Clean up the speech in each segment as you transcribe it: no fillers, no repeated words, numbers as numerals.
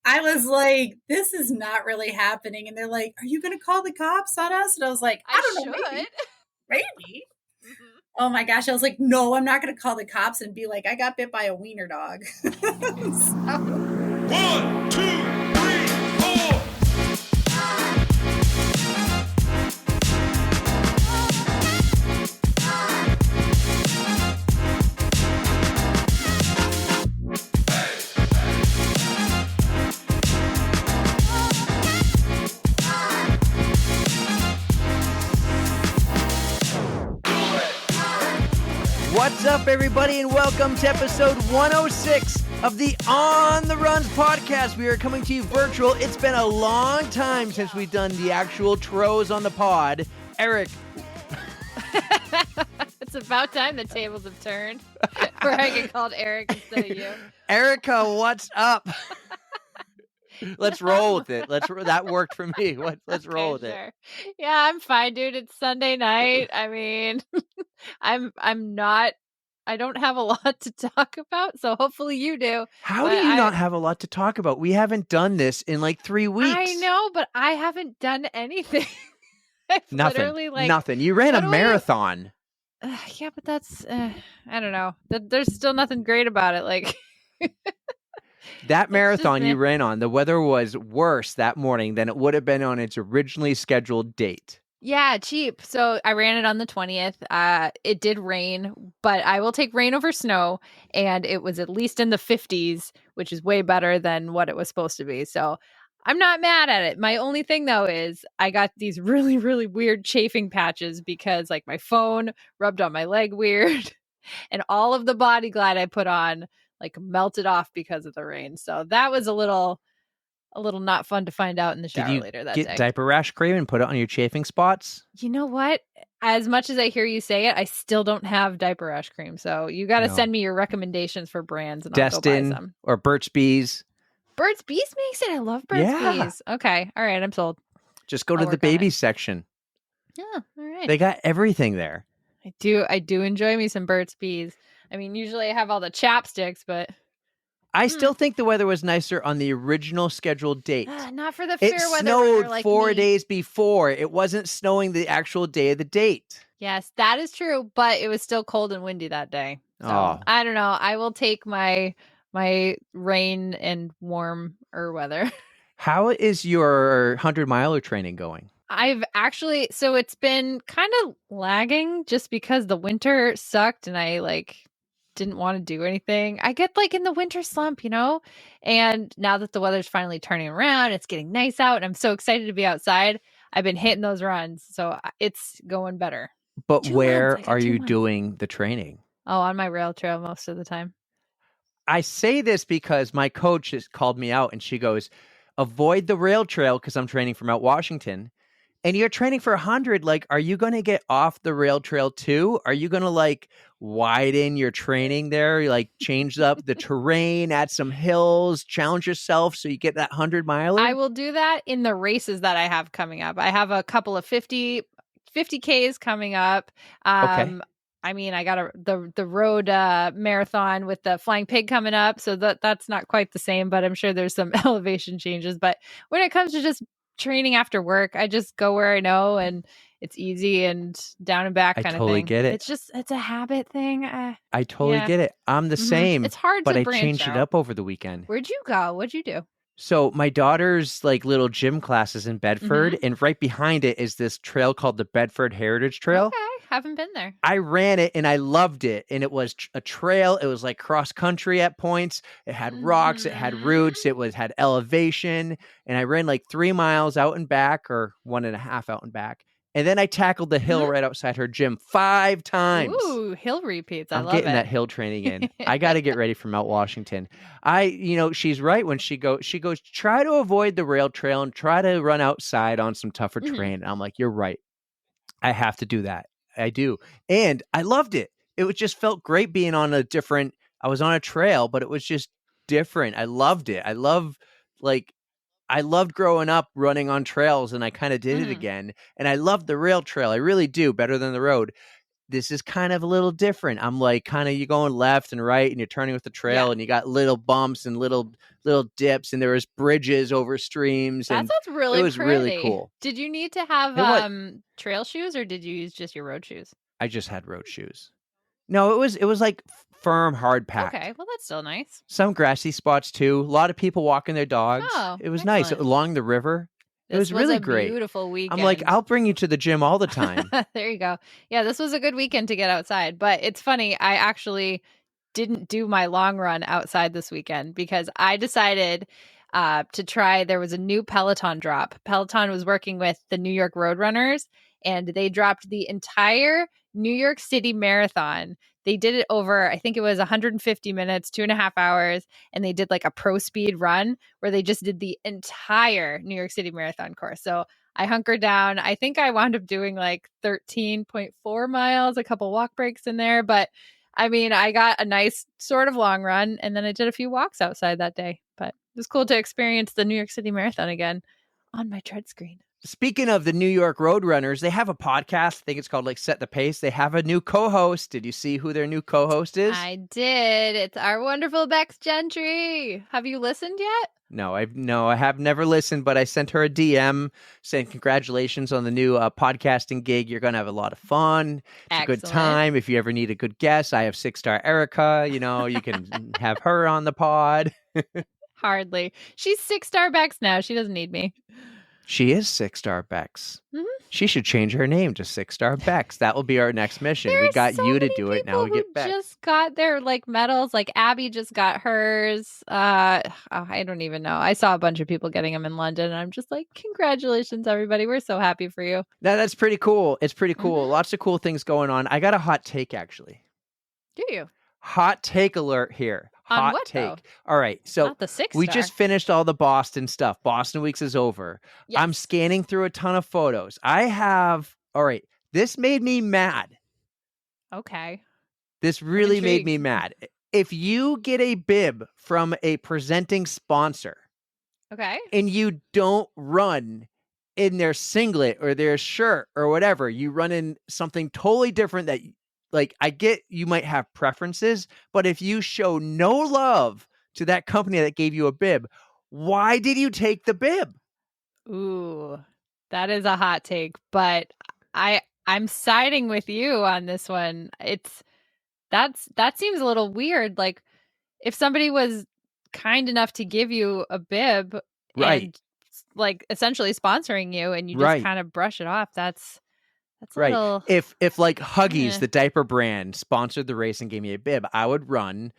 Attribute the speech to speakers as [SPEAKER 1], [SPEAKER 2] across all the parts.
[SPEAKER 1] I was like, this is not really happening. And they're like, are you going to call the cops on us? And I was like, I don't know, maybe.
[SPEAKER 2] Mm-hmm.
[SPEAKER 1] Oh my gosh. I was like, no, I'm not going to call the cops and be like, I got bit by a wiener dog. So.
[SPEAKER 3] 1, 2, 3, 4.
[SPEAKER 4] What's up, everybody, and welcome to episode 106 of the On the Runs podcast. We are coming to you virtual. It's been a long time since we've done the actual tros on the pod. Eric.
[SPEAKER 2] It's about time the tables have turned. Where I get called Eric instead of you.
[SPEAKER 4] Erica, what's up? Let's roll with it. That worked for me. Let's roll with it.
[SPEAKER 2] Yeah, I'm fine, dude. It's Sunday night. I mean, I don't have a lot to talk about, so hopefully you do.
[SPEAKER 4] How do you not have a lot to talk about? We haven't done this in like 3 weeks.
[SPEAKER 2] I know, but I haven't done anything.
[SPEAKER 4] Nothing. You ran a marathon.
[SPEAKER 2] Yeah, but that's, I don't know. There's still nothing great about it. Like,
[SPEAKER 4] that marathon you ran on, the weather was worse that morning than it would have been on its originally scheduled date.
[SPEAKER 2] Yeah, cheap. So I ran it on the 20th. It did rain, but I will take rain over snow. And it was at least in the 50s, which is way better than what it was supposed to be. So I'm not mad at it. My only thing, though, is I got these really, really weird chafing patches because like my phone rubbed on my leg weird and all of the body glide I put on like melted off because of the rain. So that was a little not fun to find out in the shower later that day.
[SPEAKER 4] Did you get diaper rash cream and put it on your chafing spots?
[SPEAKER 2] You know what? As much as I hear you say it, I still don't have diaper rash cream. So you got to send me your recommendations for brands and I'll go buy some.
[SPEAKER 4] Or Burt's Bees.
[SPEAKER 2] Burt's Bees makes it. I love Burt's Bees. Okay. All right. I'm sold.
[SPEAKER 4] Just go to the baby section.
[SPEAKER 2] Yeah. All right.
[SPEAKER 4] They got everything there.
[SPEAKER 2] I do enjoy me some Burt's Bees. I mean, usually I have all the chapsticks, but
[SPEAKER 4] I still think the weather was nicer on the original scheduled date.
[SPEAKER 2] Not for the fair weather.
[SPEAKER 4] It snowed like 4 days before. It wasn't snowing the actual day of the date.
[SPEAKER 2] Yes, that is true, but it was still cold and windy that day. So, I don't know. I will take my rain and warmer weather.
[SPEAKER 4] How is your 100-miler training going?
[SPEAKER 2] I've actually, so it's been kind of lagging just because the winter sucked and I didn't want to do anything. I get in the winter slump, and now that the weather's finally turning around, it's getting nice out and I'm so excited to be outside. I've been hitting those runs. So it's going better.
[SPEAKER 4] But where are you doing the training?
[SPEAKER 2] Oh, on my rail trail most of the time.
[SPEAKER 4] I say this because my coach has called me out and she goes, avoid the rail trail because I'm training for Mount Washington. And you're training for 100. Are you going to get off the rail trail too? Are you going to widen your training there? Change up the terrain, add some hills, challenge yourself so you get that 100-miler?
[SPEAKER 2] I will do that in the races that I have coming up. I have a couple of 50Ks coming up.
[SPEAKER 4] Okay.
[SPEAKER 2] I mean, I got the road marathon with the Flying Pig coming up. So that's not quite the same, but I'm sure there's some elevation changes. But when it comes to just training after work, I just go where I know and it's easy and down and back kind of thing. I
[SPEAKER 4] totally get it.
[SPEAKER 2] It's a habit thing.
[SPEAKER 4] I totally get it. I'm the same.
[SPEAKER 2] It's hard
[SPEAKER 4] but
[SPEAKER 2] to
[SPEAKER 4] I changed it up over the weekend.
[SPEAKER 2] Where'd you go? What'd you do?
[SPEAKER 4] So my daughter's little gym classes in Bedford, and right behind it is this trail called the Bedford Heritage Trail.
[SPEAKER 2] Okay, haven't been there.
[SPEAKER 4] I ran it and I loved it. And it was a trail. It was cross country at points. It had rocks. It had roots. It had elevation. And I ran 3 miles out and back, or 1.5 out and back. And then I tackled the hill right outside her gym 5 times.
[SPEAKER 2] Ooh, hill repeats. I love it.
[SPEAKER 4] I'm getting that hill training in. I got to get ready for Mount Washington. She's right when she goes, try to avoid the rail trail and try to run outside on some tougher terrain. And I'm like, you're right. I have to do that. I do. And I loved it. Just felt great being on I was on a trail, but it was just different. I loved it. I loved growing up running on trails, and I kind of did it again. And I loved the rail trail. I really do, better than the road. this is kind of a little different. I'm like, kind of, you're going left and right and you're turning with the trail and you got little bumps and little dips and there was bridges over streams.
[SPEAKER 2] That
[SPEAKER 4] and
[SPEAKER 2] sounds really
[SPEAKER 4] it was
[SPEAKER 2] pretty.
[SPEAKER 4] really cool.
[SPEAKER 2] Did you need to have trail shoes or did you use just your road shoes?
[SPEAKER 4] I just had road shoes. No, it was like firm, hard packed.
[SPEAKER 2] Okay, well, that's still nice.
[SPEAKER 4] Some grassy spots too. A lot of people walking their dogs.
[SPEAKER 2] Oh,
[SPEAKER 4] it was
[SPEAKER 2] excellent.
[SPEAKER 4] Nice along the river.
[SPEAKER 2] This
[SPEAKER 4] it was really great.
[SPEAKER 2] Beautiful weekend.
[SPEAKER 4] I'm like, I'll bring you to the gym all the time.
[SPEAKER 2] There you go. Yeah, this was a good weekend to get outside. But it's funny, I actually didn't do my long run outside this weekend because I decided to try. There was a new Peloton drop. Peloton was working with the New York Roadrunners, and they dropped the entire New York City Marathon. They did it over, I think it was 150 minutes, 2.5 hours. And they did like a pro speed run where they just did the entire New York City Marathon course. So I hunkered down. I think I wound up doing like 13.4 miles, a couple walk breaks in there. But I mean, I got a nice sort of long run and then I did a few walks outside that day. But it was cool to experience the New York City Marathon again on my tread screen.
[SPEAKER 4] Speaking of the New York Roadrunners, they have a podcast. I think it's called like Set the Pace. They have a new co-host. Did you see who their new co-host is?
[SPEAKER 2] I did. It's our wonderful Bex Gentry. Have you listened yet?
[SPEAKER 4] No, I have never listened, but I sent her a DM saying congratulations on the new podcasting gig. You're going to have a lot of fun. It's a good time. If you ever need a good guest, I have 6-star Erica. You know, you can have her on the pod.
[SPEAKER 2] Hardly. She's 6-star Bex now. She doesn't need me.
[SPEAKER 4] She is 6-star Bex.
[SPEAKER 2] Mm-hmm.
[SPEAKER 4] She should change her name to 6-star Bex. That will be our next mission.
[SPEAKER 2] We
[SPEAKER 4] got you to do it. Now we get Bex.
[SPEAKER 2] Just got their like medals. Like Abby just got hers. I don't even know. I saw a bunch of people getting them in London, and I'm just like, congratulations, everybody. We're so happy for you.
[SPEAKER 4] That's pretty cool. It's pretty cool. Mm-hmm. Lots of cool things going on. I got a hot take, actually.
[SPEAKER 2] Do you?
[SPEAKER 4] Hot take alert here. Hot
[SPEAKER 2] what,
[SPEAKER 4] take.
[SPEAKER 2] Though?
[SPEAKER 4] All right. So
[SPEAKER 2] not the 6-star.
[SPEAKER 4] We just finished all the Boston stuff. Boston Weeks is over. Yes. I'm scanning through a ton of photos. All right. This made me mad.
[SPEAKER 2] Okay.
[SPEAKER 4] This really made me mad. If you get a bib from a presenting sponsor.
[SPEAKER 2] Okay.
[SPEAKER 4] And you don't run in their singlet or their shirt or whatever, you run in something totally different that like, I get you might have preferences, but if you show no love to that company that gave you a bib, why did you take the bib?
[SPEAKER 2] Ooh, that is a hot take, but I'm siding with you on this one. That seems a little weird. Like, if somebody was kind enough to give you a bib,
[SPEAKER 4] right,
[SPEAKER 2] and like essentially sponsoring you, and you just kind of brush it off, that's right. Little...
[SPEAKER 4] If like Huggies, the diaper brand, sponsored the race and gave me a bib, I would run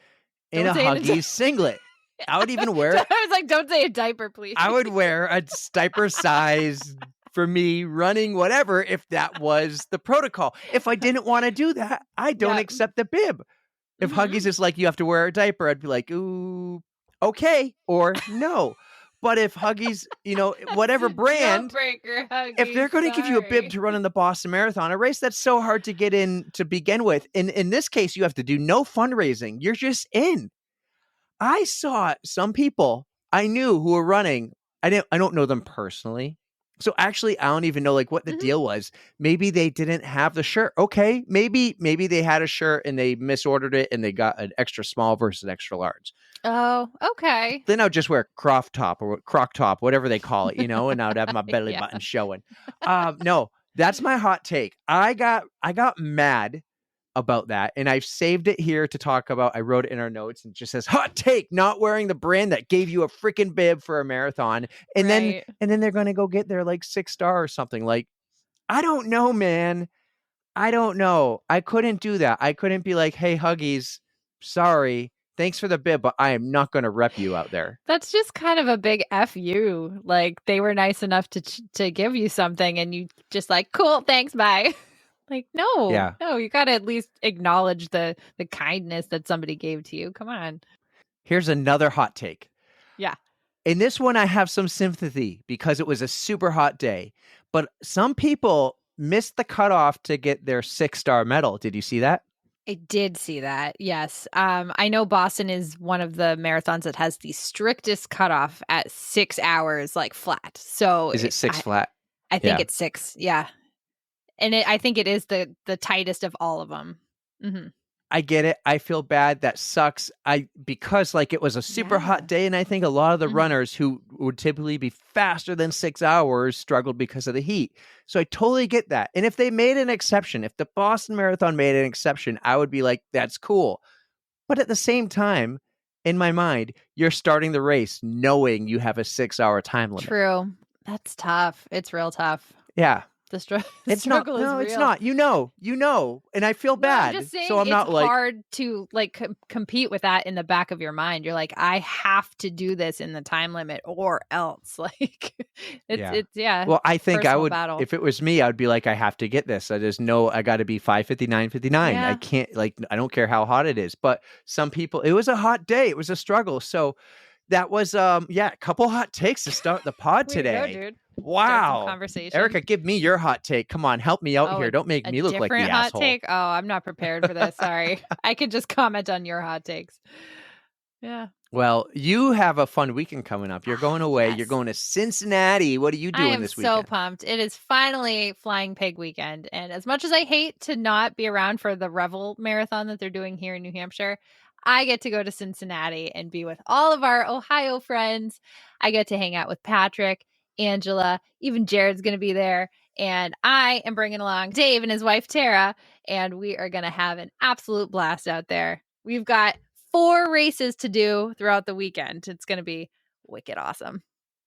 [SPEAKER 4] in a Huggies singlet. I would even wear.
[SPEAKER 2] I was like, don't say a diaper, please.
[SPEAKER 4] I would wear a diaper size for me running whatever if that was the protocol. If I didn't want to do that, I don't accept the bib. If Huggies is like, you have to wear a diaper, I'd be like, ooh, okay, or no. But if Huggies, whatever brand,
[SPEAKER 2] Huggies,
[SPEAKER 4] if they're going to give you a bib to run in the Boston Marathon, a race that's so hard to get in to begin with, in this case, you have to do no fundraising. You're just in. I saw some people I knew who were running. I don't know them personally. So actually, I don't even know like what the deal was. Maybe they didn't have the shirt. Okay, maybe they had a shirt and they misordered it and they got an extra small versus extra large.
[SPEAKER 2] Oh, okay.
[SPEAKER 4] Then I'll just wear crop top or croc top, whatever they call it, and I'd have my belly button showing. No, that's my hot take. I got mad about that, and I've saved it here to talk about. I wrote it in our notes, and it just says hot take: not wearing the brand that gave you a freaking bib for a marathon, and then they're going to go get their like 6-star or something. Like, I don't know, man. I don't know. I couldn't do that. I couldn't be like, hey, Huggies, sorry. Thanks for the bib, but I am not going to rep you out there.
[SPEAKER 2] That's just kind of a big F you. Like, they were nice enough to give you something, and you just like, cool, thanks, bye. Like, no, you got to at least acknowledge the kindness that somebody gave to you. Come on.
[SPEAKER 4] Here's another hot take.
[SPEAKER 2] Yeah.
[SPEAKER 4] In this one, I have some sympathy because it was a super hot day, but some people missed the cutoff to get their 6-star medal. Did you see that?
[SPEAKER 2] I did see that. Yes. I know Boston is one of the marathons that has the strictest cutoff at 6 hours, like flat. So
[SPEAKER 4] is it 6 flat?
[SPEAKER 2] I think it's 6. Yeah. And I think it is the tightest of all of them. Mm-hmm.
[SPEAKER 4] I get it. I feel bad. That sucks. Because like it was a super hot day, and I think a lot of the runners who would typically be faster than 6 hours struggled because of the heat. So I totally get that. And if they made an exception, if the Boston Marathon made an exception, I would be like, that's cool. But at the same time, in my mind, you're starting the race knowing you have a 6-hour time limit.
[SPEAKER 2] True. That's tough. It's real tough.
[SPEAKER 4] Yeah.
[SPEAKER 2] The struggle is real.
[SPEAKER 4] No, it's not. You know, and I feel bad.
[SPEAKER 2] I'm just saying,
[SPEAKER 4] so I'm not like
[SPEAKER 2] hard to like compete with that in the back of your mind. You're like, I have to do this in the time limit or else. Like, it's
[SPEAKER 4] Well, I think I would,
[SPEAKER 2] battle.
[SPEAKER 4] if it was me, I would be like, I have to get this. I just know I got to be 5:59:59.
[SPEAKER 2] Yeah.
[SPEAKER 4] I can't, like, I don't care how hot it is. But some people, it was a hot day. It was a struggle. So that was, a couple hot takes to start the pod today.
[SPEAKER 2] Way to go, dude.
[SPEAKER 4] Wow.
[SPEAKER 2] Conversation.
[SPEAKER 4] Erica, give me your hot take. Come on, help me out here. Don't make me look like the
[SPEAKER 2] hot
[SPEAKER 4] asshole.
[SPEAKER 2] Take? Oh, I'm not prepared for this. Sorry. I could just comment on your hot takes. Yeah.
[SPEAKER 4] Well, you have a fun weekend coming up. You're going away.
[SPEAKER 2] Yes.
[SPEAKER 4] You're going to Cincinnati. What are you doing this weekend?
[SPEAKER 2] I am so pumped. It is finally Flying Pig weekend. And as much as I hate to not be around for the Revel Marathon that they're doing here in New Hampshire, I get to go to Cincinnati and be with all of our Ohio friends. I get to hang out with Patrick, Angela, even Jared's going to be there. And I am bringing along Dave and his wife, Tara, and we are going to have an absolute blast out there. We've got 4 races to do throughout the weekend. It's going to be wicked awesome.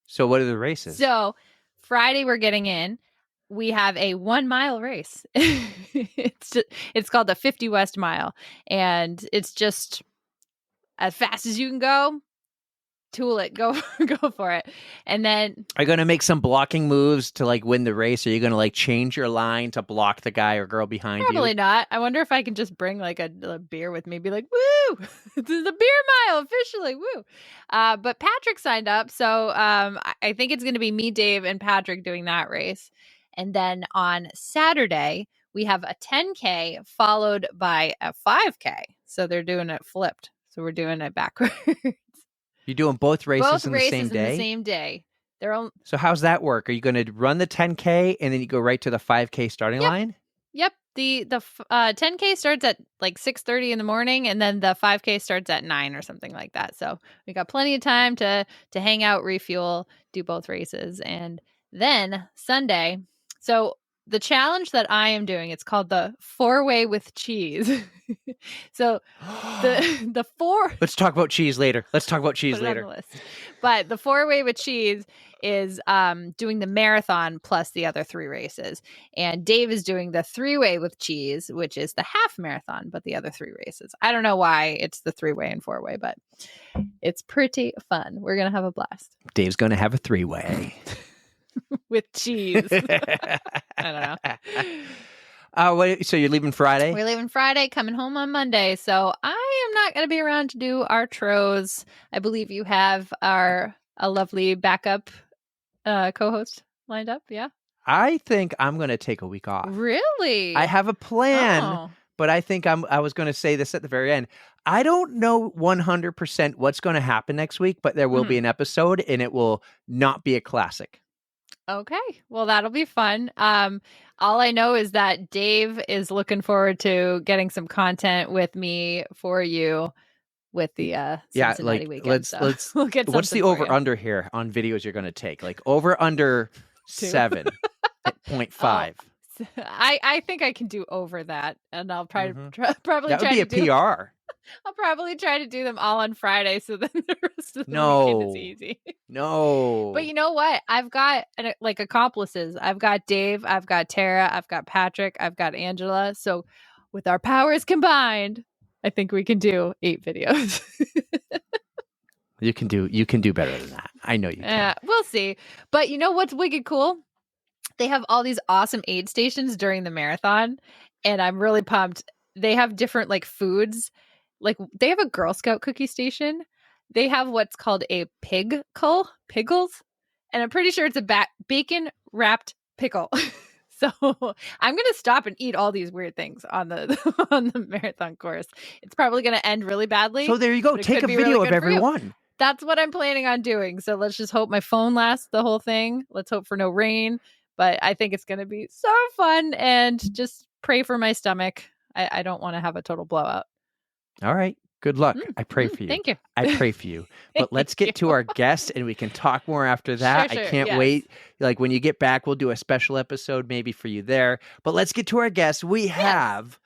[SPEAKER 4] So what are the races?
[SPEAKER 2] So Friday, we're getting in. We have a 1-mile race. It's called the 50 West Mile. And it's just as fast as you can go. Tool it, go for it. And then
[SPEAKER 4] are you going to make some blocking moves to like win the race? Or are you going to like change your line to block the guy or girl behind you?
[SPEAKER 2] Probably not. I wonder if I can just bring like a beer with me, be like, woo, this is the beer mile officially, woo. But Patrick signed up. So I think it's going to be me, Dave, and Patrick doing that race. And then on Saturday, we have a 10K followed by a 5K. So they're doing it flipped. So we're doing it backwards.
[SPEAKER 4] You're doing both races in the same day?
[SPEAKER 2] In the same day.
[SPEAKER 4] So how's that work? Are you going to run the 10K and then you go right to the 5K starting line?
[SPEAKER 2] Yep. The 10K starts at like 6:30 in the morning, and then the 5K starts at 9 or something like that. So we got plenty of time to hang out, refuel, do both races. And then Sunday, so the challenge that I am doing, it's called the 4-way with cheese. So the 4.
[SPEAKER 4] Let's talk about cheese later. Put it on the
[SPEAKER 2] list. But the 4-way with cheese is doing the marathon plus the other 3 races. And Dave is doing the 3-way with cheese, which is the half marathon, but the other 3 races. I don't know why it's the 3-way and 4-way, but it's pretty fun. We're going to have a blast.
[SPEAKER 4] Dave's going to have a 3-way.
[SPEAKER 2] With cheese. I don't know.
[SPEAKER 4] So you're leaving Friday?
[SPEAKER 2] We're leaving Friday, coming home on Monday. So I am not going to be around to do our tros. I believe you have a lovely backup co-host lined up. Yeah.
[SPEAKER 4] I think I'm going to take a week off.
[SPEAKER 2] Really?
[SPEAKER 4] I have a plan, but I think I was going to say this at the very end. I don't know 100% what's going to happen next week, but there will be an episode and it will not be a classic.
[SPEAKER 2] Okay. Well, that'll be fun. All I know is that Dave is looking forward to getting some content with me for you with the Cincinnati weekend. We'll get
[SPEAKER 4] what's the over under here on videos you're going to take? Like over under 7 at 0.5.
[SPEAKER 2] I think I can do over that, and I'll probably
[SPEAKER 4] that would be a PR.
[SPEAKER 2] I'll probably try to do them all on Friday, so then the rest of the weekend is easy.
[SPEAKER 4] No.
[SPEAKER 2] But you know what? I've got like accomplices. I've got Dave, I've got Tara, I've got Patrick, I've got Angela. So with our powers combined, I think we can do 8 videos.
[SPEAKER 4] You can do better than that. I know you can.
[SPEAKER 2] We'll see. But you know what's wicked cool? They have all these awesome aid stations during the marathon, and I'm really pumped. They have different like foods. Like they have a Girl Scout cookie station. They have what's called a pickles, and I'm pretty sure it's a bacon wrapped pickle. So I'm gonna stop and eat all these weird things on the marathon course. It's probably gonna end really badly.
[SPEAKER 4] So there you go. Take a video of everyone.
[SPEAKER 2] That's what I'm planning on doing. So let's just hope my phone lasts the whole thing. Let's hope for no rain. But I think it's going to be so fun, and just pray for my stomach. I don't want to have a total blowout.
[SPEAKER 4] All right. Good luck. I pray for you.
[SPEAKER 2] Thank you.
[SPEAKER 4] I pray for you. But let's get to our guest, and we can talk more after that.
[SPEAKER 2] Sure,
[SPEAKER 4] I can't wait. Like when you get back, we'll do a special episode maybe for you there. But let's get to our guest. We have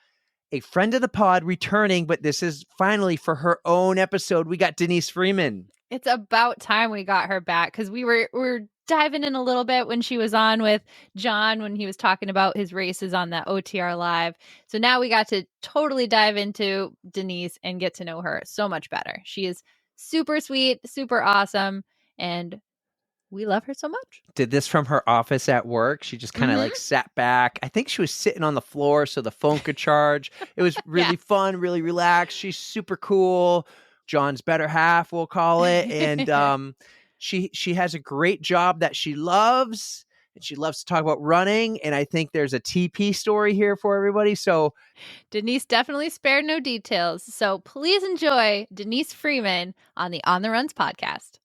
[SPEAKER 4] a friend of the pod returning, but this is finally for her own episode. We got Denise Freeman.
[SPEAKER 2] It's about time we got her back, because we were diving in a little bit when she was on with John, when he was talking about his races on that OTR Live. So now we got to totally dive into Denise and get to know her so much better. She is super sweet, super awesome, and we love her so much.
[SPEAKER 4] Did this from her office at work. She just kind of like sat back. I think she was sitting on the floor so the phone could charge. It was really fun, really relaxed. She's super cool. John's better half, we'll call it. And she has a great job that she loves, and she loves to talk about running. And I think there's a TP story here for everybody. So
[SPEAKER 2] Denise definitely spared no details. So please enjoy Denise Freeman on the On the Runs podcast.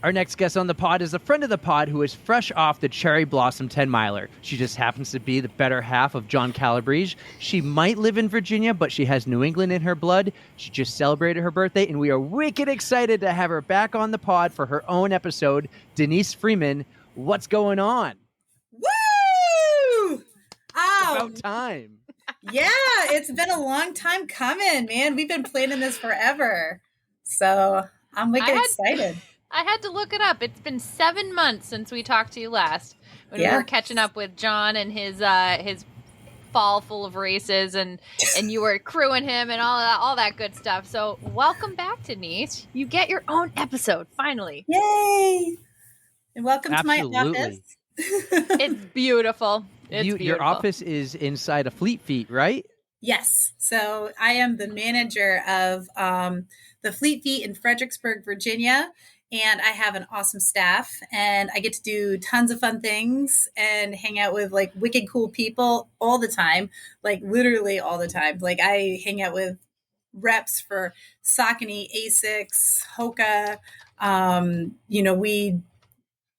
[SPEAKER 4] our next guest on the pod is a friend of the pod who is fresh off the Cherry Blossom 10-miler. She just happens to be the better half of John Calabrese. She might live in Virginia, but she has New England in her blood. She just celebrated her birthday, and we are wicked excited to have her back on the pod for her own episode. Denise Freeman, what's going on?
[SPEAKER 1] Woo!
[SPEAKER 4] It's about time.
[SPEAKER 1] Yeah, it's been a long time coming, man. We've been planning this forever. So I'm wicked excited.
[SPEAKER 2] I had to look it up. It's been 7 months since we talked to you last, when we were catching up with John and his fall full of races, and you were crewing him and all that good stuff. So welcome back, Denise. You get your own episode finally.
[SPEAKER 1] Yay! And welcome to my office.
[SPEAKER 2] It's beautiful.
[SPEAKER 4] Your office is inside a Fleet Feet, right?
[SPEAKER 1] Yes. So I am the manager of the Fleet Feet in Fredericksburg, Virginia. And I have an awesome staff, and I get to do tons of fun things and hang out with like wicked cool people all the time, like literally all the time. Like I hang out with reps for Saucony, Asics, Hoka.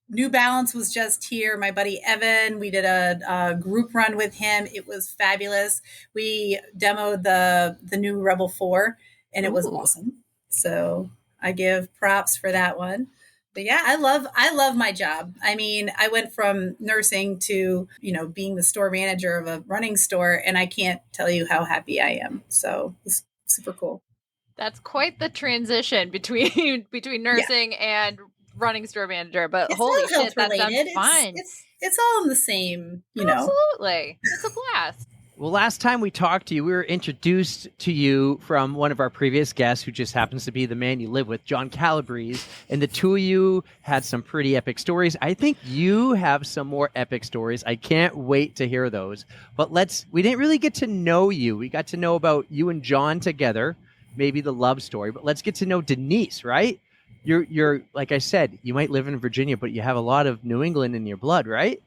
[SPEAKER 1] New Balance was just here. My buddy Evan, we did a group run with him. It was fabulous. We demoed the new Rebel 4, and it was awesome. So I give props for that one. But yeah, I love my job. I mean, I went from nursing to, being the store manager of a running store, and I can't tell you how happy I am. So it's super cool.
[SPEAKER 2] That's quite the transition between nursing and running store manager, but it's holy shit, that sounds fun.
[SPEAKER 1] It's all in the same,
[SPEAKER 2] Absolutely. It's a blast.
[SPEAKER 4] Well, last time we talked to you, we were introduced to you from one of our previous guests, who just happens to be the man you live with, John Calabrese, and the two of you had some pretty epic stories. I think you have some more epic stories. I can't wait to hear those. But we didn't really get to know you. We got to know about you and John together, maybe the love story, but let's get to know Denise, right? You're like I said, you might live in Virginia, but you have a lot of New England in your blood, right?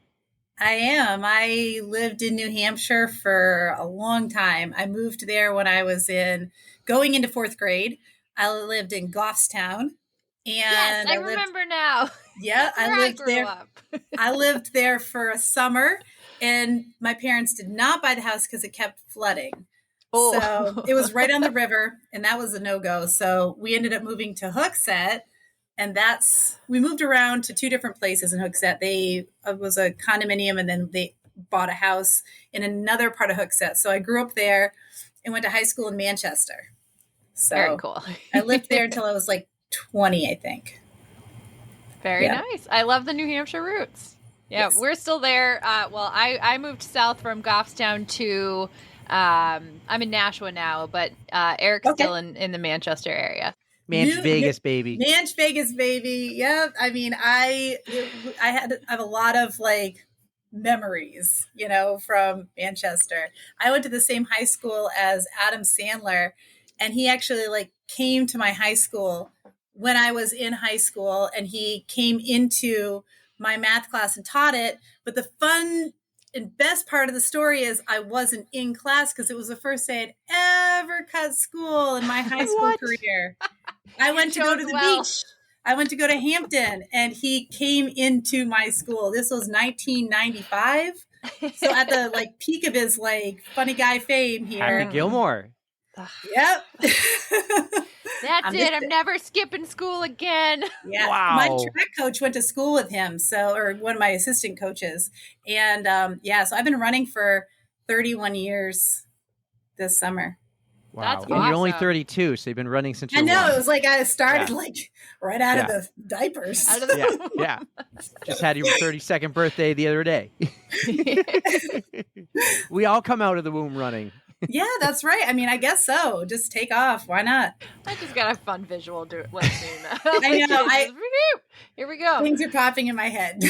[SPEAKER 1] I am. I lived in New Hampshire for a long time. I moved there when I was going into 4th grade. I lived in Goffstown. And
[SPEAKER 2] yes, I remember now.
[SPEAKER 1] Yeah, I lived there. I lived there for a summer, and my parents did not buy the house because it kept flooding. Oh. So it was right on the river, and that was a no-go. So we ended up moving to Hooksett, and we moved around to 2 different places in Hooksett. It was a condominium, and then they bought a house in another part of Hooksett. So I grew up there and went to high school in Manchester. So
[SPEAKER 2] very cool.
[SPEAKER 1] I lived there until I was like 20, I think.
[SPEAKER 2] Very nice. I love the New Hampshire roots. Yeah, yes. We're still there. I moved south from Goffstown to I'm in Nashua now, but Eric's still in the Manchester area.
[SPEAKER 4] Vegas, baby.
[SPEAKER 1] Manch Vegas, baby. Yeah. I mean, I have a lot of like memories, from Manchester. I went to the same high school as Adam Sandler, and he actually like came to my high school when I was in high school, and he came into my math class and taught it. But the fun and best part of the story is I wasn't in class because it was the first day I'd ever cut school in my high school career. I went to go to the beach. I went to go to Hampton, and he came into my school. This was 1995. So at the like peak of his like funny guy fame here.
[SPEAKER 4] Happy Gilmore.
[SPEAKER 1] Yep.
[SPEAKER 2] That's it. I'm never skipping school again.
[SPEAKER 1] Yeah.
[SPEAKER 4] Wow.
[SPEAKER 1] My track coach went to school with him. So, or one of my assistant coaches. And so I've been running for 31 years this summer.
[SPEAKER 4] Wow.
[SPEAKER 2] That's
[SPEAKER 4] And you're only
[SPEAKER 2] awesome.
[SPEAKER 4] 32, so you've been running since you
[SPEAKER 1] I
[SPEAKER 4] were
[SPEAKER 1] know.
[SPEAKER 4] one.
[SPEAKER 1] It was like I started like right out of the diapers.
[SPEAKER 2] Out of the
[SPEAKER 4] Yeah. Just had your 32nd birthday the other day. We all come out of the womb running.
[SPEAKER 1] Yeah, that's right. I mean, I guess so. Just take off. Why not?
[SPEAKER 2] I just got a fun visual doing that.
[SPEAKER 1] I know.
[SPEAKER 2] Here we go.
[SPEAKER 1] Things are popping in my head.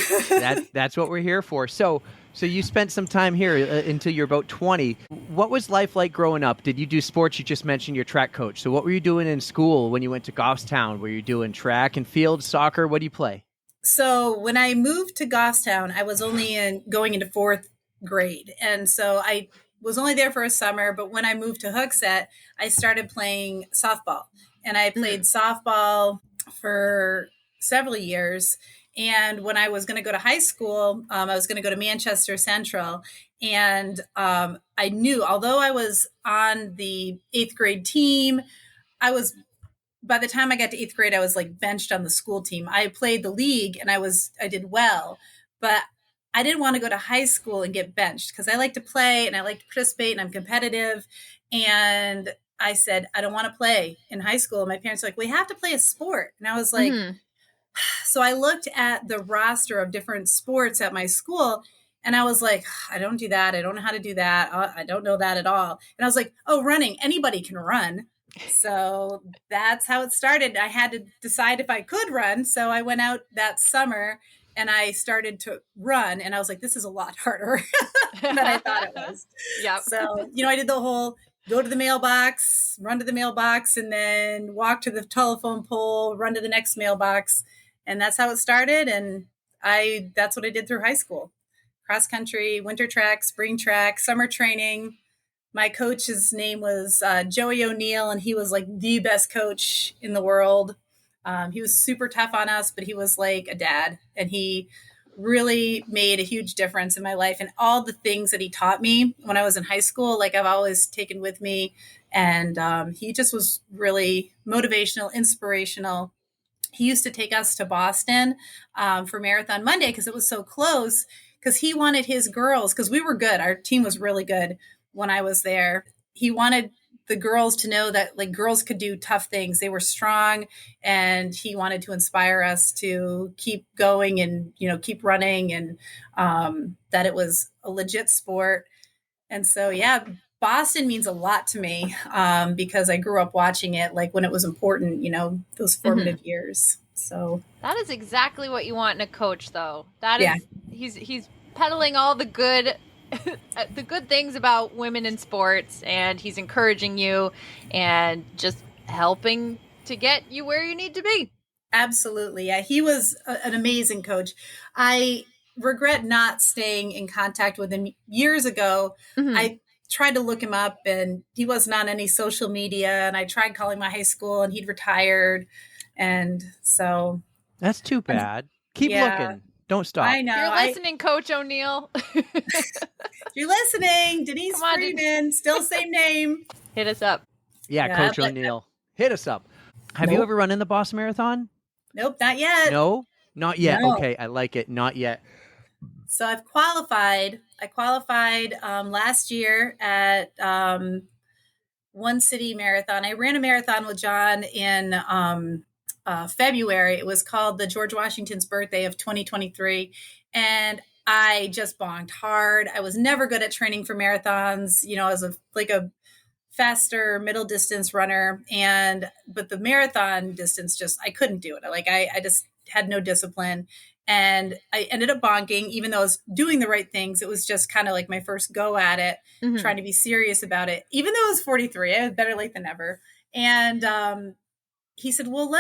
[SPEAKER 4] That's what we're here for. So you spent some time here until you're about 20. What was life like growing up? Did you do sports? You just mentioned your track coach. So what were you doing in school when you went to Goffstown? Were you doing track and field, soccer? What do you play?
[SPEAKER 1] So when I moved to Goffstown, I was only going into 4th grade. And so I was only there for a summer. But when I moved to Hooksett, I started playing softball. And I played softball for several years. And when I was going to go to high school, I was going to go to Manchester Central. And I knew, although I was on the 8th grade team, by the time I got to 8th grade, I was like benched on the school team. I played the league and I did well, but I didn't want to go to high school and get benched because I like to play and I like to participate and I'm competitive. And I said, I don't want to play in high school. And my parents were like, we have to play a sport. And I was like, So I looked at the roster of different sports at my school and I was like, I don't do that. I don't know how to do that. I don't know that at all. And I was like, oh, running, anybody can run. So that's how it started. I had to decide if I could run. So I went out that summer and I started to run. And I was like, this is a lot harder than I thought it was.
[SPEAKER 2] Yep.
[SPEAKER 1] So, I did the whole go to the mailbox, run to the mailbox, and then walk to the telephone pole, run to the next mailbox. And that's how it started. And that's what I did through high school. Cross country, winter track, spring track, summer training. My coach's name was Joey O'Neill, and he was like the best coach in the world. He was super tough on us, but he was like a dad, and he really made a huge difference in my life. And all the things that he taught me when I was in high school, like I've always taken with me. And he just was really motivational, inspirational. He used to take us to Boston for Marathon Monday because it was so close, because he wanted his girls, because we were good. Our team was really good when I was there. He wanted the girls to know that like girls could do tough things. They were strong, and he wanted to inspire us to keep going and, keep running, and that it was a legit sport. And so, yeah, Boston means a lot to me because I grew up watching it like when it was important, those formative years. So
[SPEAKER 2] that is exactly what you want in a coach, though. That is, he's peddling all the good the good things about women in sports, and he's encouraging you and just helping to get you where you need to be.
[SPEAKER 1] Absolutely. Yeah, he was an amazing coach. I regret not staying in contact with him years ago. I tried to look him up, and he wasn't on any social media, and I tried calling my high school, and he'd retired. And so
[SPEAKER 4] that's too bad. Keep looking. Don't stop.
[SPEAKER 1] I know.
[SPEAKER 2] If you're listening, Coach O'Neill.
[SPEAKER 1] If you're listening, Denise Freeman, still same name.
[SPEAKER 2] Hit us up.
[SPEAKER 4] Yeah, Coach O'Neill. Hit us up. Have you ever run in the Boston Marathon?
[SPEAKER 1] Nope, not yet.
[SPEAKER 4] No? Not yet.
[SPEAKER 1] No.
[SPEAKER 4] Okay, I like it. Not yet.
[SPEAKER 1] So I've qualified. I qualified last year at One City Marathon. I ran a marathon with John in February. It was called the George Washington's Birthday of 2023. And I just bonked hard. I was never good at training for marathons. I was a faster middle distance runner. But the marathon distance, I couldn't do it. I just had no discipline. And I ended up bonking, even though I was doing the right things. It was just kind of like my first go at it, trying to be serious about it. Even though I was 43, I was better late than never. And he said, well,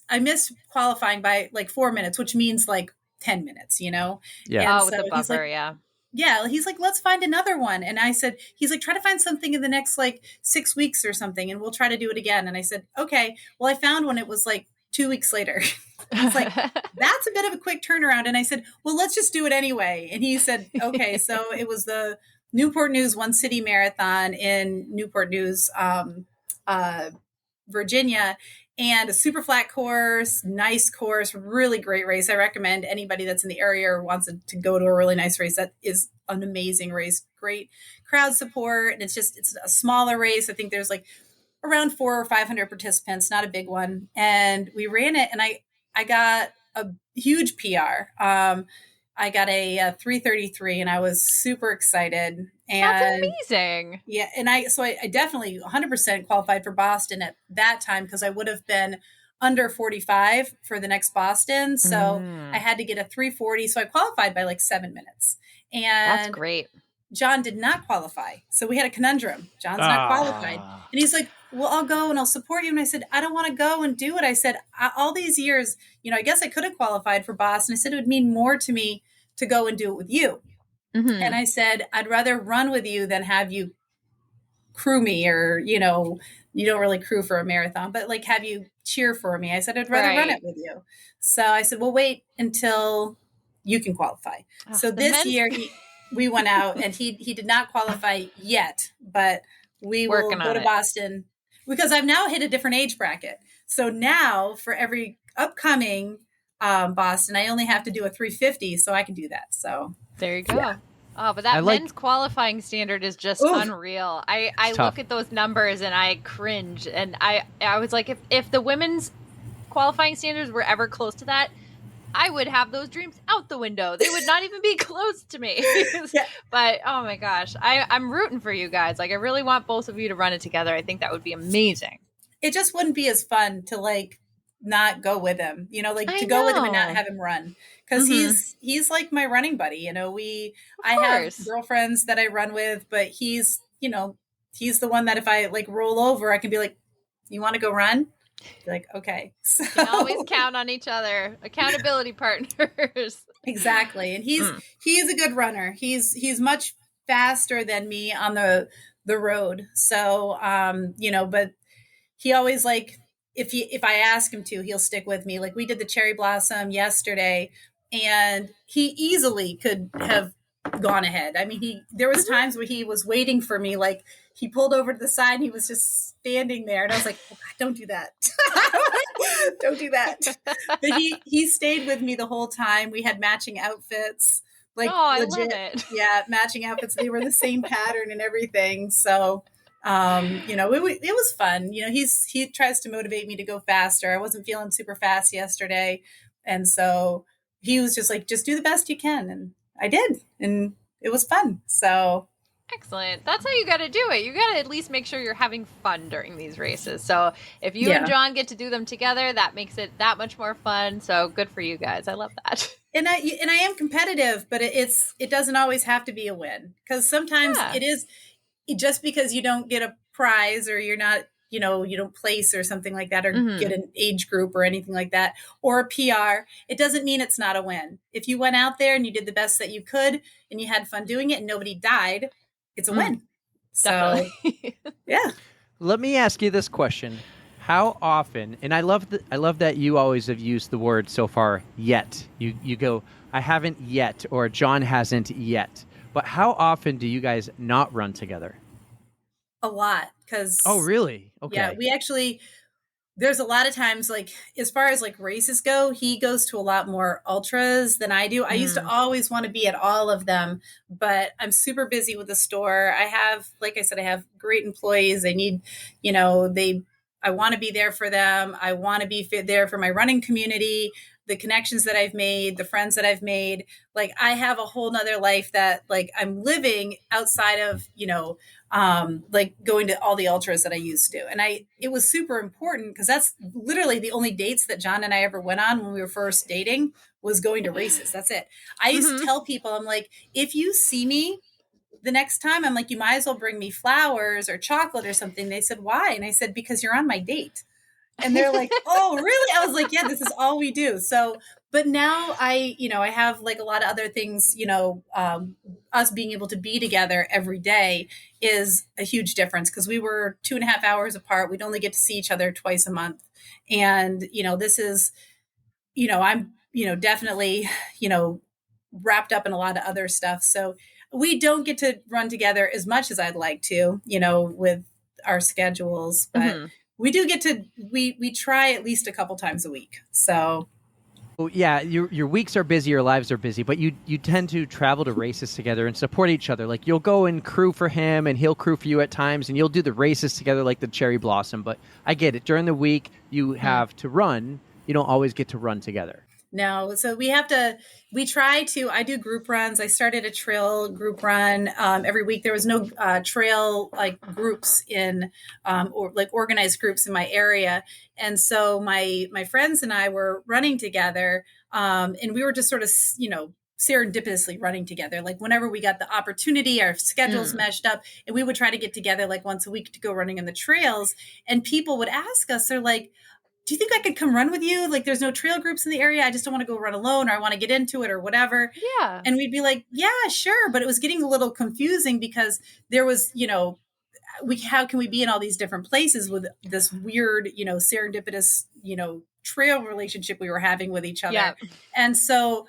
[SPEAKER 1] I missed qualifying by like 4 minutes, which means like 10 minutes,
[SPEAKER 4] Yeah.
[SPEAKER 1] And
[SPEAKER 2] with the buffer,
[SPEAKER 1] Yeah, he's like, let's find another one. And I said, he's like, try to find something in the next like 6 weeks or something, and we'll try to do it again. And I said, okay. Well, I found one. It was like 2 weeks later. He's like, that's a bit of a quick turnaround. And I said, well, let's just do it anyway. And he said, okay. So it was the Newport News One City Marathon in Newport News, Virginia, and a super flat course, nice course, really great race. I recommend anybody that's in the area or wants to go to a really nice race. That is an amazing race, great crowd support. And it's a smaller race. I think there's like around 400 or 500 participants, not a big one. And we ran it, and I got a huge PR. I got a 3:33, and I was super excited. And
[SPEAKER 2] that's amazing.
[SPEAKER 1] Yeah. And I definitely 100% qualified for Boston at that time, because I would have been under 45 for the next Boston. So I had to get a 3:40. So I qualified by like 7 minutes. And
[SPEAKER 2] that's great.
[SPEAKER 1] John did not qualify. So we had a conundrum. John's not qualified. And he's like, well, I'll go and I'll support you. And I said, I don't want to go and do it. I said, all these years, I guess I could have qualified for Boston. I said, it would mean more to me to go and do it with you. Mm-hmm. And I said, I'd rather run with you than have you crew me, or, you don't really crew for a marathon, but like have you cheer for me. I said, I'd rather run it with you. So I said, well, wait until you can qualify. So this year we went out, and he did not qualify yet, but we will go to Boston, because I've now hit a different age bracket. So now for every upcoming Boston, I only have to do a 350, so I can do that. So
[SPEAKER 2] there you go. Yeah. Oh, but that men's qualifying standard is just unreal. I look at those numbers and I cringe. And I was like, if the women's qualifying standards were ever close to that, I would have those dreams out the window. They would not even be close to me. Yeah. But oh my gosh, I'm rooting for you guys. Like, I really want both of you to run it together. I think that would be amazing.
[SPEAKER 1] It just wouldn't be as fun to like not go with him, to go with him and not have him run. Cause he's like my running buddy. I have girlfriends that I run with, but he's the one that if I like roll over, I can be like, you want to go run? Be like, okay. So,
[SPEAKER 2] you can always count on each other. Accountability partners.
[SPEAKER 1] Exactly. And he's a good runner. He's much faster than me on the road. So, but he always like, if I ask him to, he'll stick with me. Like we did the cherry blossom yesterday, and he easily could have gone ahead. I mean, there was times where he was waiting for me, like he pulled over to the side and he was just standing there, and I was like, oh God, don't do that. Don't do that. But he stayed with me the whole time. We had matching outfits, like legit. I love it. Yeah, matching outfits. They were the same pattern and everything. So it was fun. He tries to motivate me to go faster. I wasn't feeling super fast yesterday. And so he was just like, just do the best you can. And I did. And it was fun. So
[SPEAKER 2] excellent. That's how you got to do it. You got to at least make sure you're having fun during these races. So if you and John get to do them together, that makes it that much more fun. So good for you guys. I love that.
[SPEAKER 1] And I am competitive, but it doesn't always have to be a win, because sometimes it is just because you don't get a prize, or you're not, you don't place or something like that, or get an age group or anything like that, or a PR. It doesn't mean it's not a win. If you went out there and you did the best that you could and you had fun doing it and nobody died, it's a win. So, yeah.
[SPEAKER 4] Let me ask you this question. How often, and I love that you always have used the word so far, yet. You go, I haven't yet, or John hasn't yet. But how often do you guys not run together?
[SPEAKER 1] A lot, because
[SPEAKER 4] oh really? Okay.
[SPEAKER 1] Yeah, we actually, there's a lot of times, like as far as like races go, he goes to a lot more ultras than I do. I used to always want to be at all of them, but I'm super busy with the store. I have, like I said, I have great employees. I need, I want to be there for them. I want to be there for my running community, the connections that I've made, the friends that I've made. Like I have a whole nother life that like I'm living outside of, like going to all the ultras that I used to. And it was super important, because that's literally the only dates that John and I ever went on when we were first dating, was going to races. That's it. I used to tell people, I'm like, if you see me the next time, I'm like, you might as well bring me flowers or chocolate or something. They said, why? And I said, because you're on my date. And they're like, oh, really? I was like, yeah, this is all we do. So, but now I have like a lot of other things, us being able to be together every day is a huge difference, because we were 2.5 hours apart. We'd only get to see each other twice a month. And, this is I'm, definitely, wrapped up in a lot of other stuff. So we don't get to run together as much as I'd like to, with our schedules, but we do get to, we try at least a couple times a week. So
[SPEAKER 4] yeah, your weeks are busy, your lives are busy, but you tend to travel to races together and support each other. Like you'll go and crew for him and he'll crew for you at times, and you'll do the races together like the Cherry Blossom. But I get it. During the week you have to run. You don't always get to run together.
[SPEAKER 1] No. So I do group runs. I started a trail group run every week. There was no trail like groups or like organized groups in my area. And so my friends and I were running together and we were just sort of, serendipitously running together. Like whenever we got the opportunity, our schedules meshed up, and we would try to get together like once a week to go running on the trails. And people would ask us, they're like, do you think I could come run with you? Like there's no trail groups in the area. I just don't want to go run alone, or I want to get into it or whatever.
[SPEAKER 2] Yeah.
[SPEAKER 1] And we'd be like, yeah, sure. But it was getting a little confusing because there was, how can we be in all these different places with this weird, serendipitous, trail relationship we were having with each other.
[SPEAKER 2] Yeah.
[SPEAKER 1] And so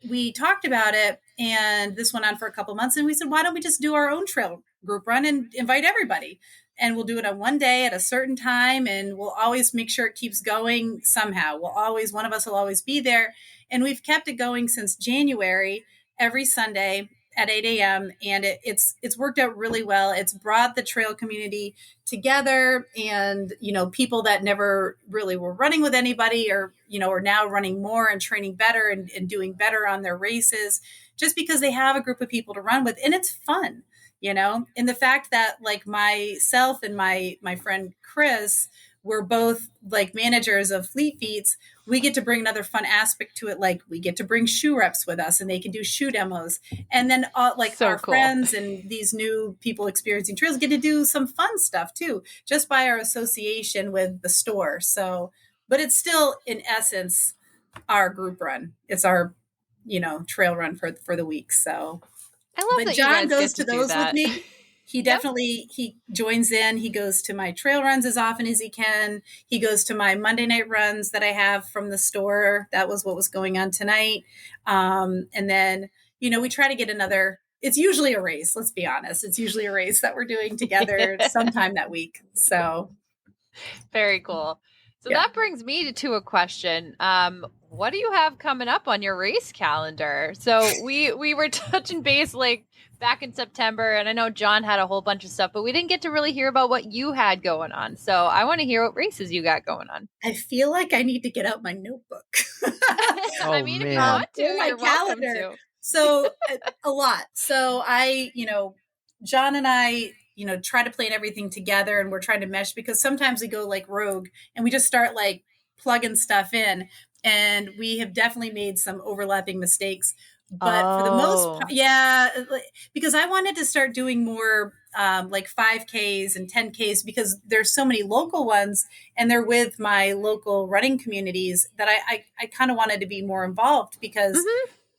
[SPEAKER 1] we talked about it, and this went on for a couple months, and we said, why don't we just do our own trail group run and invite everybody? And we'll do it on one day at a certain time, and we'll always make sure it keeps going somehow. One of us will always be there. And we've kept it going since January, every Sunday at 8 a.m. And it's worked out really well. It's brought the trail community together, and, people that never really were running with anybody are now running more and training better and doing better on their races, just because they have a group of people to run with. And it's fun. And the fact that like myself and my friend Chris, we're both like managers of Fleet Feets, we get to bring another fun aspect to it. Like we get to bring shoe reps with us, and they can do shoe demos. And then our friends and these new people experiencing trails get to do some fun stuff too, just by our association with the store. So, but it's still in essence our group run. It's our, trail run for the week. So
[SPEAKER 2] I love that
[SPEAKER 1] John
[SPEAKER 2] you guys
[SPEAKER 1] goes
[SPEAKER 2] get
[SPEAKER 1] to
[SPEAKER 2] do
[SPEAKER 1] those
[SPEAKER 2] that.
[SPEAKER 1] with me. He definitely, he joins in. He goes to my trail runs as often as he can. He goes to my Monday night runs that I have from the store. That was what was going on tonight. And then, we try to get it's usually a race. Let's be honest. It's usually a race that we're doing together sometime that week. So
[SPEAKER 2] very cool. So that brings me to a question. What do you have coming up on your race calendar? So we were touching base like back in September, and I know John had a whole bunch of stuff, but we didn't get to really hear about what you had going on. So I want to hear what races you got going on.
[SPEAKER 1] I feel like I need to get out my notebook.
[SPEAKER 2] I mean, if you want to, you're welcome to.
[SPEAKER 1] So a lot. So John and I, try to plan everything together, and we're trying to mesh, because sometimes we go like rogue and we just start like plugging stuff in, and we have definitely made some overlapping mistakes. But for the most part, because I wanted to start doing more like 5Ks and 10Ks, because there's so many local ones, and they're with my local running communities, that I kind of wanted to be more involved, because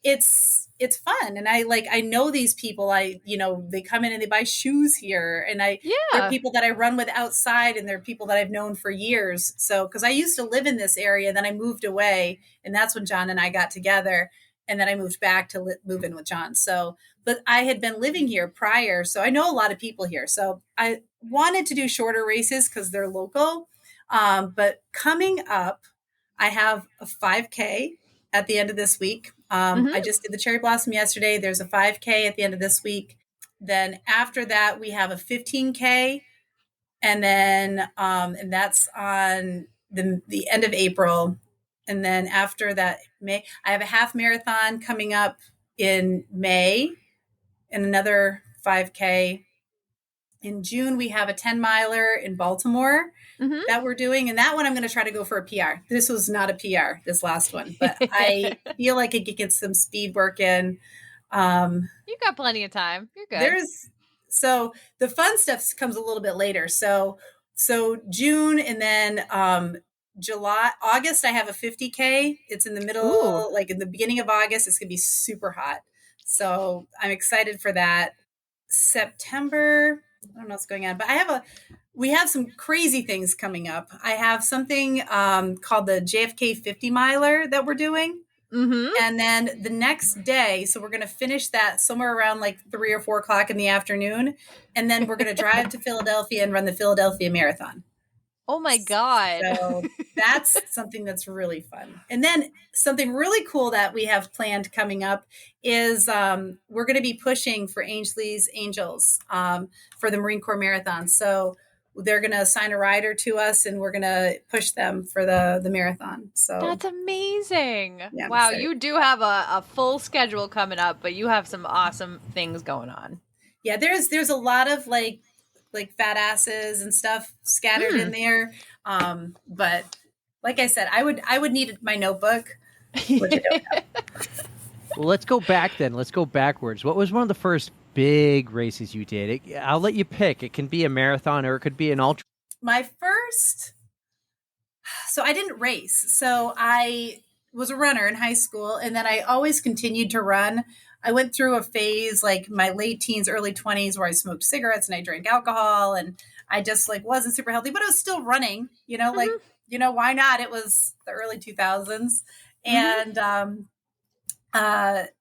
[SPEAKER 1] it's fun. And I know these people, they come in and they buy shoes here, and they're people that I run with outside, and they're people that I've known for years. So, cause I used to live in this area, then I moved away, and that's when John and I got together. And then I moved back to move in with John. So, but I had been living here prior, so I know a lot of people here. So I wanted to do shorter races because they're local. But coming up, I have a 5K at the end of this week. I just did the Cherry Blossom yesterday. There's a 5K at the end of this week. Then after that, we have a 15K. And then, and that's on the end of April. And then after that, I have a half marathon coming up in May, and another 5K. In June, we have a 10-miler in Baltimore that we're doing. And that one, I'm going to try to go for a PR. This was not a PR, this last one, but I feel like I could get some speed work in.
[SPEAKER 2] You've got plenty of time. You're good.
[SPEAKER 1] So the fun stuff comes a little bit later. So June, and then August, I have a 50K. It's in the middle, like in the beginning of August. It's going to be super hot. So I'm excited for that. September, I don't know what's going on, but I have we have some crazy things coming up. I have something called the JFK 50 miler that we're doing.
[SPEAKER 2] Mm-hmm.
[SPEAKER 1] And then the next day, so we're going to finish that somewhere around like 3 or 4 o'clock in the afternoon. And then we're going to drive to Philadelphia and run the Philadelphia Marathon.
[SPEAKER 2] Oh my God.
[SPEAKER 1] So that's something that's really fun. And then something really cool that we have planned coming up is we're going to be pushing for Angelis Angels for the Marine Corps Marathon. So they're going to assign a rider to us and we're going to push them for the marathon. So
[SPEAKER 2] that's amazing.
[SPEAKER 1] Yeah,
[SPEAKER 2] wow. You do have a full schedule coming up, but you have some awesome things going on.
[SPEAKER 1] Yeah. There's a lot of like fat asses and stuff scattered in there. But like I said, I would need my notebook, which I don't have.
[SPEAKER 4] Well, let's go back then. Let's go backwards. What was one of the first big races you did? I'll let you pick. It can be a marathon or it could be an ultra.
[SPEAKER 1] My first, so I didn't race. So I was a runner in high school, and then I always continued to run. I went through a phase like my late teens, early 20s where I smoked cigarettes and I drank alcohol and I just like wasn't super healthy, but I was still running, like, why not? It was the early 2000s. And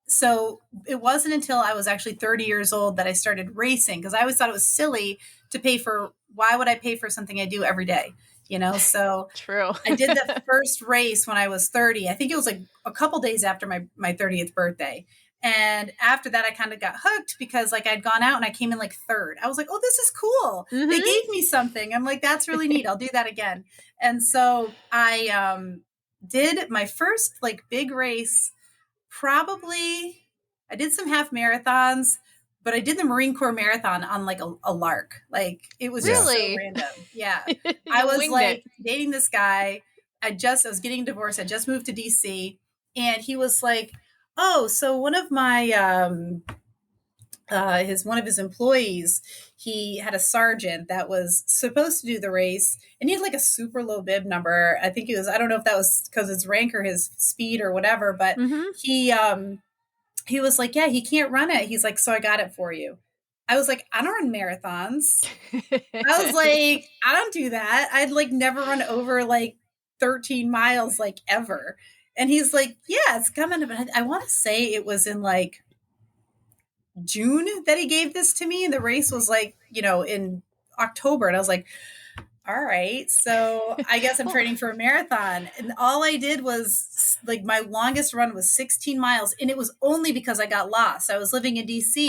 [SPEAKER 1] so it wasn't until I was actually 30 years old that I started racing, because I always thought it was silly to why would I pay for something I do every day? So
[SPEAKER 2] True.
[SPEAKER 1] I did the first race when I was 30. I think it was like a couple days after my 30th birthday. And after that, I kind of got hooked because like I'd gone out and I came in like third. I was like, oh, this is cool. They gave me something. I'm like, that's really neat. I'll do that again. And so I did my first like big race. Probably I did some half marathons, but I did the Marine Corps Marathon on like a lark. Like it was just so random. Yeah. I was like dating this guy. I was getting divorced. I just moved to DC, and he was like, oh, so one of my, one of his employees, he had a sergeant that was supposed to do the race, and he had like a super low bib number. I think I don't know if that was because his rank or his speed or whatever, but he was like, yeah, he can't run it. He's like, so I got it for you. I was like, I don't run marathons. I was like, I don't do that. I'd like never run over like 13 miles like ever. And he's like, yeah, it's coming. But I want to say it was in like June that he gave this to me. And the race was like, in October. And I was like, all right. So I guess I'm training for a marathon. And all I did was like my longest run was 16 miles. And it was only because I got lost. I was living in DC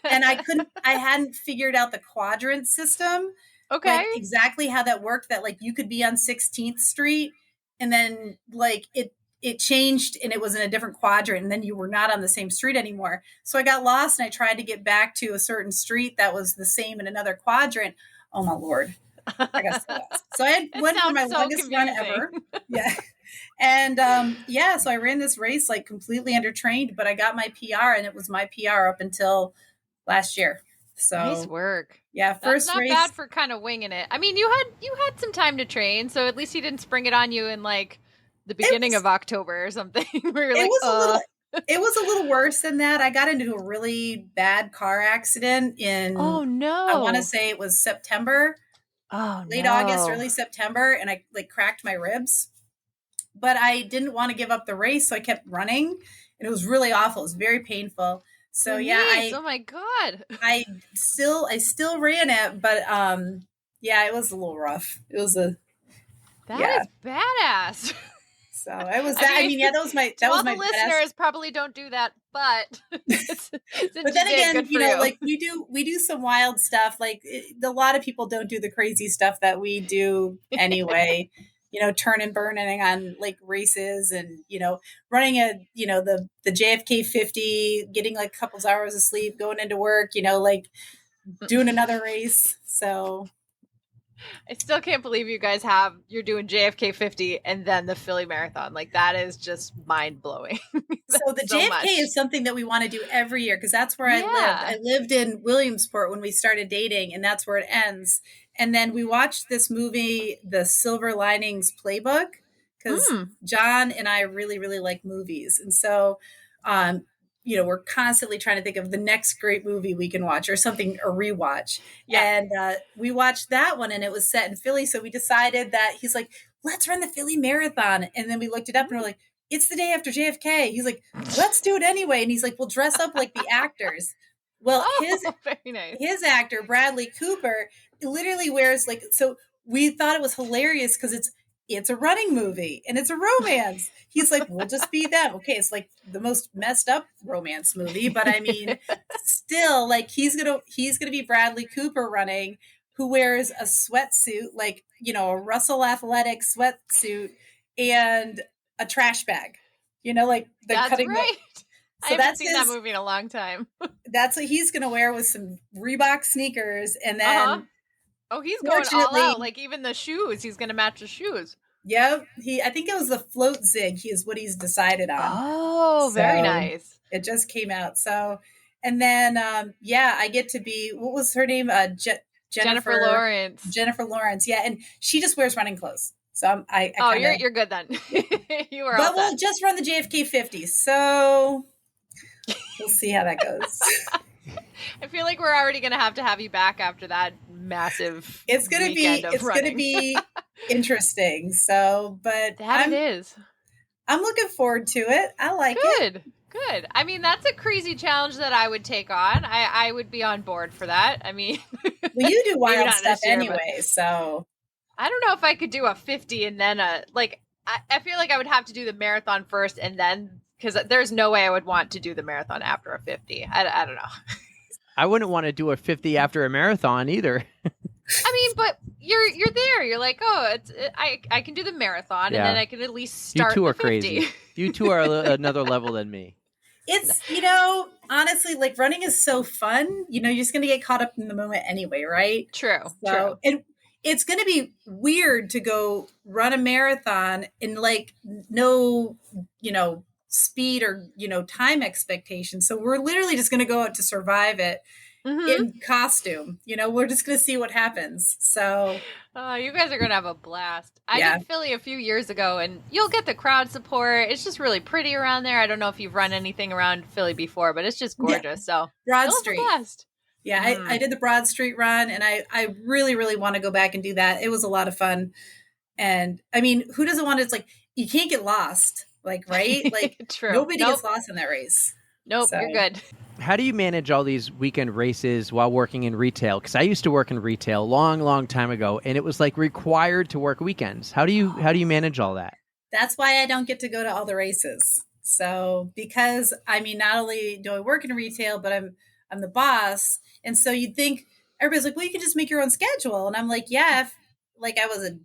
[SPEAKER 1] and I hadn't figured out the quadrant system.
[SPEAKER 2] Okay.
[SPEAKER 1] Like exactly how that worked, that like you could be on 16th Street and then like it changed and it was in a different quadrant and then you were not on the same street anymore. So I got lost and I tried to get back to a certain street that was the same in another quadrant. Oh my Lord. I got so lost. So I went for my longest run ever. Yeah. And so I ran this race like completely undertrained, but I got my PR and it was my PR up until last year. So
[SPEAKER 2] nice work.
[SPEAKER 1] Yeah, first
[SPEAKER 2] That's not
[SPEAKER 1] race.
[SPEAKER 2] bad for kind of winging it. I mean, you had some time to train, so at least you didn't spring it on you in like the beginning of October or something. Where you're
[SPEAKER 1] it was a little worse than that. I got into a really bad car accident in
[SPEAKER 2] I
[SPEAKER 1] want to say it was September. Late August, early September, and I like cracked my ribs. But I didn't want to give up the race, so I kept running, and it was really awful. It was very painful. So
[SPEAKER 2] oh my God.
[SPEAKER 1] I still ran it, but it was a little rough. It was is
[SPEAKER 2] badass.
[SPEAKER 1] So it was that. That was my. That was my.
[SPEAKER 2] Listeners probably don't do that, but.
[SPEAKER 1] But then again, like we do some wild stuff. Like a lot of people don't do the crazy stuff that we do anyway. Turn and burning on like races and running the JFK 50, getting like a couple hours of sleep, going into work. Like doing another race. So.
[SPEAKER 2] I still can't believe you guys you're doing JFK 50 and then the Philly Marathon. Like that is just mind blowing.
[SPEAKER 1] So the JFK is something that we want to do every year because that's where I lived. I lived in Williamsport when we started dating, and that's where it ends. And then we watched this movie, The Silver Linings Playbook, because John and I really, really like movies. And so we're constantly trying to think of the next great movie we can watch or something, or rewatch. Yeah. And we watched that one, and it was set in Philly. So we decided that he's like, let's run the Philly Marathon. And then we looked it up and we're like, it's the day after JFK. He's like, let's do it anyway. And he's like, we'll dress up like the actors. Well,
[SPEAKER 2] very nice.
[SPEAKER 1] His actor, Bradley Cooper, literally wears like, so we thought it was hilarious because it's a running movie and it's a romance. He's like, we'll just be them. Okay, it's like the most messed up romance movie, but I mean, still, like he's gonna be Bradley Cooper running, who wears a sweatsuit, like a Russell Athletic sweatsuit and a trash bag. Like the
[SPEAKER 2] that's
[SPEAKER 1] cutting.
[SPEAKER 2] Right. So I haven't seen that movie in a long time.
[SPEAKER 1] That's what he's gonna wear with some Reebok sneakers, and then.
[SPEAKER 2] Oh, he's going all out. Like even the shoes, he's going to match the shoes.
[SPEAKER 1] Yep. I think it was the float zig. Is what he's decided on.
[SPEAKER 2] Oh, so very nice.
[SPEAKER 1] It just came out. So, and then, I get to be, what was her name?
[SPEAKER 2] Jennifer Lawrence.
[SPEAKER 1] Jennifer Lawrence. Yeah. And she just wears running clothes. So
[SPEAKER 2] you're good then. You are.
[SPEAKER 1] But we'll just run the JFK 50. So we'll see how that goes.
[SPEAKER 2] I feel like we're already going to have you back after that massive.
[SPEAKER 1] It's going to be interesting. So, but
[SPEAKER 2] it is.
[SPEAKER 1] I'm looking forward to it. I like it.
[SPEAKER 2] Good. I mean, that's a crazy challenge that I would take on. I would be on board for that. I mean,
[SPEAKER 1] well, you do wild stuff anyway, so
[SPEAKER 2] I don't know if I could do a 50 and then I feel like I would have to do the marathon first and then, because there's no way I would want to do the marathon after a 50. I don't know.
[SPEAKER 4] I wouldn't want to do a 50 after a marathon either.
[SPEAKER 2] I mean, but you're there. You're like, I can do the marathon, and then I can at least start.
[SPEAKER 4] You two are
[SPEAKER 2] 50.
[SPEAKER 4] crazy. You two are another level than me.
[SPEAKER 1] It's honestly, like running is so fun. You're just gonna get caught up in the moment anyway, right?
[SPEAKER 2] True.
[SPEAKER 1] And it's gonna be weird to go run a marathon in like no, speed or time expectations. So we're literally just going to go out to survive it in costume. We're just going to see what happens. So
[SPEAKER 2] you guys are going to have a blast. I did Philly a few years ago, and you'll get the crowd support. It's just really pretty around there. I don't know if you've run anything around Philly before, but it's just gorgeous. So
[SPEAKER 1] Broad Street. Yeah, I did the Broad Street run, and I really, really want to go back and do that. It was a lot of fun. And I mean, who doesn't want to? It's like, you can't get lost. Like, right? Like,
[SPEAKER 2] True.
[SPEAKER 1] Nobody gets lost in that race.
[SPEAKER 2] Nope, so. You're good.
[SPEAKER 4] How do you manage all these weekend races while working in retail? Because I used to work in retail long time ago, and it was like required to work weekends. How do you manage all that?
[SPEAKER 1] That's why I don't get to go to all the races. So, because I mean, not only do I work in retail, but I'm the boss, and so you'd think everybody's like, well, you can just make your own schedule, and I'm like, yeah, if like I was a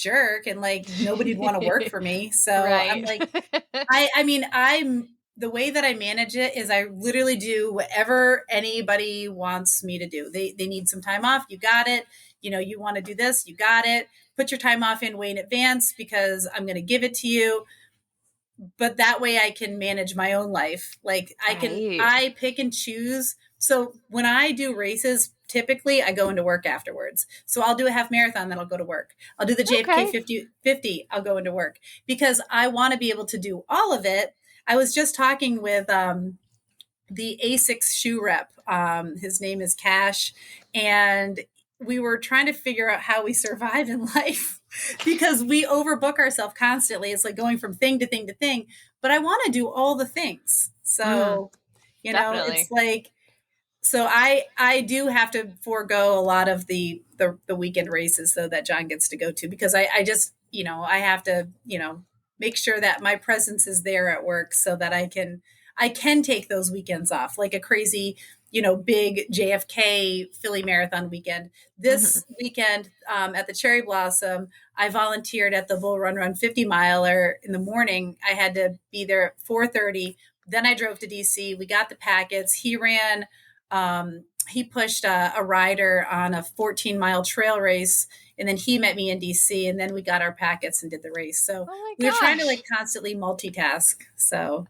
[SPEAKER 1] jerk and like nobody'd want to work for me. So right. I'm like, I'm the way that I manage it is I literally do whatever anybody wants me to do. They need some time off. You got it. You want to do this, you got it. Put your time off in way in advance because I'm going to give it to you. But that way I can manage my own life. Like I pick and choose. So when I do races, typically I go into work afterwards. So I'll do a half marathon, then I'll go to work. I'll do the JFK 50, I'll go into work because I want to be able to do all of it. I was just talking with the ASICS shoe rep. His name is Cash. And we were trying to figure out how we survive in life because we overbook ourselves constantly. It's like going from thing to thing to thing. But I want to do all the things. So, definitely. It's like, so I do have to forego a lot of the weekend races though that John gets to go to because I just, I have to, make sure that my presence is there at work so that I can take those weekends off like a crazy, big JFK Philly Marathon weekend. This weekend at the Cherry Blossom, I volunteered at the Bull Run 50 miler in the morning. I had to be there at 4:30. Then I drove to DC. We got the packets. He ran, he pushed a rider on a 14-mile trail race. And then he met me in DC and then we got our packets and did the race. So we were trying to like constantly multitask. So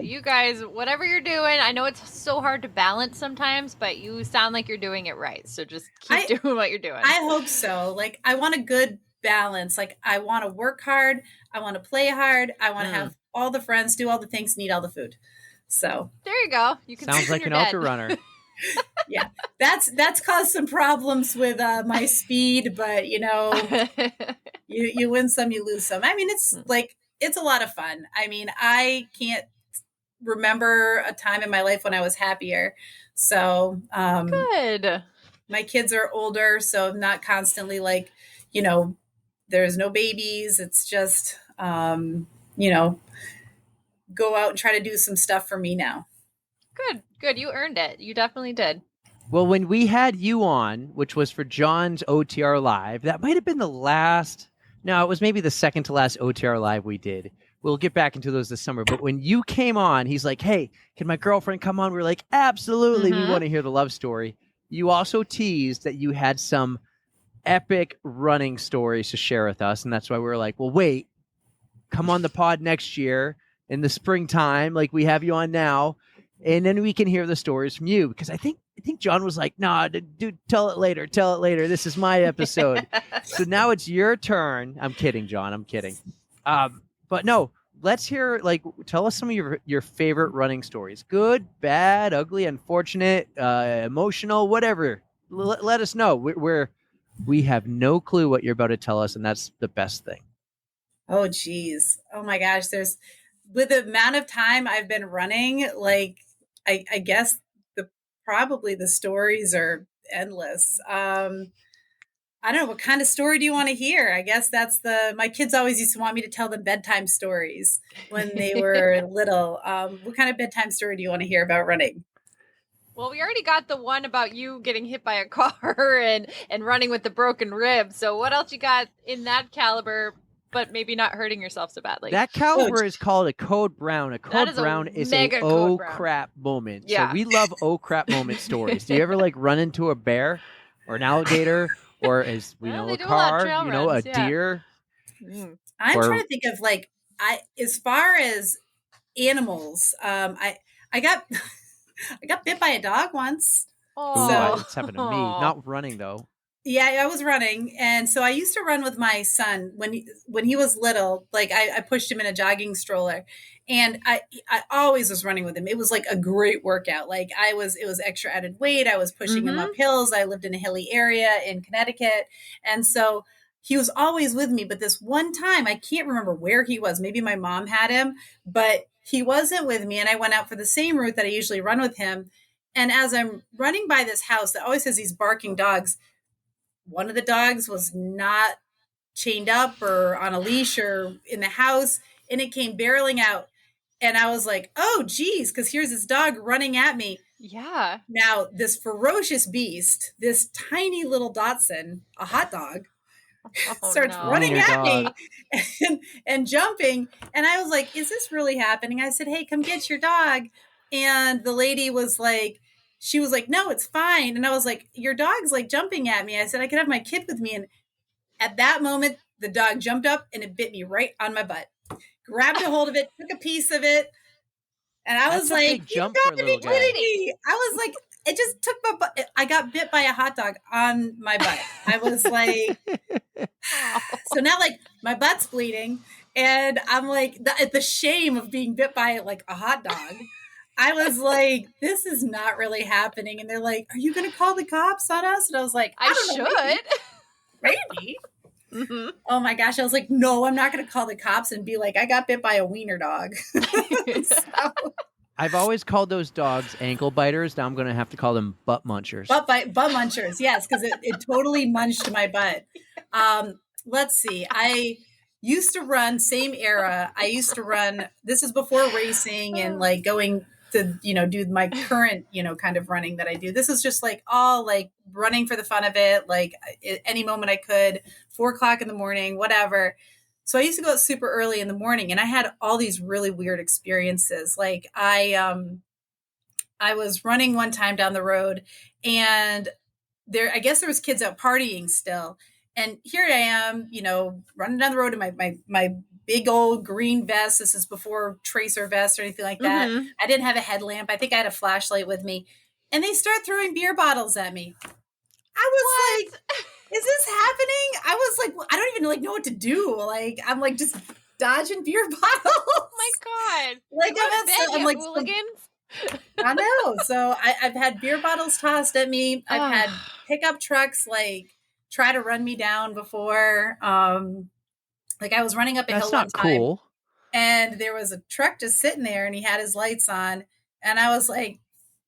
[SPEAKER 2] you guys, whatever you're doing, I know it's so hard to balance sometimes, but you sound like you're doing it right. So just keep doing what you're doing.
[SPEAKER 1] I hope so. Like I want a good balance. Like I want to work hard. I want to play hard. I want to have all the friends, do all the things, and eat all the food. So
[SPEAKER 2] there you go. You can
[SPEAKER 4] sounds like an ultra runner.
[SPEAKER 1] Yeah, that's caused some problems with my speed, but you win some, you lose some. I mean, it's a lot of fun. I mean, I can't remember a time in my life when I was happier. So
[SPEAKER 2] good.
[SPEAKER 1] My kids are older, so I'm not constantly there's no babies. It's just go out and try to do some stuff for me now.
[SPEAKER 2] Good. You earned it. You definitely did.
[SPEAKER 4] Well, when we had you on, which was for John's OTR Live, that might have been the last. No, it was maybe the second to last OTR Live we did. We'll get back into those this summer. But when you came on, he's like, hey, can my girlfriend come on? We were like, absolutely. We want to hear the love story. You also teased that you had some epic running stories to share with us. And that's why we were like, well, wait, come on the pod next year in the springtime, like we have you on now. And then we can hear the stories from you, because I think John was like, nah, dude, tell it later. This is my episode. So now it's your turn. I'm kidding, John. I'm kidding. But no, let's hear, tell us some of your favorite running stories. Good, bad, ugly, unfortunate, emotional, whatever. Let us know. We have no clue what you're about to tell us, and that's the best thing.
[SPEAKER 1] Oh, geez. Oh, my gosh. With the amount of time I've been running, I guess probably the stories are endless. I don't know. What kind of story do you want to hear? I guess my kids always used to want me to tell them bedtime stories when they were little. What kind of bedtime story do you want to hear about running?
[SPEAKER 2] Well, we already got the one about you getting hit by a car and running with the broken rib. So what else you got in that caliber, but maybe not hurting yourself so badly?
[SPEAKER 4] That caliber is called a Code Brown. A Code Brown is a crap moment. Yeah. So we love crap moment stories. Do you ever run into a bear or an alligator or as we know a car, a deer?
[SPEAKER 1] I'm trying to think of as far as animals, I got I got bit by a dog once.
[SPEAKER 2] Oh,
[SPEAKER 4] it's happened to me. Not running though.
[SPEAKER 1] Yeah, I was running. And so I used to run with my son when he was little. I pushed him in a jogging stroller, and I always was running with him. It was a great workout. It was extra added weight. I was pushing him up hills. I lived in a hilly area in Connecticut. And so he was always with me. But this one time, I can't remember where he was. Maybe my mom had him, but he wasn't with me. And I went out for the same route that I usually run with him. And as I'm running by this house that always has these barking dogs, one of the dogs was not chained up or on a leash or in the house, and it came barreling out. And I was like, oh, geez, because here's this dog running at me.
[SPEAKER 2] Yeah.
[SPEAKER 1] Now, this ferocious beast, this tiny little Dachshund, a hot dog, starts running at me and jumping. And I was like, is this really happening? I said, hey, come get your dog. And the lady was like, she was like, no, it's fine. And I was like, your dog's jumping at me. I said, I could have my kid with me. And at that moment, the dog jumped up and it bit me right on my butt, grabbed a hold of it, took a piece of it. And I was like, you got to be kidding me. I was like, it just took my butt. I got bit by a hot dog on my butt. I was like, so now my butt's bleeding. And I'm like, the shame of being bit by a hot dog. I was like, this is not really happening. And they're like, are you going to call the cops on us? And I was like, I
[SPEAKER 2] should.
[SPEAKER 1] Maybe. Oh my gosh. I was like, no, I'm not going to call the cops and be like, I got bit by a wiener dog. So,
[SPEAKER 4] I've always called those dogs ankle biters. Now I'm going to have to call them butt munchers.
[SPEAKER 1] Butt munchers. Yes. Because it totally munched my butt. Let's see. I used to run, same era. I used to run, this is before racing and going to, do my current, kind of running that I do. This is just all running for the fun of it. Any moment I could, 4:00 in the morning, whatever. So I used to go out super early in the morning, and I had all these really weird experiences. I was running one time down the road, and I guess there was kids out partying still. And here I am, running down the road in my big old green vest. This is before tracer vest or anything like that. I didn't have a headlamp. I think I had a flashlight with me. And they start throwing beer bottles at me. I was like, is this happening? I was like, well, I don't even like know what to do. Like, I'm like just dodging beer bottles.
[SPEAKER 2] Oh my God.
[SPEAKER 1] Like I'm like
[SPEAKER 2] hooligans.
[SPEAKER 1] I know. So I've had beer bottles tossed at me. I've had pickup trucks like try to run me down before. Like I was running up a hill one time. That's not cool. And there was a truck just sitting there and he had his lights on. And I was like,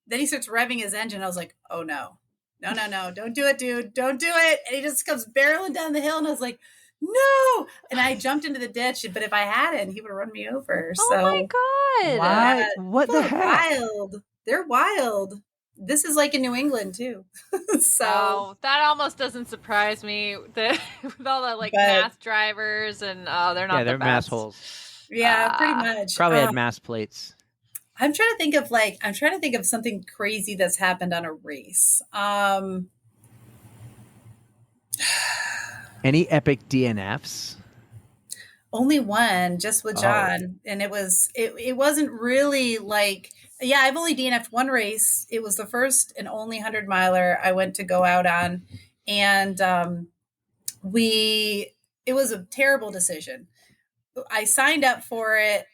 [SPEAKER 1] then he starts revving his engine. I was like, oh no. No. Don't do it, dude. Don't do it. And he just comes barreling down the hill. And I was like, no. And I jumped into the ditch. But if I hadn't, he would have run me over.
[SPEAKER 2] Oh my God.
[SPEAKER 4] Why? What the heck?
[SPEAKER 1] Wild. They're wild. This is like in New England too. So
[SPEAKER 2] that almost doesn't surprise me. With all the like mass drivers and they're not
[SPEAKER 4] they're
[SPEAKER 2] the
[SPEAKER 4] mass
[SPEAKER 2] best.
[SPEAKER 4] holes.
[SPEAKER 1] Yeah, pretty much.
[SPEAKER 4] Probably had mass plates.
[SPEAKER 1] I'm trying to think of something crazy that's happened on a race.
[SPEAKER 4] Any epic DNFs?
[SPEAKER 1] Only one, just with John. And it wasn't really like, yeah, I've only DNF'd one race. It was the first and only 100 miler I went to go out on. And it was a terrible decision. I signed up for it.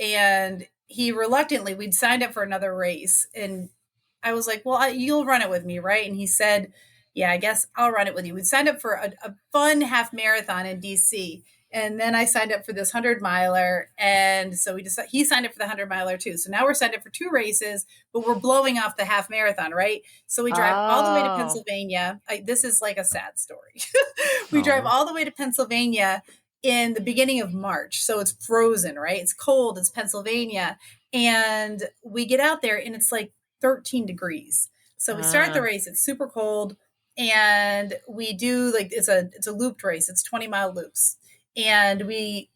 [SPEAKER 1] And we'd signed up for another race. And I was like, well, you'll run it with me, right? And he said, yeah, I guess I'll run it with you. We signed up for a fun half marathon in DC. And then I signed up for this 100 miler. And so he signed up for the 100 miler too. So now we're signed up for two races, but we're blowing off the half marathon, right? So we drive all the way to Pennsylvania. This is like a sad story. We drive all the way to Pennsylvania in the beginning of March. So it's frozen, right? It's cold. It's Pennsylvania. And we get out there and it's like 13 degrees. So we start the race. It's super cold. And we do like, it's a looped race. It's 20-mile loops. And we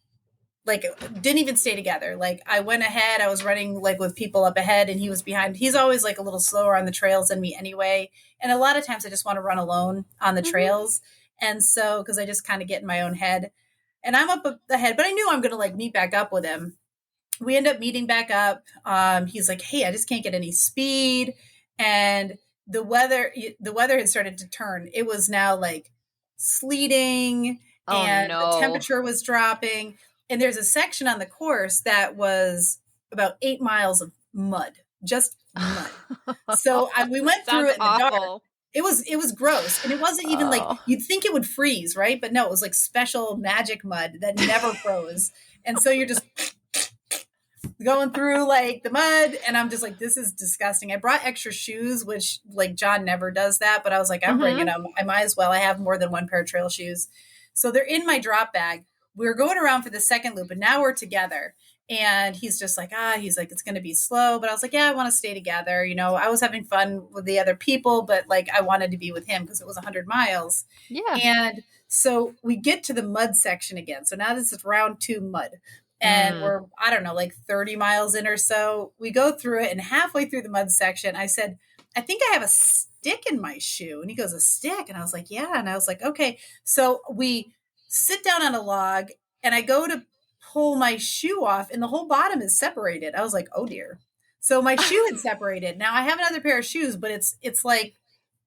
[SPEAKER 1] like didn't even stay together. Like I went ahead, I was running like with people up ahead and he was behind. He's always like a little slower on the trails than me anyway. And a lot of times I just want to run alone on the trails. And so, cause I just kind of get in my own head and I'm up ahead, but I knew I'm going to like meet back up with him. We end up meeting back up. He's like, hey, I just can't get any speed. And the weather had started to turn. It was now like sleeting and the temperature was dropping. And there's a section on the course that was about 8 miles of mud, just mud. So we went through it in the dark. It was gross. And it wasn't even like, you'd think it would freeze, right? But no, it was like special magic mud that never froze. And so you're just going through like the mud. And I'm just like, this is disgusting. I brought extra shoes, which like John never does that. But I was like, I'm bringing them. I might as well. I have more than one pair of trail shoes. So they're in my drop bag. We're going around for the second loop and now we're together. And he's just like, he's like, it's going to be slow. But I was like, yeah, I want to stay together. You know, I was having fun with the other people, but like, I wanted to be with him because it was 100 miles.
[SPEAKER 2] Yeah.
[SPEAKER 1] And so we get to the mud section again. So now this is round 2 mud. And we're, I don't know, like 30 miles in or so. We go through it. And halfway through the mud section, I said, I think I have a stick in my shoe. And he goes, a stick? And I was like, yeah. And I was like, okay. So we sit down on a log and I go to pull my shoe off and the whole bottom is separated. I was like, oh dear. So my shoe had separated. Now I have another pair of shoes, but it's like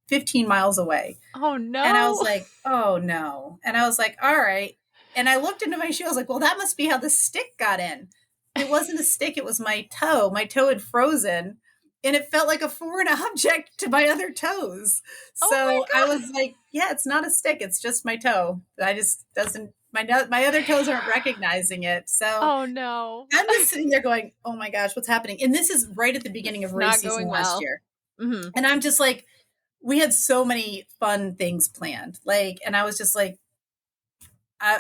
[SPEAKER 1] 15 miles away.
[SPEAKER 2] Oh no.
[SPEAKER 1] And I was like, oh no. And I was like, all right. And I looked into my shoe. I was like, well, that must be how the stick got in. It wasn't a stick. It was my toe. My toe had frozen and it felt like a foreign object to my other toes. So I was like, yeah, it's not a stick. It's just my toe. I just doesn't, my other toes aren't recognizing it. So
[SPEAKER 2] oh no.
[SPEAKER 1] I'm just sitting there going, oh my gosh, what's happening? And this is right at the beginning of race season last year.
[SPEAKER 2] Mm-hmm.
[SPEAKER 1] And I'm just like, we had so many fun things planned. Like, and I was just like,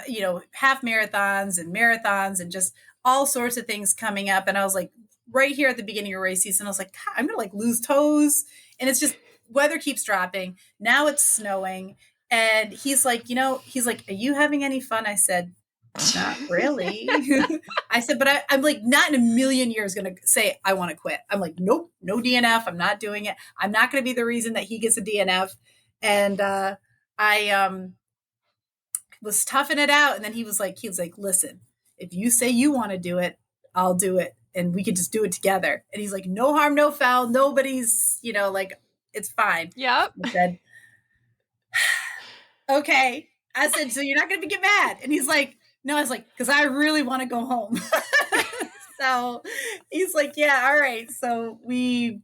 [SPEAKER 1] you know, half marathons and just all sorts of things coming up. And I was like, right here at the beginning of race season, I was like, God, I'm going to like lose toes. And it's just weather keeps dropping. Now it's snowing. And he's like, are you having any fun? I said, not really. I said, but I'm like, not in a million years going to say, I want to quit. I'm like, nope, no DNF. I'm not doing it. I'm not going to be the reason that he gets a DNF. And I was toughing it out. And then he was like, listen, if you say you want to do it, I'll do it. And we could just do it together. And he's like, no harm, no foul. Nobody's, like It's fine.
[SPEAKER 2] Yep.
[SPEAKER 1] I said, okay. I said, so you're not going to get mad? And he's like, no. I was like, because I really want to go home. So he's like, yeah, all right. So we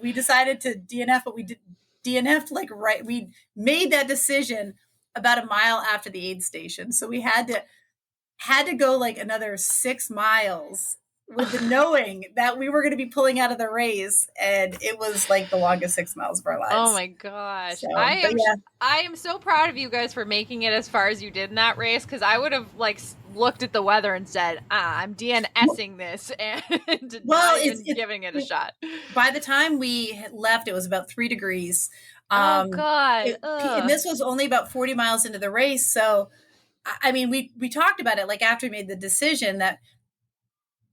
[SPEAKER 1] decided to DNF, but we did DNF like right. We made that decision about a mile after the aid station. So we had to go like another 6 miles with the knowing that we were going to be pulling out of the race, and it was like the longest 6 miles of our lives.
[SPEAKER 2] Oh my gosh.
[SPEAKER 1] So,
[SPEAKER 2] I am so proud of you guys for making it as far as you did in that race, because I would have like looked at the weather and said, I'm DNSing this and giving it a shot.
[SPEAKER 1] By the time we left, it was about 3 degrees.
[SPEAKER 2] Oh God.
[SPEAKER 1] And this was only about 40 miles into the race. So, I mean, we talked about it like after we made the decision that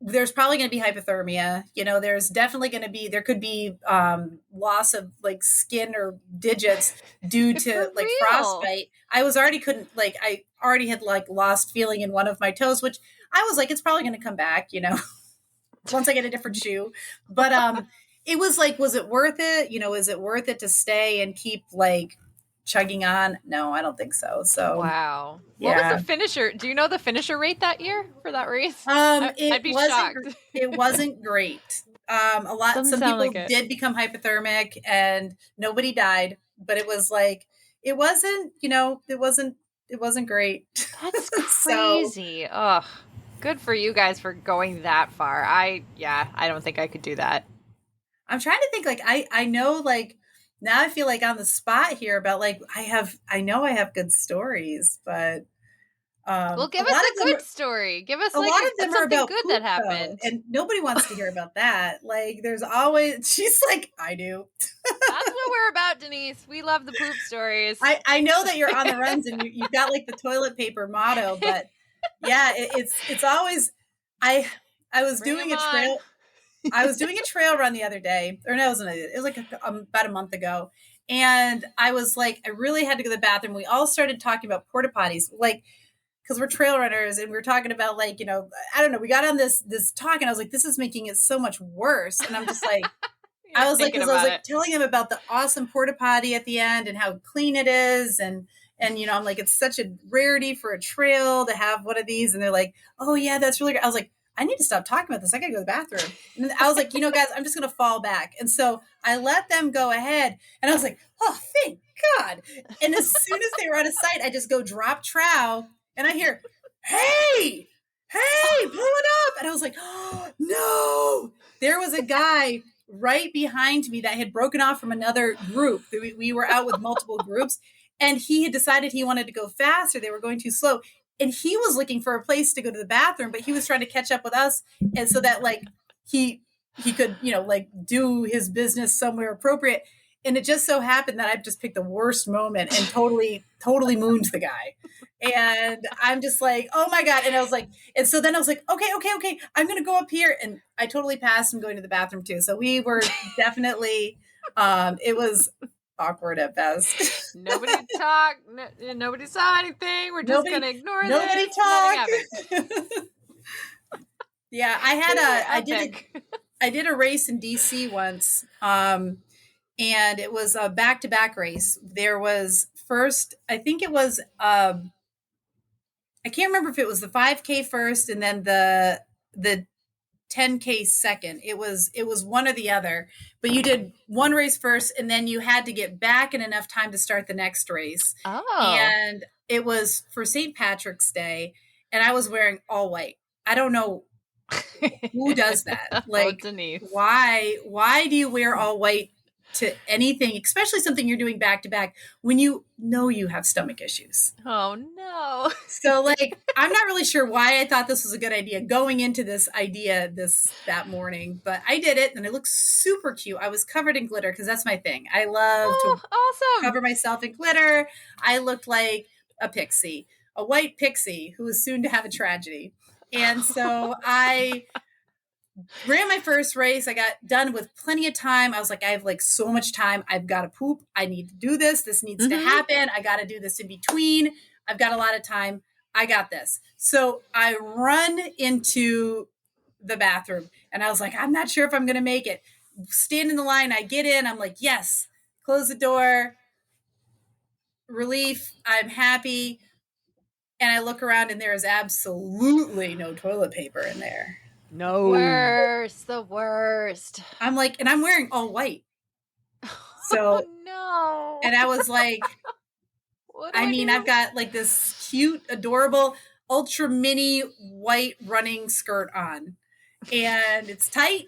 [SPEAKER 1] there's probably going to be hypothermia. You know, there's definitely going to be, there could be loss of like skin or digits due to like frostbite. I already had like lost feeling in one of my toes, which I was like, it's probably going to come back, you know, once I get a different shoe. But it was like, was it worth it? You know, is it worth it to stay and keep like chugging on? No, I don't think so. So
[SPEAKER 2] wow. What was the finisher? Do you know the finisher rate that year for that race?
[SPEAKER 1] I'd be shocked. It wasn't great. Some people did become hypothermic and nobody died, but it was like, it wasn't great.
[SPEAKER 2] That's crazy. Ugh. Good for you guys for going that far. I don't think I could do that.
[SPEAKER 1] I'm trying to think, like, I know, like, now I feel like on the spot here about like I know I have good stories, but
[SPEAKER 2] well, give us a good story. Give us
[SPEAKER 1] a lot of them are about
[SPEAKER 2] good
[SPEAKER 1] poop,
[SPEAKER 2] that happened,
[SPEAKER 1] and nobody wants to hear about that. Like, there's always, she's like, I do.
[SPEAKER 2] That's what we're about, Denise. We love the poop stories.
[SPEAKER 1] I know that you're on the runs and you've got like the toilet paper motto, but yeah, it's always I was doing a trail. I was doing a trail run the other day, or no, it was like about a month ago. And I was like, I really had to go to the bathroom. We all started talking about porta potties, like, because we're trail runners and we were talking about like, you know, I don't know. We got on this talk and I was like, this is making it so much worse. And I'm just like, I was like telling them about the awesome porta potty at the end and how clean it is. And, you know, I'm like, it's such a rarity for a trail to have one of these. And they're like, oh yeah, that's really good. I was like, I need to stop talking about this. I gotta go to the bathroom. And I was like, you know, guys, I'm just going to fall back. And so I let them go ahead and I was like, oh, thank God. And as soon as they were out of sight, I just go drop trow and I hear, hey, pull it up. And I was like, oh, no, there was a guy right behind me that had broken off from another group. We were out with multiple groups and he had decided he wanted to go faster. They were going too slow. And he was looking for a place to go to the bathroom, but he was trying to catch up with us. And so that like he could, you know, like do his business somewhere appropriate. And it just so happened that I just picked the worst moment and totally mooned the guy. And I'm just like, oh my God. And I was like, and so then I was like, okay. I'm going to go up here. And I totally passed him going to the bathroom too. So we were definitely, it was awkward at best.
[SPEAKER 2] Nobody talked. Nobody saw anything. We're just going to ignore
[SPEAKER 1] nobody
[SPEAKER 2] this.
[SPEAKER 1] Nobody talked. Yeah, I did a race in DC once. And it was a back-to-back race. There was first, I think it was, I can't remember if it was the 5K first and then the 10K second. It was one or the other, but you did one race first and then you had to get back in enough time to start the next race.
[SPEAKER 2] Oh.
[SPEAKER 1] And it was for St. Patrick's Day and I was wearing all white. I don't know who does that. Like,
[SPEAKER 2] Denise.
[SPEAKER 1] Why do you wear all white to anything, especially something you're doing back to back when you know you have stomach issues?
[SPEAKER 2] Oh no.
[SPEAKER 1] So like, I'm not really sure why I thought this was a good idea going into that morning, but I did it and it looked super cute. I was covered in glitter because that's my thing. I love to
[SPEAKER 2] awesome.
[SPEAKER 1] Cover myself in glitter. I looked like a pixie, a white pixie who was soon to have a tragedy. And so I ran my first race. I got done with plenty of time. I was like, I have like so much time. I've got to poop. I need to do this. This needs to happen. I got to do this in between. I've got a lot of time. I got this. So I run into the bathroom and I was like, I'm not sure if I'm going to make it. Stand in the line. I get in. I'm like, yes, close the door, relief, I'm happy. And I look around and there is absolutely no toilet paper in there.
[SPEAKER 4] No.
[SPEAKER 2] The worst.
[SPEAKER 1] I'm like, and I'm wearing all white. So,
[SPEAKER 2] no.
[SPEAKER 1] And I was like, I've got like this cute, adorable, ultra mini white running skirt on. And it's tight.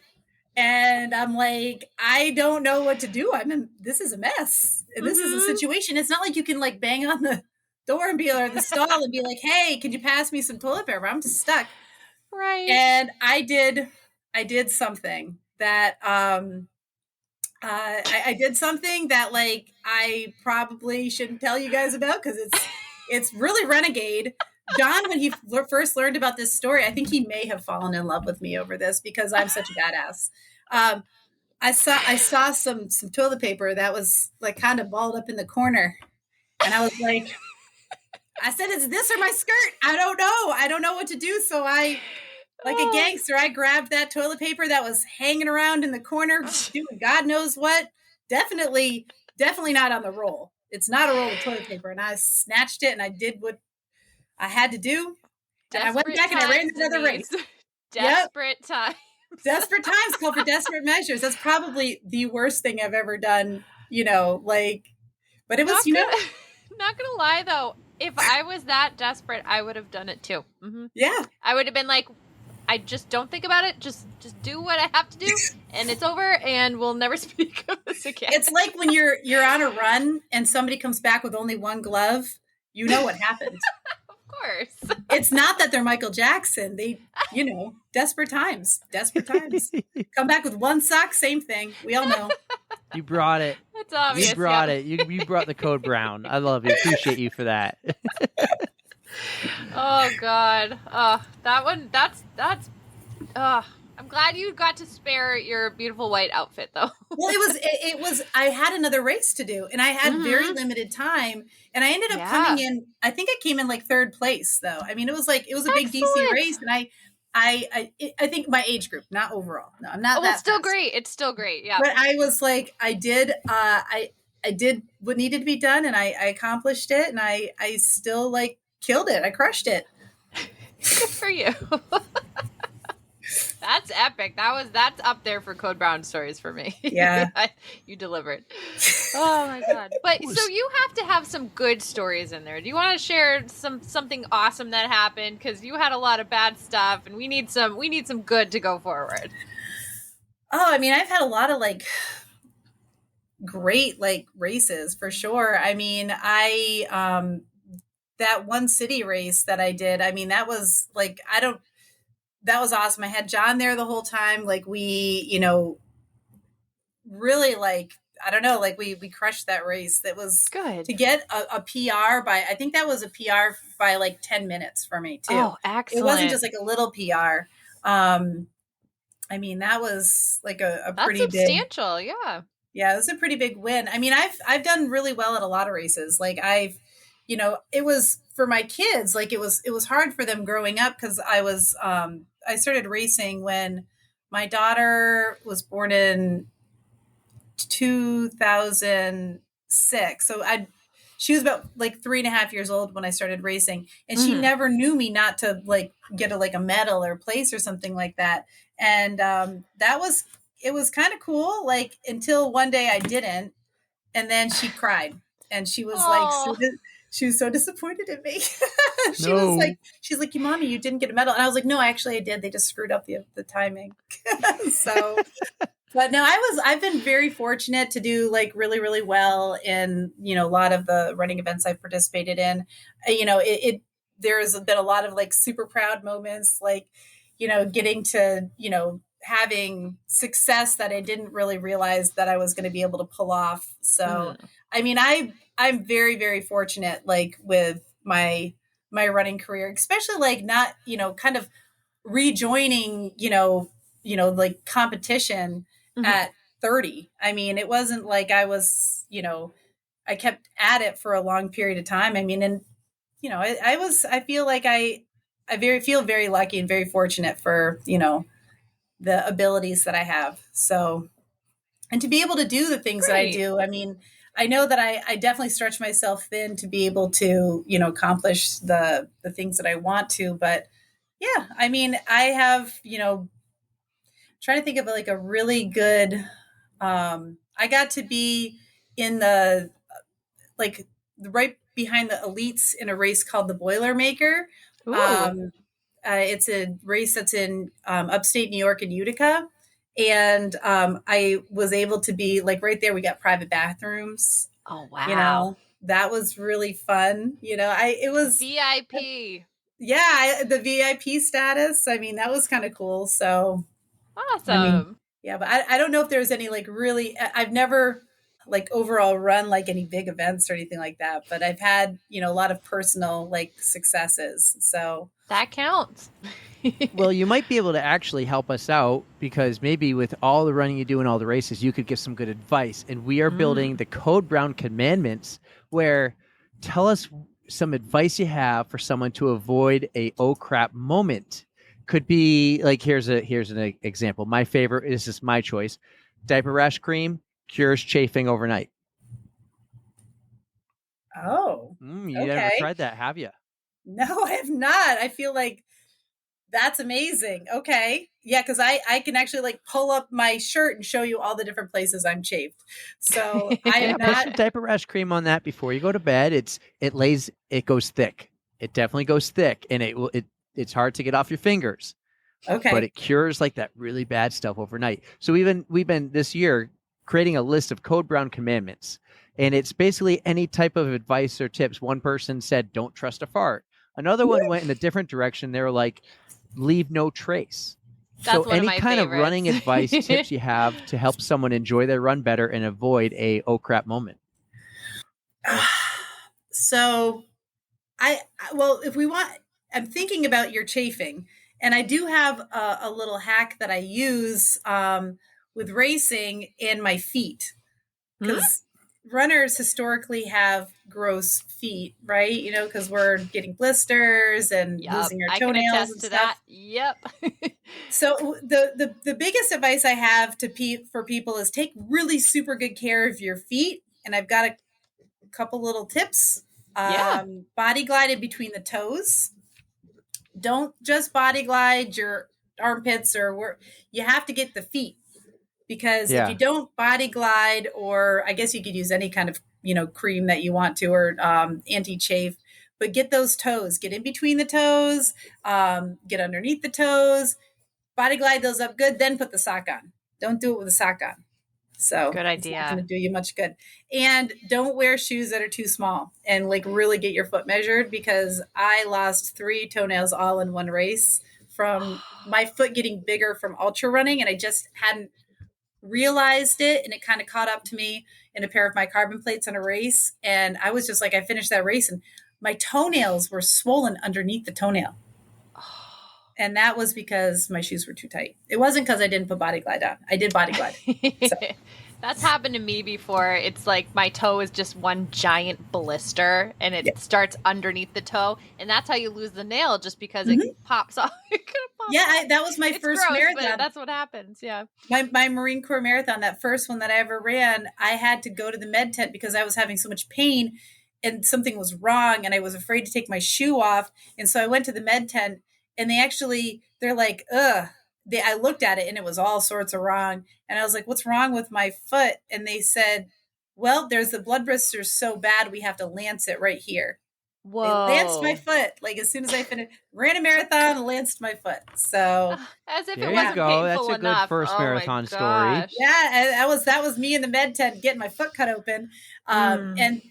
[SPEAKER 1] And I'm like, I don't know what to do. This is a mess. And this is a situation. It's not like you can like bang on the door and be, or the stall and be like, hey, can you pass me some toilet paper? I'm just stuck.
[SPEAKER 2] Right.
[SPEAKER 1] And I did something that, I did something that like, I probably shouldn't tell you guys about because it's really renegade. John, when he first learned about this story, I think he may have fallen in love with me over this because I'm such a badass. I saw some toilet paper that was like kind of balled up in the corner. And I was like, I said, it's this or my skirt. I don't know what to do. So I, like a gangster, I grabbed that toilet paper that was hanging around in the corner, doing God knows what. Definitely not on the roll. It's not a roll of toilet paper. And I snatched it and I did what I had to do. And I went back and I ran another race.
[SPEAKER 2] Desperate times.
[SPEAKER 1] Desperate times call for desperate measures. That's probably the worst thing I've ever done, but it was,
[SPEAKER 2] Not gonna lie though, if I was that desperate, I would have done it too. Mm-hmm.
[SPEAKER 1] Yeah.
[SPEAKER 2] I would have been like, I just don't think about it. Just do what I have to do and it's over and we'll never speak of this again.
[SPEAKER 1] It's like when you're on a run and somebody comes back with only one glove, you know what happened.
[SPEAKER 2] Of course.
[SPEAKER 1] It's not that they're Michael Jackson. They, desperate times. Come back with one sock, same thing. We all know.
[SPEAKER 4] You brought it.
[SPEAKER 2] That's obvious.
[SPEAKER 4] You brought it. You brought the code brown. I love you. Appreciate you for that.
[SPEAKER 2] Oh God. That one. That's. I'm glad you got to spare your beautiful white outfit though.
[SPEAKER 1] Well, it was. I had another race to do, and I had very limited time, and I ended up coming in. I think I came in like third place, though. I mean, it was a big DC race, and I think my age group, not overall. No, I'm not.
[SPEAKER 2] Oh, it's still great. It's still great. Yeah.
[SPEAKER 1] But I was like, I did what needed to be done, and I accomplished it, and I still like killed it. I crushed it.
[SPEAKER 2] Good for you. That's epic. That's up there for Code Brown stories for me.
[SPEAKER 1] Yeah.
[SPEAKER 2] You delivered. Oh my God. But so you have to have some good stories in there. Do you want to share something awesome that happened? Because you had a lot of bad stuff and we need some good to go forward.
[SPEAKER 1] Oh, I mean, I've had a lot of like great like races for sure. I mean, that one city race that I did, I mean, that was like, that was awesome. I had John there the whole time. Like we, really like, I don't know, like we crushed that race. That was
[SPEAKER 2] good
[SPEAKER 1] to get a PR by, I think that was a PR by like 10 minutes for me too.
[SPEAKER 2] Oh, excellent.
[SPEAKER 1] It wasn't just like a little PR. I mean, that was like a pretty
[SPEAKER 2] substantial,
[SPEAKER 1] big,
[SPEAKER 2] yeah.
[SPEAKER 1] Yeah, it was a pretty big win. I mean, I've done really well at a lot of races. Like it was for my kids, like it was hard for them growing up because I started racing when my daughter was born in 2006. So she was about like 3.5 years old when I started racing, and she never knew me not to like get a medal or place or something like that. And it was kind of cool, like until one day I didn't, and then she cried, and she was she was so disappointed in me. She's like, Mommy, you didn't get a medal. And I was like, no, actually I did. They just screwed up the timing. So, but no, I've been very fortunate to do like really, really well in, a lot of the running events I've participated in. There's been a lot of like super proud moments, like, getting to, having success that I didn't really realize that I was going to be able to pull off. So, I mean, I'm very, very fortunate, like with my running career, especially like not, kind of rejoining, like competition at 30. I mean, it wasn't like I was, I kept at it for a long period of time. I mean, and, I feel like I feel very lucky and very fortunate for, the abilities that I have. So, and to be able to do the things that I do. I mean, I know that I definitely stretch myself thin to be able to, accomplish the things that I want to. But yeah, I mean, I have, trying to think of like a really good, I got to be in the, like right behind the elites in a race called the Boilermaker. It's a race that's in upstate New York and Utica. And I was able to be like right there. We got private bathrooms.
[SPEAKER 2] Oh, wow.
[SPEAKER 1] That was really fun. It was
[SPEAKER 2] VIP.
[SPEAKER 1] The VIP status. I mean, that was kind of cool. So
[SPEAKER 2] awesome.
[SPEAKER 1] I mean, yeah, but I don't know if there's any like really, I've never like overall run like any big events or anything like that, but I've had, a lot of personal like successes. So
[SPEAKER 2] that counts.
[SPEAKER 4] Well, you might be able to actually help us out, because maybe with all the running you do and all the races, you could give some good advice. And we are building the Code Brown Commandments, where tell us some advice you have for someone to avoid a oh crap moment. Could be like, here's an example. My favorite, this is my choice. Diaper rash cream cures chafing overnight.
[SPEAKER 1] Oh,
[SPEAKER 4] you never tried that, have you?
[SPEAKER 1] No, I have not. I feel like that's amazing. Okay. Yeah, because I can actually like pull up my shirt and show you all the different places I'm chafed. So I am
[SPEAKER 4] put some diaper rash cream on that before you go to bed. It goes thick. It definitely goes thick, and it's hard to get off your fingers.
[SPEAKER 1] Okay.
[SPEAKER 4] But it cures like that really bad stuff overnight. So we've been this year creating a list of Code Brown commandments, and it's basically any type of advice or tips. One person said, "Don't trust a fart." Another one went in a different direction. They were like, "Leave no trace."
[SPEAKER 2] That's
[SPEAKER 4] so any kind of running advice, tips you have to help someone enjoy their run better and avoid a oh crap moment.
[SPEAKER 1] So if we want, I'm thinking about your chafing, and I do have a little hack that I use with racing in my feet, because runners historically have gross feet, right? Because we're getting blisters and losing our toenails. I can attest to that.
[SPEAKER 2] Yep.
[SPEAKER 1] So the biggest advice I have for people is take really super good care of your feet. And I've got a couple little tips. Body glide in between the toes. Don't just body glide your armpits you have to get the feet. Because if you don't body glide, or I guess you could use any kind of, cream that you want to, or anti-chafe, but get those toes, get in between the toes, get underneath the toes, body glide those up good, then put the sock on. Don't do it with a sock on. So
[SPEAKER 2] good idea.
[SPEAKER 1] It's not going to do you much good. And don't wear shoes that are too small, and like really get your foot measured, because I lost 3 toenails all in one race from my foot getting bigger from ultra running, and I just hadn't realized it, and it kind of caught up to me in a pair of my carbon plates on a race. And I was just like, I finished that race and my toenails were swollen underneath the toenail. And that was because my shoes were too tight. It wasn't because I didn't put body glide on. I did body glide. So.
[SPEAKER 2] That's happened to me before. It's like my toe is just one giant blister, and it starts underneath the toe, and that's how you lose the nail, just because it pops off.
[SPEAKER 1] That was my first marathon.
[SPEAKER 2] That's what happens. Yeah,
[SPEAKER 1] my Marine Corps marathon, that first one that I ever ran, I had to go to the med tent because I was having so much pain, and something was wrong, and I was afraid to take my shoe off, and so I went to the med tent, and they're like, ugh. I looked at it and it was all sorts of wrong. And I was like, what's wrong with my foot? And they said, well, there's the blood blisters so bad, we have to lance it right here. Whoa. They lanced my foot. Like as soon as I finished, ran a marathon, lanced my foot. So
[SPEAKER 2] as if it wasn't painful
[SPEAKER 4] That's a
[SPEAKER 2] enough.
[SPEAKER 4] good first marathon story.
[SPEAKER 1] Yeah. That was me in the med tent getting my foot cut open. And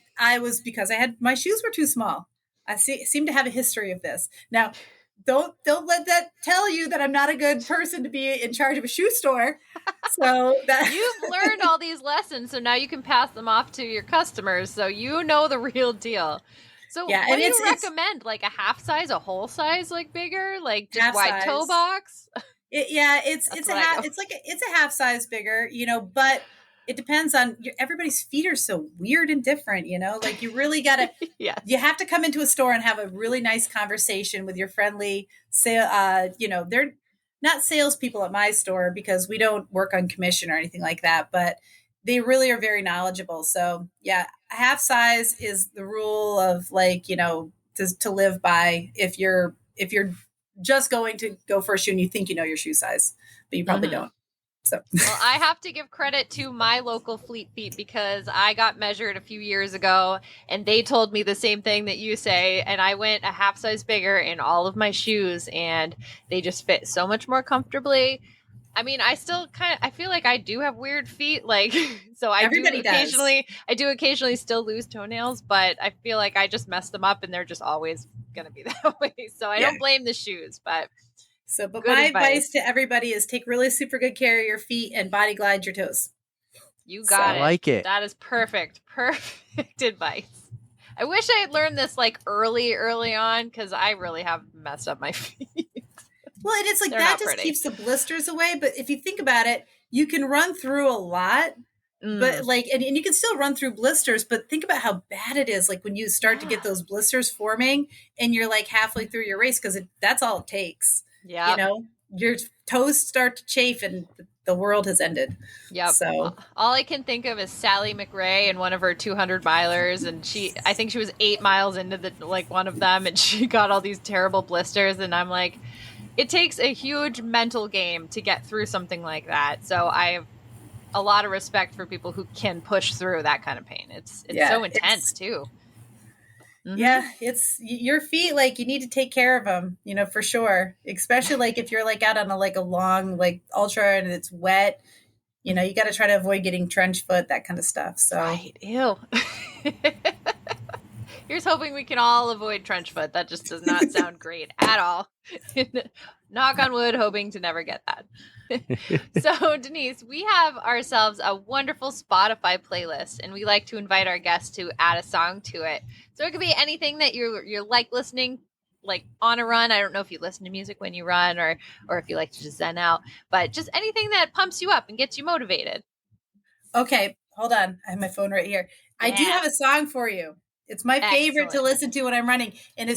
[SPEAKER 1] because my shoes were too small. I seem to have a history of this. Now, don't let that tell you that I'm not a good person to be in charge of a shoe store. So
[SPEAKER 2] you've learned all these lessons, so now you can pass them off to your customers. So you know the real deal. So what do you recommend? Like a half size, a whole size, like bigger, like just wide toe box?
[SPEAKER 1] It's a half size bigger, but it depends on everybody's feet are so weird and different, like you really got to, you have to come into a store and have a really nice conversation with your friendly sale. They're not salespeople at my store because we don't work on commission or anything like that, but they really are very knowledgeable. So yeah, half size is the rule of like, to live by if you're just going to go for a shoe and you think you know your shoe size, but you probably don't. So
[SPEAKER 2] well, I have to give credit to my local Fleet Feet because I got measured a few years ago and they told me the same thing that you say. And I went a half size bigger in all of my shoes and they just fit so much more comfortably. I mean, I still I feel like I do have weird feet. Like, so I do occasionally still lose toenails, but I feel like I just mess them up and they're just always going to be that way. So I don't blame the shoes, but
[SPEAKER 1] my advice to everybody is take really super good care of your feet and body glide your toes.
[SPEAKER 2] You got it.
[SPEAKER 4] I like it.
[SPEAKER 2] That is perfect. Perfect advice. I wish I had learned this like early on because I really have messed up my feet.
[SPEAKER 1] Well, and it's like that just keeps the blisters away. But if you think about it, you can run through a lot, but like, and you can still run through blisters, but think about how bad it is. Like when you start to get those blisters forming and you're like halfway through your race, because that's all it takes. Yeah. Your toes start to chafe and the world has ended.
[SPEAKER 2] Yep. So all I can think of is Sally McRae and one of her 200 milers. And I think she was 8 miles into one of them and she got all these terrible blisters. And I'm like, it takes a huge mental game to get through something like that. So I have a lot of respect for people who can push through that kind of pain. It's so intense too.
[SPEAKER 1] Mm-hmm. Yeah, it's your feet. Like you need to take care of them, for sure. Especially like if you're like out on a long ultra and it's wet, you got to try to avoid getting trench foot, that kind of stuff. So
[SPEAKER 2] right, ew. Here's hoping we can all avoid trench foot. That just does not sound great at all. Knock on wood, hoping to never get that. So, Denise, we have ourselves a wonderful Spotify playlist, and we like to invite our guests to add a song to it. So it could be anything that you're like listening, like on a run. I don't know if you listen to music when you run or if you like to just zen out, but just anything that pumps you up and gets you motivated.
[SPEAKER 1] Okay, hold on. I have my phone right here. Yeah. I do have a song for you. It's my favorite to listen to when I'm running. And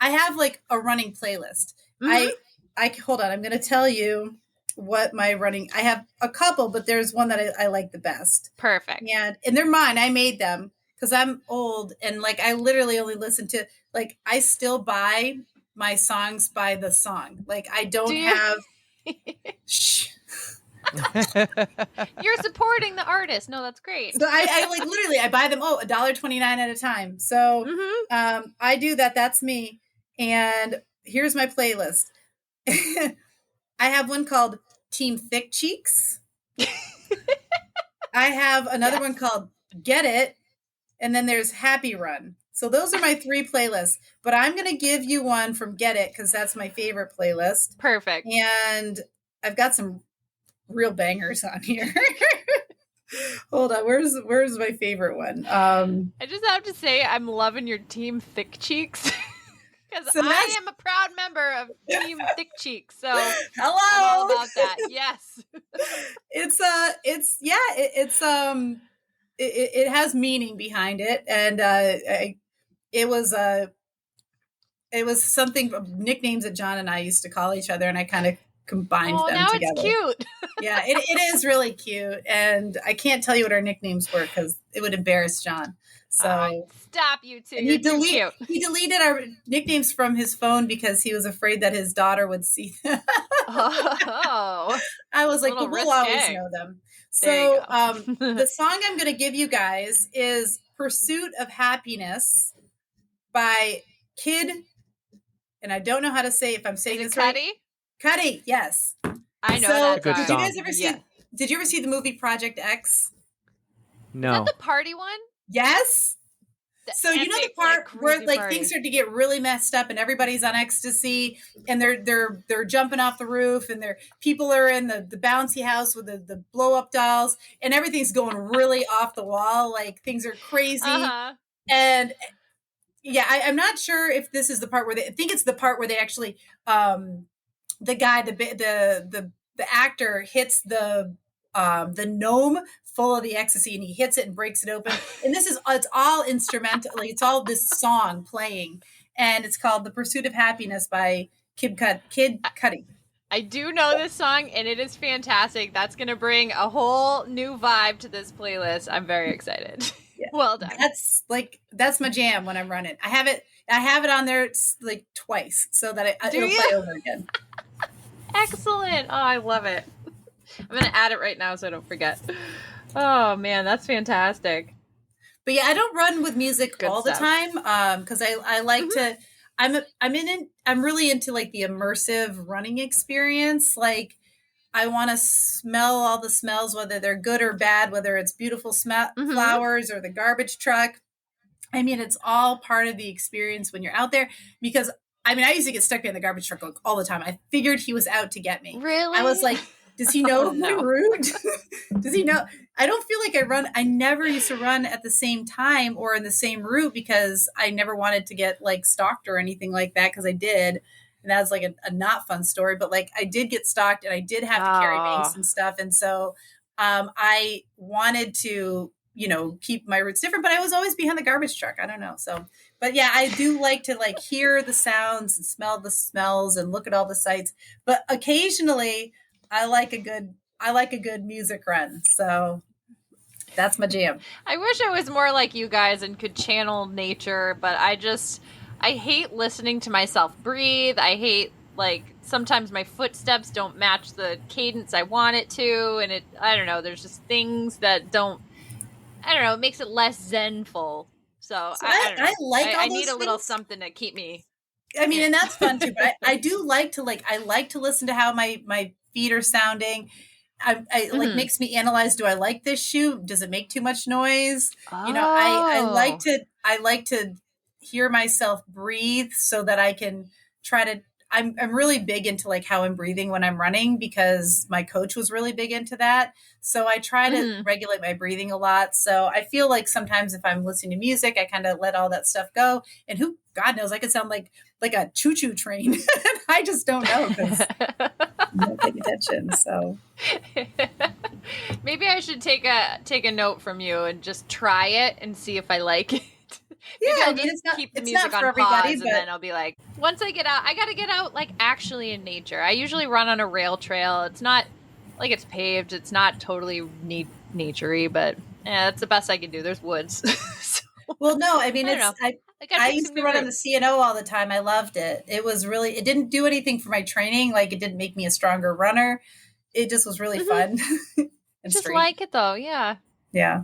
[SPEAKER 1] I have like a running playlist. Mm-hmm. I hold on. I'm going to tell you what my running, I have a couple, but there's one that I like the best.
[SPEAKER 2] Perfect.
[SPEAKER 1] And they're mine. I made them because I'm old. And like, I literally only listen to, like, I still buy my songs by the song. Like I don't have, shh.
[SPEAKER 2] You're supporting the artist. No, that's great.
[SPEAKER 1] So I like literally I buy them $1.29 at a time. So I do that. That's me. And here's my playlist. I have one called Team Thick Cheeks. I have another one called Get It. And then there's Happy Run. So those are my 3 playlists. But I'm going to give you one from Get It because that's my favorite playlist.
[SPEAKER 2] Perfect.
[SPEAKER 1] And I've got some real bangers on here. Hold on, where's my favorite one?
[SPEAKER 2] I just have to say I'm loving your Team Thick Cheeks because I am a proud member of Team Thick Cheeks. So
[SPEAKER 1] hello,
[SPEAKER 2] I'm all about that. Yes,
[SPEAKER 1] it has meaning behind it, and it was something nicknames that John and I used to call each other, and I kind of combined them
[SPEAKER 2] now
[SPEAKER 1] together.
[SPEAKER 2] It's cute.
[SPEAKER 1] Yeah, it is really cute, and I can't tell you what our nicknames were because it would embarrass John. So
[SPEAKER 2] stop, you two.
[SPEAKER 1] He deleted our nicknames from his phone because he was afraid that his daughter would see them.
[SPEAKER 2] Oh,
[SPEAKER 1] I was like, but we'll always know them. So the song I'm going to give you guys is "Pursuit of Happiness" by Kid, and I don't know how to say if I'm saying this right. Cuddy, yes.
[SPEAKER 2] I know that.
[SPEAKER 4] Good
[SPEAKER 1] did
[SPEAKER 4] song.
[SPEAKER 1] you guys ever see? Did you ever see the movie Project X?
[SPEAKER 2] No. Is that the party one?
[SPEAKER 1] Yes. So you know the part where things start to get really messed up and everybody's on ecstasy and they're jumping off the roof and people are in the bouncy house with the blow up dolls and everything's going really off the wall, like things are crazy. And yeah, I'm not sure if this is the part where I think it's the part where they actually the guy, the actor hits the gnome full of the ecstasy and he hits it and breaks it open. And it's all instrumental. Like it's all this song playing and it's called "The Pursuit of Happiness" by Kid Cudi.
[SPEAKER 2] I do know this song, and it is fantastic. That's going to bring a whole new vibe to this playlist. I'm very excited.
[SPEAKER 1] Yeah.
[SPEAKER 2] Well done.
[SPEAKER 1] That's my jam when I'm running. I have it on there like twice so that it'll play over again.
[SPEAKER 2] Excellent. Oh, I love it. I'm going to add it right now so I don't forget. Oh, man, that's fantastic.
[SPEAKER 1] But yeah, I don't run with music all the time because I like to. I'm really into like the immersive running experience. Like I want to smell all the smells, whether they're good or bad, whether it's beautiful flowers or the garbage truck. I mean, it's all part of the experience when you're out there because I mean, I used to get stuck in the garbage truck like, all the time. I figured he was out to get me.
[SPEAKER 2] Really?
[SPEAKER 1] I was like, does he know my route? Does he know? I don't feel like I never used to run at the same time or in the same route because I never wanted to get like stalked or anything like that because I did. And that was like a not fun story, but like I did get stalked and I did have to carry banks and stuff. And so I wanted to, keep my routes different, but I was always behind the garbage truck. I don't know. So, but yeah, I do like to like hear the sounds and smell the smells and look at all the sights. But occasionally I like a good music run. So that's my jam.
[SPEAKER 2] I wish I was more like you guys and could channel nature, but I hate listening to myself breathe. I hate like sometimes my footsteps don't match the cadence I want it to. And I don't know, there's just things that it makes it less zenful. So I don't know. I need a little something to keep me.
[SPEAKER 1] I mean, and that's fun too, but I do like to I like to listen to how my feet are sounding. I like makes me analyze, do I like this shoe? Does it make too much noise? I like to hear myself breathe so that I can try to I'm really big into like how I'm breathing when I'm running because my coach was really big into that. So I try to regulate my breathing a lot. So I feel like sometimes if I'm listening to music, I kind of let all that stuff go. And God knows, I could sound like a choo-choo train. I just don't know because I'm not paying attention. So
[SPEAKER 2] maybe I should take a note from you and just try it and see if I like it.
[SPEAKER 1] Yeah,
[SPEAKER 2] it's not keep the music on pause, and then I'll be like, once I get out, I got to get out like actually in nature. I usually run on a rail trail. It's not like it's paved. It's not totally naturey, but that's the best I can do. There's woods.
[SPEAKER 1] Well, no, I mean, I used to run on the CNO all the time. I loved it. It didn't do anything for my training. Like it didn't make me a stronger runner. It just was really fun. And
[SPEAKER 2] just like it though. Yeah.
[SPEAKER 1] Yeah.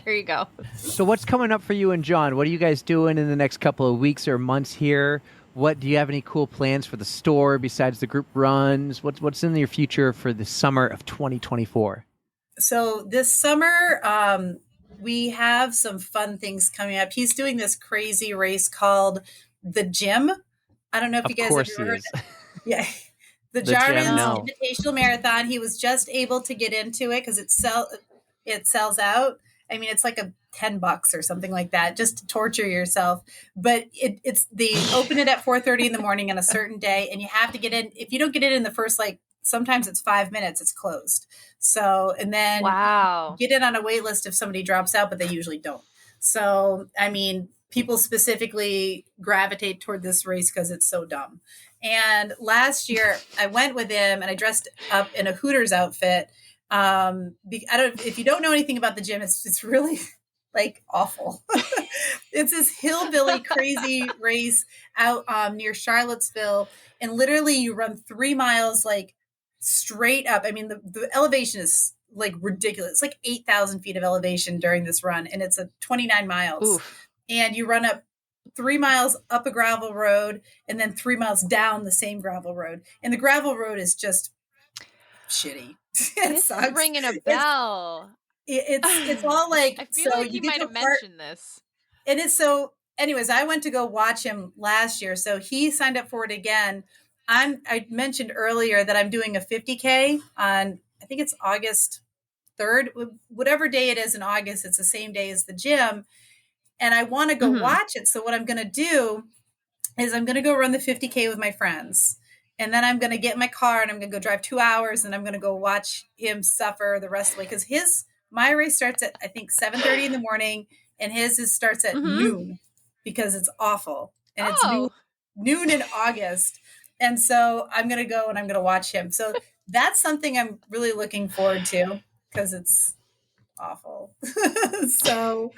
[SPEAKER 2] There you go.
[SPEAKER 4] So what's coming up for you and John? What are you guys doing in the next couple of weeks or months here? Do you have any cool plans for the store besides the group runs? What's in your future for the summer of 2024?
[SPEAKER 1] So this summer, we have some fun things coming up. He's doing this crazy race called the Gym. I don't know if you guys have ever heard of it. Yeah. The Jarman Invitational Marathon. He was just able to get into it because it sells out. I mean, it's like $10 or something like that, just to torture yourself. But they open it at 4:30 in the morning on a certain day, and you have to get in. If you don't get in the first, sometimes it's 5 minutes, it's closed. So, and then get in on a wait list if somebody drops out, but they usually don't. So, I mean, people specifically gravitate toward this race because it's so dumb. And last year I went with him and I dressed up in a Hooters outfit. If you don't know anything about the gym, it's really like awful. It's this hillbilly crazy race out near Charlottesville, and literally you run 3 miles like straight up. I mean, the elevation is like ridiculous. It's like 8,000 feet of elevation during this run, and it's 29 miles. Oof. And you run up 3 miles up a gravel road and then 3 miles down the same gravel road, and the gravel road is just shitty.
[SPEAKER 2] This is ringing a bell.
[SPEAKER 1] It's all like,
[SPEAKER 2] I feel like you might have mentioned this.
[SPEAKER 1] And it's so, anyways, I went to go watch him last year. So he signed up for it again. I mentioned earlier that I'm doing a 50K on, I think it's August 3rd, whatever day it is in August. It's the same day as the gym. And I want to go watch it. So what I'm going to do is I'm going to go run the 50K with my friends. And then I'm going to get in my car and I'm going to go drive 2 hours and I'm going to go watch him suffer the rest of the way. Because my race starts at, I think, 7:30 in the morning and his starts at noon because it's awful. And it's noon in August. And so I'm going to go and I'm going to watch him. So that's something I'm really looking forward to because it's awful. So,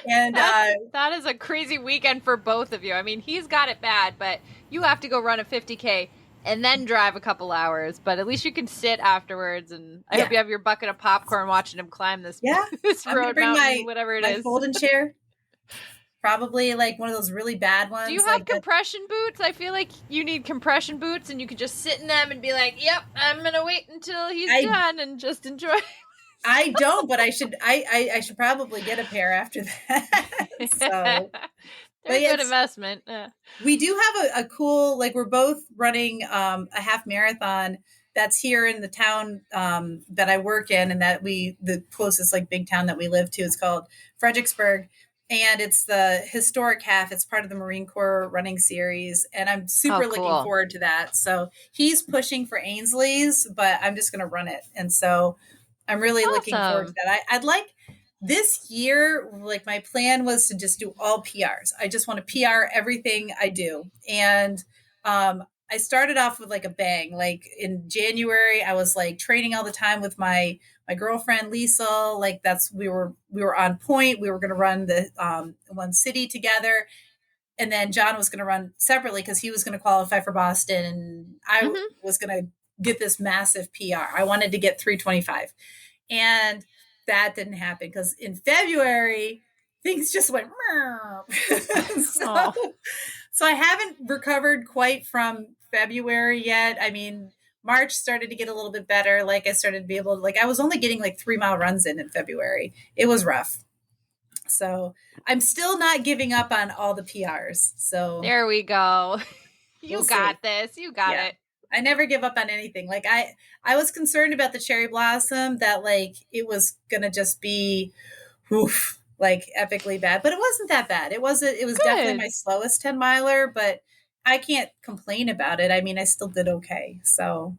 [SPEAKER 1] and
[SPEAKER 2] that is a crazy weekend for both of you. I mean, he's got it bad, but you have to go run a 50K and then drive a couple hours. But at least you can sit afterwards. And I hope you have your bucket of popcorn watching him climb this, this road mountain, whatever it is.
[SPEAKER 1] Folding chair. Probably like one of those really bad ones.
[SPEAKER 2] Do you have compression boots? I feel like you need compression boots, and you could just sit in them and be like, "Yep, I'm gonna wait until he's done and just enjoy."
[SPEAKER 1] I don't, but I should. I should probably get a pair after that. So,
[SPEAKER 2] they're a good investment.
[SPEAKER 1] We do have a cool, like we're both running a half marathon that's here in the town that I work in, and that the closest like big town that we live to is called Fredericksburg. And it's the historic half. It's part of the Marine Corps running series. And I'm super looking forward to that. So he's pushing for Ainsley's, but I'm just going to run it. And so I'm really looking forward to that. I'd like this year, like my plan was to just do all PRs. I just want to PR everything I do. And I started off with like a bang. Like in January, I was like training all the time with my girlfriend Lisa. Like we were on point. We were going to run the one city together, and then John was going to run separately because he was going to qualify for Boston, and I was going to get this massive PR. I wanted to get 325, and that didn't happen because in February things just went. So I haven't recovered quite from February yet. I mean, March started to get a little bit better. Like I started to be able to, like, I was only getting like 3-mile runs in February. It was rough. So I'm still not giving up on all the PRs. So
[SPEAKER 2] there we go. You got this. You got it.
[SPEAKER 1] I never give up on anything. Like I was concerned about the cherry blossom that like it was going to just be like epically bad, but it wasn't that bad. It was definitely my slowest 10 miler, but I can't complain about it. I mean, I still did okay. So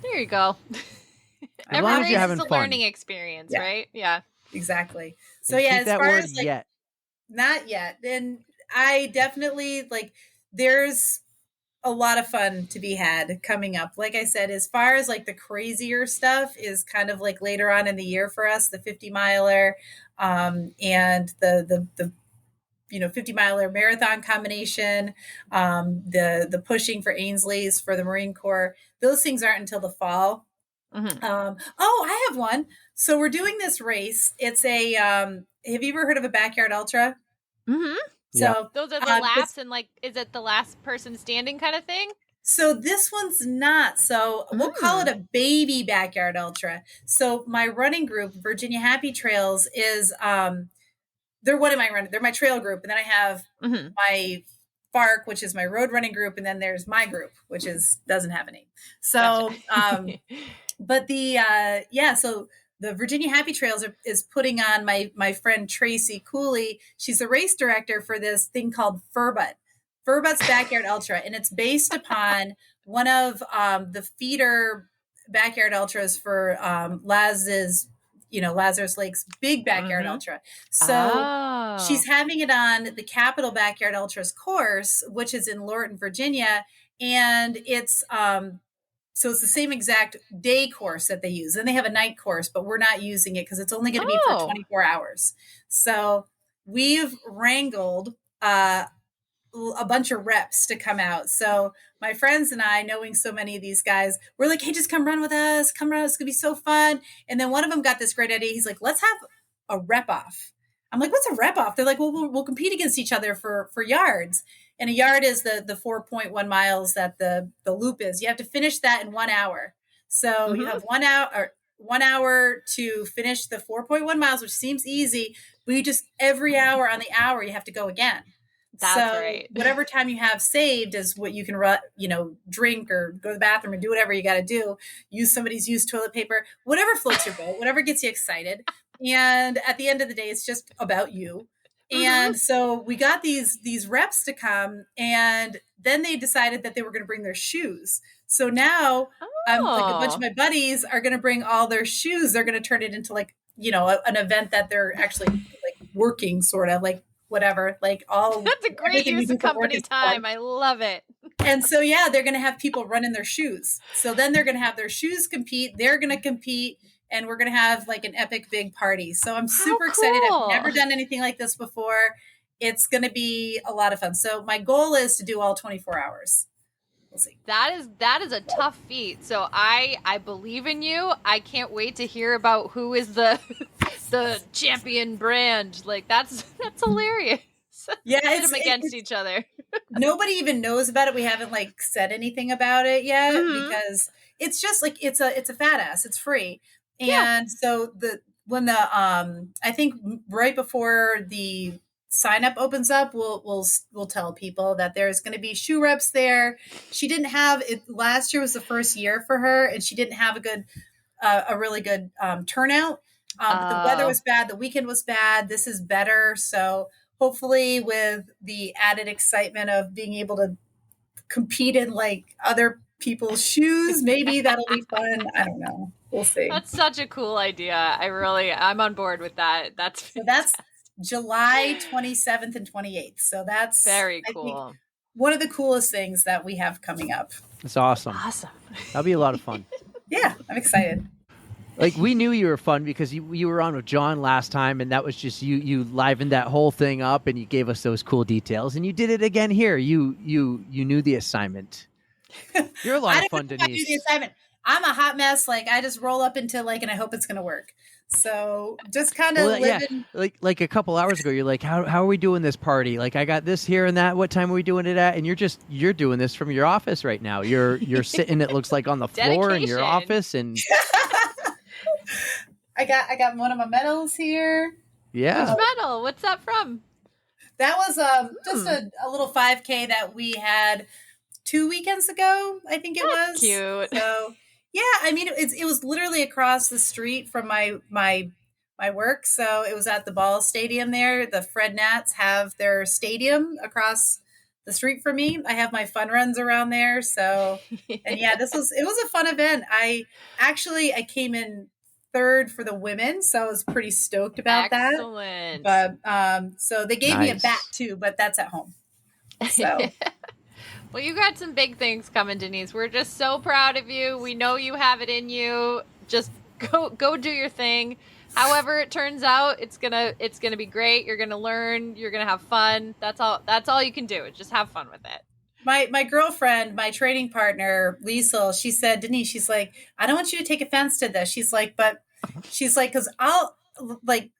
[SPEAKER 2] there you go. Every race is a learning experience, right? Yeah,
[SPEAKER 1] exactly. So as far as like, not yet. And I definitely like, there's a lot of fun to be had coming up. Like I said, as far as like the crazier stuff is kind of like later on in the year for us, the 50 miler, and the 50 miler marathon combination, the pushing for Ainsley's for the Marine Corps. Those things aren't until the fall. I have one. So we're doing this race. It's a, have you ever heard of a backyard ultra?
[SPEAKER 2] Mm-hmm. So those are the laps, and like, is it the last person standing kind of thing?
[SPEAKER 1] So this one's not. So we'll call it a baby backyard ultra. So my running group, Virginia Happy Trails, is they're one of my running. They're my trail group, and then I have my FARC, which is my road running group, and then there's my group, which doesn't have a name. So, but so the Virginia Happy Trails is putting on my friend Tracy Cooley. She's the race director for this thing called Furbutt's Backyard Ultra, and it's based upon one of the feeder backyard ultras for Lazarus Lake's big backyard ultra. So she's having it on the Capital Backyard Ultras course, which is in Lorton, Virginia, and it's so it's the same exact day course that they use. And they have a night course, but we're not using it because it's only going to be for 24 hours. So we've wrangled a bunch of reps to come out. So my friends and I, knowing so many of these guys, we're like, hey, just come run with us. Come run. It's going to be so fun. And then one of them got this great idea. He's like, let's have a rep off. I'm like, what's a rep off? They're like, well, we'll compete against each other for yards. And a yard is the 4.1 miles that the loop is. You have to finish that in 1 hour. So you have 1 hour to finish the 4.1 miles, which seems easy. But you just, every hour on the hour, you have to go again.
[SPEAKER 2] That's right.
[SPEAKER 1] Whatever time you have saved is what you can drink or go to the bathroom or do whatever you got to do. Use somebody's used toilet paper, whatever floats your boat, whatever gets you excited. And at the end of the day, it's just about you. And so we got these reps to come, and then they decided that they were going to bring their shoes. So now like a bunch of my buddies are going to bring all their shoes. They're going to turn it into like, an event that they're actually like working, sort of like whatever, like all.
[SPEAKER 2] That's a great use of company time. I love it.
[SPEAKER 1] And so, yeah, they're going to have people run in their shoes. So then they're going to have their shoes compete. They're going to compete. And we're going to have like an epic big party. So I'm super excited. I've never done anything like this before. It's going to be a lot of fun. So my goal is to do all 24 hours. We'll see.
[SPEAKER 2] That is a tough feat. So I believe in you. I can't wait to hear about who is the champion brand. Like that's hilarious.
[SPEAKER 1] Yeah,
[SPEAKER 2] pit them against each other.
[SPEAKER 1] Nobody even knows about it. We haven't like said anything about it yet because it's just like it's a fat ass. It's free. And so when I think right before the sign up opens up, we'll tell people that there's going to be shoe reps there. She didn't have it last year was the first year for her, and she didn't have a really good turnout. The weather was bad. The weekend was bad. This is better. So hopefully with the added excitement of being able to compete in like other people's shoes, maybe that'll be fun. I don't know. We'll see.
[SPEAKER 2] That's such a cool idea. I'm on board with that. That's
[SPEAKER 1] July 27th and 28th. So that's
[SPEAKER 2] very cool.
[SPEAKER 1] I think, one of the coolest things that we have coming up.
[SPEAKER 4] It's awesome. That'll be a lot of fun.
[SPEAKER 1] Yeah, I'm excited.
[SPEAKER 4] Like we knew you were fun because you were on with John last time, and that was just you livened that whole thing up, and you gave us those cool details, and you did it again here. You knew the assignment. You're a lot of fun, Denise. I knew the assignment.
[SPEAKER 1] I'm a hot mess. Like I just roll up into like, and I hope it's going to work. So just kind of living.
[SPEAKER 4] Yeah. Like a couple hours ago, you're like, how are we doing this party? Like I got this here and that. What time are we doing it at? And you're doing this from your office right now. You're sitting. It looks like on the floor in your office, and
[SPEAKER 1] I got one of my medals here.
[SPEAKER 4] Yeah.
[SPEAKER 2] Which medal? What's that from?
[SPEAKER 1] That was just a little 5K that we had 2 weekends ago. I think it was
[SPEAKER 2] cute.
[SPEAKER 1] So. Yeah, I mean, it was literally across the street from my work. So it was at the ball stadium there. The Fred Nats have their stadium across the street from me. I have my fun runs around there. So, and yeah, it was a fun event. I came in third for the women, so I was pretty stoked about
[SPEAKER 2] Excellent.
[SPEAKER 1] That. But so they gave me a bat too, but that's at home. So.
[SPEAKER 2] Well, you got some big things coming, Denise. We're just so proud of you. We know you have it in you. Just go do your thing. However it turns out, it's gonna be great. You're gonna learn. You're gonna have fun. That's all you can do. Is just have fun with it.
[SPEAKER 1] My girlfriend, my training partner, Liesel, she said, Denise, she's like, I don't want you to take offense to this. She's like, because I'll like.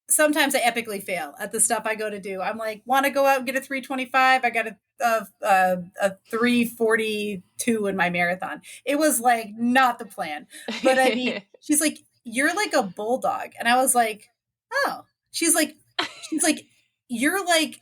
[SPEAKER 1] Sometimes I epically fail at the stuff I go to do. I'm like, want to go out and get a 325? I got a 342 in my marathon. It was like not the plan. But I mean, she's like, you're like a bulldog. And I was like, oh. She's like, you're like,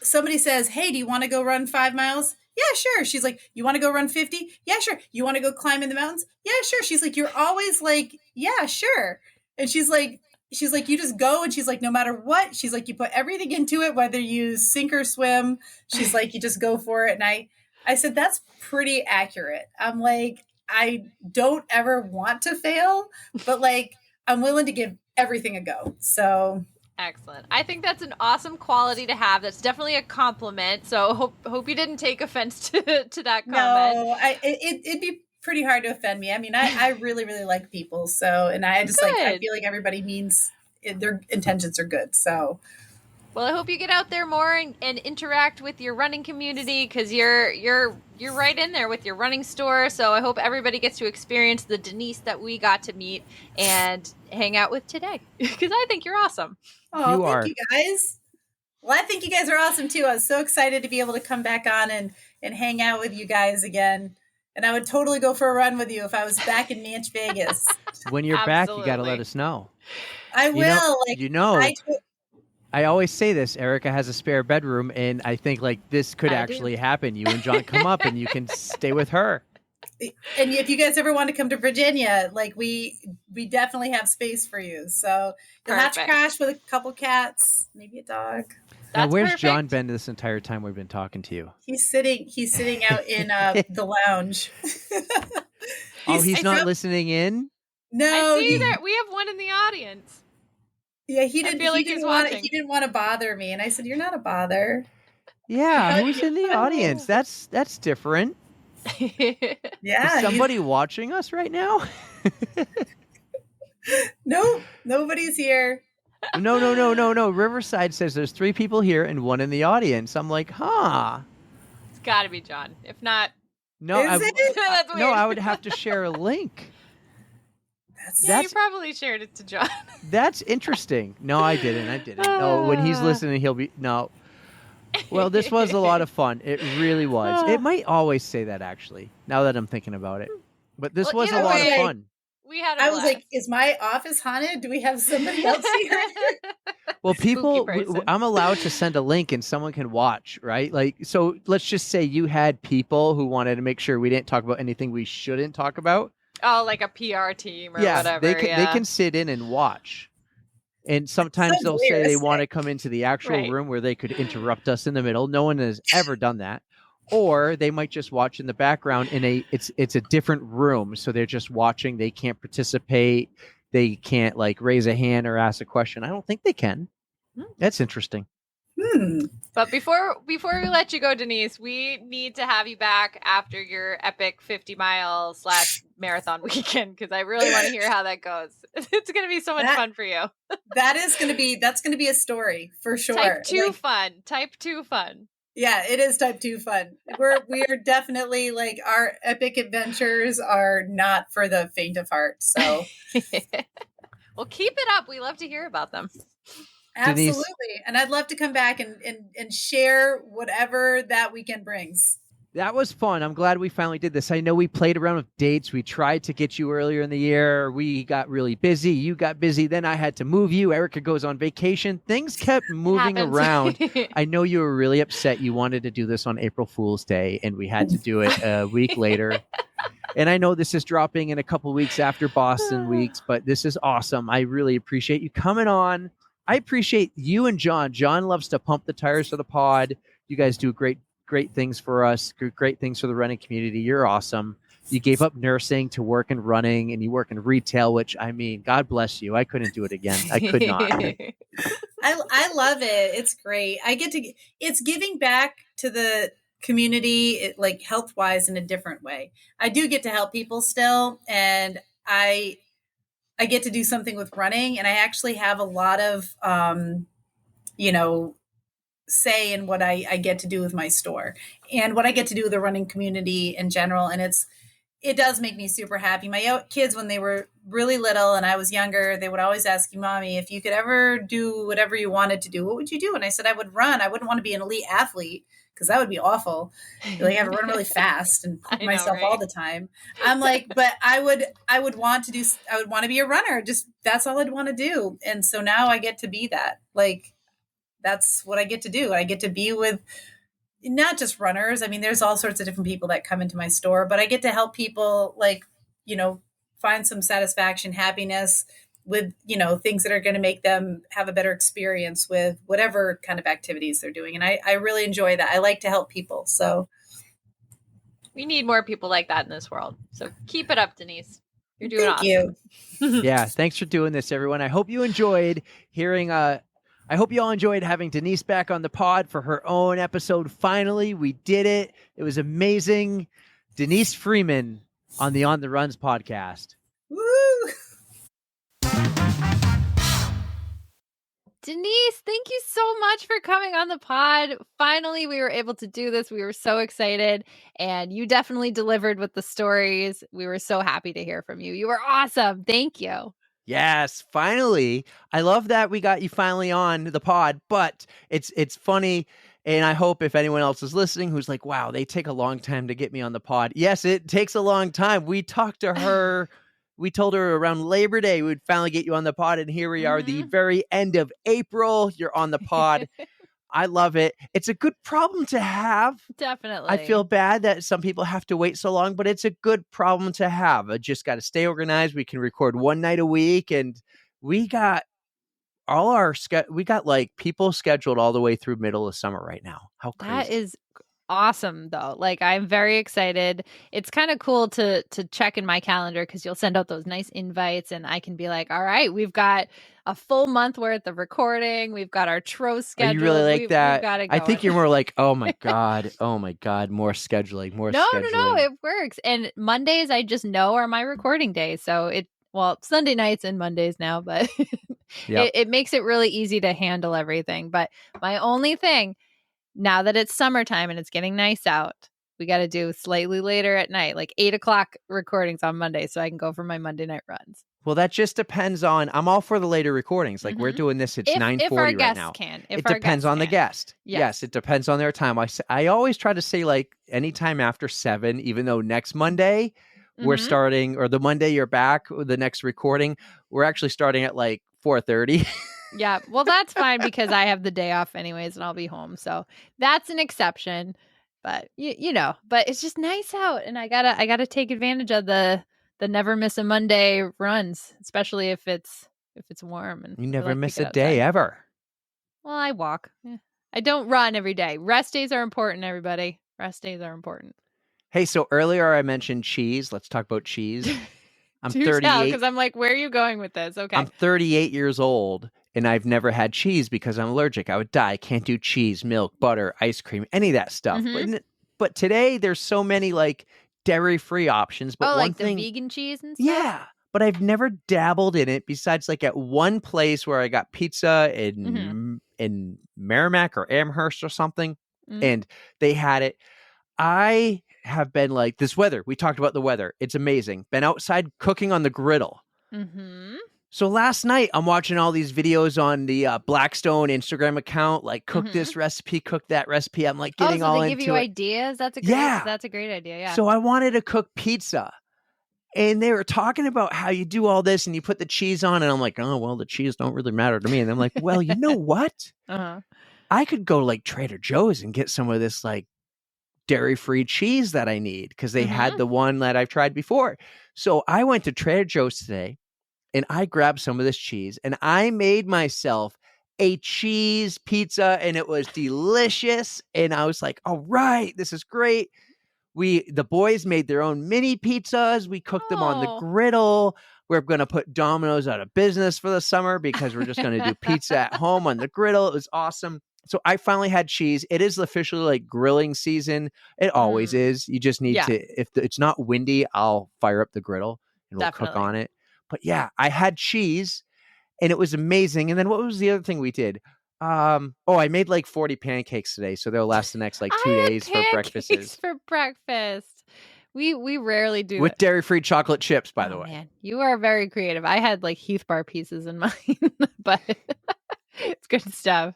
[SPEAKER 1] somebody says, hey, do you want to go run 5 miles? Yeah, sure. She's like, you want to go run 50? Yeah, sure. You want to go climb in the mountains? Yeah, sure. She's like, you're always like, yeah, sure. And she's like, you just go, and she's like, no matter what, she's like, you put everything into it, whether you sink or swim. She's like, you just go for it. And I said, that's pretty accurate. I'm like, I don't ever want to fail, but like, I'm willing to give everything a go. So
[SPEAKER 2] excellent. I think that's an awesome quality to have. That's definitely a compliment. So hope you didn't take offense to that comment.
[SPEAKER 1] No, it'd be pretty hard to offend me. I mean, I really, really like people. So, and I just I feel like everybody means their intentions are good. So,
[SPEAKER 2] well, I hope you get out there more and interact with your running community, because you're right in there with your running store. So I hope everybody gets to experience the Denise that we got to meet and hang out with today, because I think you're awesome.
[SPEAKER 1] Oh, thank you guys. Well, I think you guys are awesome too. I was so excited to be able to come back on and hang out with you guys again. And I would totally go for a run with you if I was back in Manch Vegas.
[SPEAKER 4] When you're back, you got to let us know.
[SPEAKER 1] I will.
[SPEAKER 4] I always say this, Erica has a spare bedroom, and I think like this could actually happen. You and John come up and you can stay with her.
[SPEAKER 1] And if you guys ever want to come to Virginia, like we definitely have space for you. So you'll have to crash with a couple cats, maybe a dog.
[SPEAKER 4] Now, where's John been this entire time we've been talking to you?
[SPEAKER 1] He's sitting out in the lounge.
[SPEAKER 4] He's not listening in?
[SPEAKER 1] No.
[SPEAKER 2] I see that we have one in the audience.
[SPEAKER 1] Yeah, he didn't.
[SPEAKER 2] feel like he's watching.
[SPEAKER 1] He didn't want to bother me, and I said, "You're not a bother."
[SPEAKER 4] Yeah, who's in the audience? That's different.
[SPEAKER 1] Yeah,
[SPEAKER 4] is somebody watching us right now?
[SPEAKER 1] No, nobody's here.
[SPEAKER 4] No. Riverside says there's 3 people here and 1 in the audience. I'm like, huh.
[SPEAKER 2] It's got to be John. If not,
[SPEAKER 4] no,
[SPEAKER 1] Is it?
[SPEAKER 2] That's weird.
[SPEAKER 4] No, I would have to share a link.
[SPEAKER 2] You probably shared it to John.
[SPEAKER 4] That's interesting. No, I didn't. No, when he's listening, he'll be no. Well, this was a lot of fun. It really was. It might always say that actually. Now that I'm thinking about it, but this was a lot of fun.
[SPEAKER 2] We had.
[SPEAKER 1] I was like, "Is my office haunted? Do we have somebody else here?"
[SPEAKER 4] Well, people, I'm allowed to send a link and someone can watch, right? Like, so let's just say you had people who wanted to make sure we didn't talk about anything we shouldn't talk about.
[SPEAKER 2] Oh, like a PR team or whatever.
[SPEAKER 4] They can sit in and watch. And sometimes they'll say they want to come into the actual room where they could interrupt us in the middle. No one has ever done that. Or they might just watch in the background in it's a different room. So they're just watching. They can't participate. They can't like raise a hand or ask a question. I don't think they can. That's interesting.
[SPEAKER 2] But before we let you go, Denise, we need to have you back after your epic 50-mile / marathon weekend, because I really want to hear how that goes. It's going to be so much fun for you.
[SPEAKER 1] That's going to be a story for sure.
[SPEAKER 2] Type 2 fun.
[SPEAKER 1] Yeah, it is type 2 fun. We are definitely like, our epic adventures are not for the faint of heart. So,
[SPEAKER 2] well, keep it up. We love to hear about them.
[SPEAKER 1] Absolutely.
[SPEAKER 4] Denise,
[SPEAKER 1] and I'd love to come back and share whatever that weekend brings.
[SPEAKER 4] That was fun. I'm glad we finally did this. I know we played around with dates. We tried to get you earlier in the year. We got really busy. You got busy. Then I had to move you. Erica goes on vacation. Things kept moving around. I know you were really upset. You wanted to do this on April Fool's Day, and we had to do it a week later. And I know this is dropping in a couple weeks after Boston weeks, but this is awesome. I really appreciate you coming on. I appreciate you and John. John loves to pump the tires for the pod. You guys do great things for us, great things for the running community. You're awesome. You gave up nursing to work in running, and you work in retail, which, I mean, God bless you. I couldn't do it again. I could not.
[SPEAKER 1] I love it. It's great. It's giving back to the community, like health-wise, in a different way. I do get to help people still, and I get to do something with running, and I actually have a lot of, say in what I get to do with my store and what I get to do with the running community in general. And it does make me super happy. My kids, when they were really little and I was younger, they would always ask me, "Mommy, if you could ever do whatever you wanted to do, what would you do?" And I said, "I would run. I wouldn't want to be an elite athlete, because that would be awful. Like, I have to run really fast and poop myself all the time." I'm like, but I would want to be a runner. Just, that's all I'd want to do. And so now I get to be that. Like, that's what I get to do. I get to be with not just runners. I mean, there's all sorts of different people that come into my store, but I get to help people, like, find some satisfaction, happiness with, things that are going to make them have a better experience with whatever kind of activities they're doing. And I really enjoy that. I like to help people. So
[SPEAKER 2] we need more people like that in this world. So keep it up, Denise. You're doing awesome.
[SPEAKER 1] Thank you.
[SPEAKER 4] Yeah. Thanks for doing this, everyone. I hope you enjoyed hearing, I hope you all enjoyed having Denise back on the pod for her own episode. Finally, we did it. It was amazing. Denise Freeman on the On the Runs podcast.
[SPEAKER 1] Woo!
[SPEAKER 2] Denise, thank you so much for coming on the pod. Finally, we were able to do this. We were so excited, and you definitely delivered with the stories. We were so happy to hear from you. You were awesome. Thank you.
[SPEAKER 4] Yes, finally. I love that we got you finally on the pod, but it's funny, and I hope if anyone else is listening who's like, "Wow, they take a long time to get me on the pod." Yes, it takes a long time. We talked to her. We told her around Labor Day we'd finally get you on the pod, and here we are, the very end of April. You're on the pod. I love it. It's a good problem to have.
[SPEAKER 2] Definitely.
[SPEAKER 4] I feel bad that some people have to wait so long, but it's a good problem to have. I just got to stay organized. We can record one night a week, and we got like people scheduled all the way through middle of summer right now. How crazy.
[SPEAKER 2] That is awesome though. Like I'm very excited. It's kind of cool to check in my calendar because you'll send out those nice invites and I can be like, all right, we've got a full month worth of recording. We've got our tro schedule.
[SPEAKER 4] Are you really like that?
[SPEAKER 2] We've got it
[SPEAKER 4] I
[SPEAKER 2] going.
[SPEAKER 4] think you're more like, oh my God, more scheduling, more scheduling.
[SPEAKER 2] No, it works. And Mondays I just know are my recording days. So Sunday nights and Mondays now, but it makes it really easy to handle everything. But my only thing, now that it's summertime and it's getting nice out, we got to do slightly later at night, like 8:00 recordings on Monday, so I can go for my Monday night runs.
[SPEAKER 4] Well, that just depends on. I'm all for the later recordings. Like we're doing this, it's 9:40 right now. It depends on the guest. Yes, it depends on their time. I always try to say like anytime after 7, even though next Monday we're starting, or the Monday you're back, the next recording, we're actually starting at like 4:30.
[SPEAKER 2] Yeah, well, that's fine because I have the day off anyways and I'll be home. So that's an exception. But but it's just nice out and I gotta take advantage of the never miss a Monday runs, especially if it's warm. And
[SPEAKER 4] you never miss a day ever.
[SPEAKER 2] Well, I walk. Yeah. I don't run every day. Rest days are important, everybody. Rest days are important.
[SPEAKER 4] Hey, so earlier I mentioned cheese. Let's talk about cheese. I'm 38
[SPEAKER 2] because I'm like, where are you going with this? Okay.
[SPEAKER 4] I'm 38 years old and I've never had cheese because I'm allergic. I would die. I can't do cheese, milk, butter, ice cream, any of that stuff. But today there's so many like dairy-free options. But one
[SPEAKER 2] like
[SPEAKER 4] thing,
[SPEAKER 2] the vegan cheese and stuff?
[SPEAKER 4] Yeah, but I've never dabbled in it besides like at one place where I got pizza in Merrimack or Amherst or something, and they had it. I have been like, this weather, we talked about the weather. It's amazing. Been outside cooking on the griddle. So last night, I'm watching all these videos on the Blackstone Instagram account, like cook this recipe, cook that recipe. I'm like getting all into it.
[SPEAKER 2] They give you ideas? That's a great idea, yeah.
[SPEAKER 4] So I wanted to cook pizza. And they were talking about how you do all this and you put the cheese on. And I'm like, oh, well, the cheese don't really matter to me. And I'm like, well, you know what? I could go like Trader Joe's and get some of this like dairy-free cheese that I need because they had the one that I've tried before. So I went to Trader Joe's today and I grabbed some of this cheese and I made myself a cheese pizza and it was delicious. And I was like, all right, this is great. The boys made their own mini pizzas. We cooked them on the griddle. We're going to put Domino's out of business for the summer because we're just going to do pizza at home on the griddle. It was awesome. So I finally had cheese. It is officially like grilling season. It always is. You just need to, if it's not windy, I'll fire up the griddle and we'll cook on it. But yeah, I had cheese and it was amazing. And then what was the other thing we did? I made like 40 pancakes today. So they'll last the next like 2 days for breakfasts.
[SPEAKER 2] For breakfast. We rarely do
[SPEAKER 4] with dairy-free chocolate chips, by the way.
[SPEAKER 2] Man, you are very creative. I had like Heath bar pieces in mine, but it's good stuff.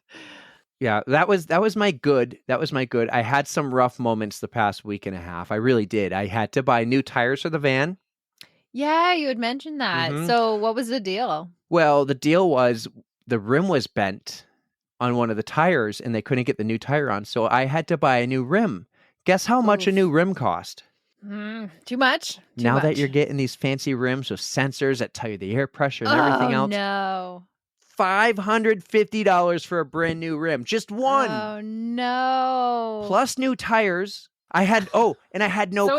[SPEAKER 4] Yeah, that was my good. That was my good. I had some rough moments the past week and a half. I really did. I had to buy new tires for the van.
[SPEAKER 2] Yeah, you had mentioned that. So what was the deal?
[SPEAKER 4] Well, the deal was the rim was bent on one of the tires and they couldn't get the new tire on. So I had to buy a new rim. Guess how much a new rim cost?
[SPEAKER 2] Too much?
[SPEAKER 4] Now that you're getting these fancy rims with sensors that tell you the air pressure and everything else.
[SPEAKER 2] No.
[SPEAKER 4] $550 for a brand new rim. Just one.
[SPEAKER 2] Oh, no.
[SPEAKER 4] Plus new tires. I had no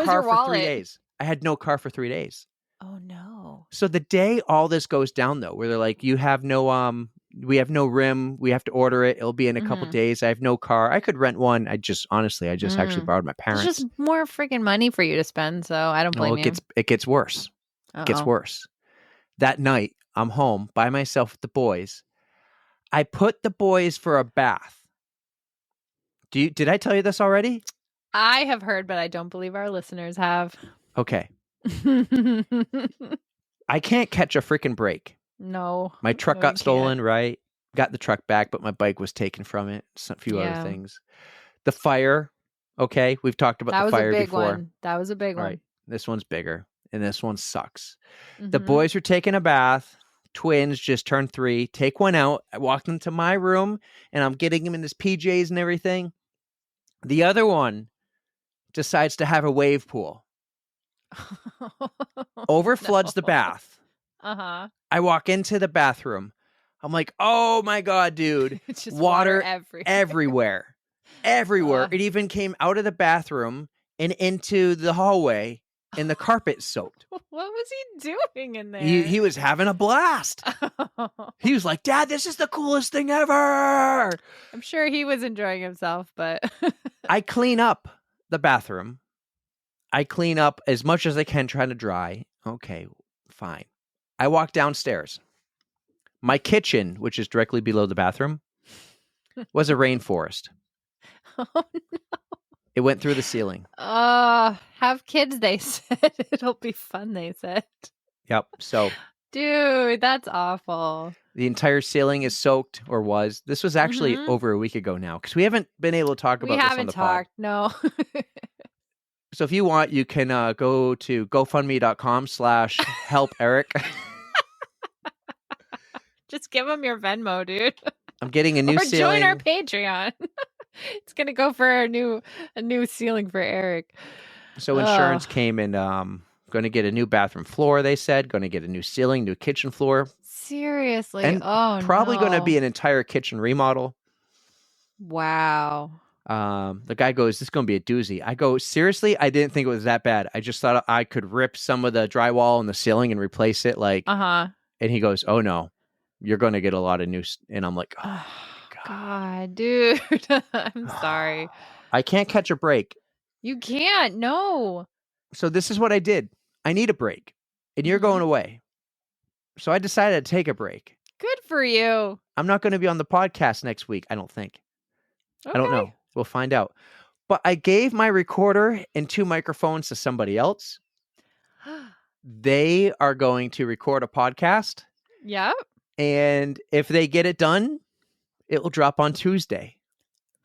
[SPEAKER 4] car for 3 days. I had no car for 3 days.
[SPEAKER 2] Oh, no.
[SPEAKER 4] So the day all this goes down, though, where they're like, we have no rim. We have to order it. It'll be in a couple days. I have no car. I could rent one. I just actually borrowed my parents.
[SPEAKER 2] It's just more freaking money for you to spend. So I don't blame you.
[SPEAKER 4] It gets worse. It gets worse. That night, I'm home by myself with the boys. I put the boys for a bath. Did I tell you this already?
[SPEAKER 2] I have heard, but I don't believe our listeners have.
[SPEAKER 4] Okay. I can't catch a freaking break.
[SPEAKER 2] No.
[SPEAKER 4] My truck got stolen, right? Got the truck back, but my bike was taken from it. A few other things. The fire, okay? We've talked about the fire before.
[SPEAKER 2] That was a big one.
[SPEAKER 4] Right. This one's bigger, and this one sucks. The boys were taking a bath. Twins just turned 3. Take one out. I walked into my room, and I'm getting him in his PJs and everything. The other one decides to have a wave pool. Overfloods the bath. I walk into the bathroom. I'm like, oh my God, dude.
[SPEAKER 2] It's just
[SPEAKER 4] water
[SPEAKER 2] everywhere.
[SPEAKER 4] everywhere. everywhere. It even came out of the bathroom and into the hallway, and the carpet soaked.
[SPEAKER 2] What was he doing in there?
[SPEAKER 4] He was having a blast. He was like, Dad, this is the coolest thing ever.
[SPEAKER 2] I'm sure he was enjoying himself, but
[SPEAKER 4] I clean up the bathroom. I clean up as much as I can, trying to dry. Okay, fine. I walk downstairs. My kitchen, which is directly below the bathroom, was a rainforest.
[SPEAKER 2] Oh, no.
[SPEAKER 4] It went through the ceiling.
[SPEAKER 2] Have kids, they said. It'll be fun, they said.
[SPEAKER 4] Yep. So,
[SPEAKER 2] dude, that's awful.
[SPEAKER 4] The entire ceiling is soaked, or was. This was actually over a week ago now, because we haven't been able to talk about this on the pod.
[SPEAKER 2] No.
[SPEAKER 4] So if you want, you can go to GoFundMe.com/help Eric.
[SPEAKER 2] Just give him your Venmo, dude.
[SPEAKER 4] I'm getting a new ceiling.
[SPEAKER 2] Or join our Patreon. It's gonna go for a new ceiling for Eric.
[SPEAKER 4] So insurance came and going to get a new bathroom floor. They said going to get a new ceiling, new kitchen floor.
[SPEAKER 2] Seriously,
[SPEAKER 4] and probably going to be an entire kitchen remodel.
[SPEAKER 2] Wow.
[SPEAKER 4] The guy goes, "This is going to be a doozy." I go, "Seriously? I didn't think it was that bad. I just thought I could rip some of the drywall in the ceiling and replace it." Like, And he goes, "Oh no, you're going to get a lot of new." And I'm like, "Oh
[SPEAKER 2] God, dude, I'm sorry.
[SPEAKER 4] I can't catch a break."
[SPEAKER 2] You can't. No.
[SPEAKER 4] So this is what I did. I need a break, and you're going away. So I decided to take a break.
[SPEAKER 2] Good for you.
[SPEAKER 4] I'm not going to be on the podcast next week, I don't think.
[SPEAKER 2] Okay.
[SPEAKER 4] I don't know. We'll find out. But I gave my recorder and 2 microphones to somebody else. They are going to record a podcast.
[SPEAKER 2] Yep.
[SPEAKER 4] And if they get it done, it will drop on Tuesday.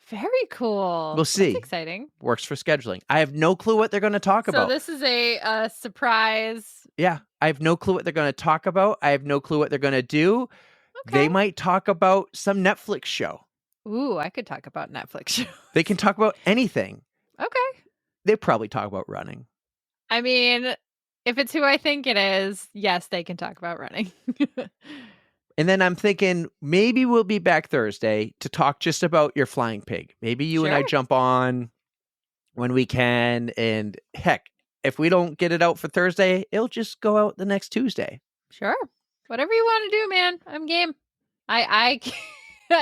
[SPEAKER 2] Very cool.
[SPEAKER 4] We'll see.
[SPEAKER 2] That's exciting.
[SPEAKER 4] Works for scheduling. I have no clue what they're going to talk about.
[SPEAKER 2] So this is a surprise.
[SPEAKER 4] Yeah. I have no clue what they're going to talk about. I have no clue what they're going to do.
[SPEAKER 2] Okay.
[SPEAKER 4] They might talk about some Netflix show.
[SPEAKER 2] Ooh, I could talk about Netflix shows.
[SPEAKER 4] They can talk about anything.
[SPEAKER 2] Okay.
[SPEAKER 4] They probably talk about running.
[SPEAKER 2] I mean, if it's who I think it is, yes, they can talk about running.
[SPEAKER 4] And then I'm thinking maybe we'll be back Thursday to talk just about your flying pig. Maybe you and I jump on when we can. And heck, if we don't get it out for Thursday, it'll just go out the next Tuesday.
[SPEAKER 2] Sure. Whatever you want to do, man. I'm game. I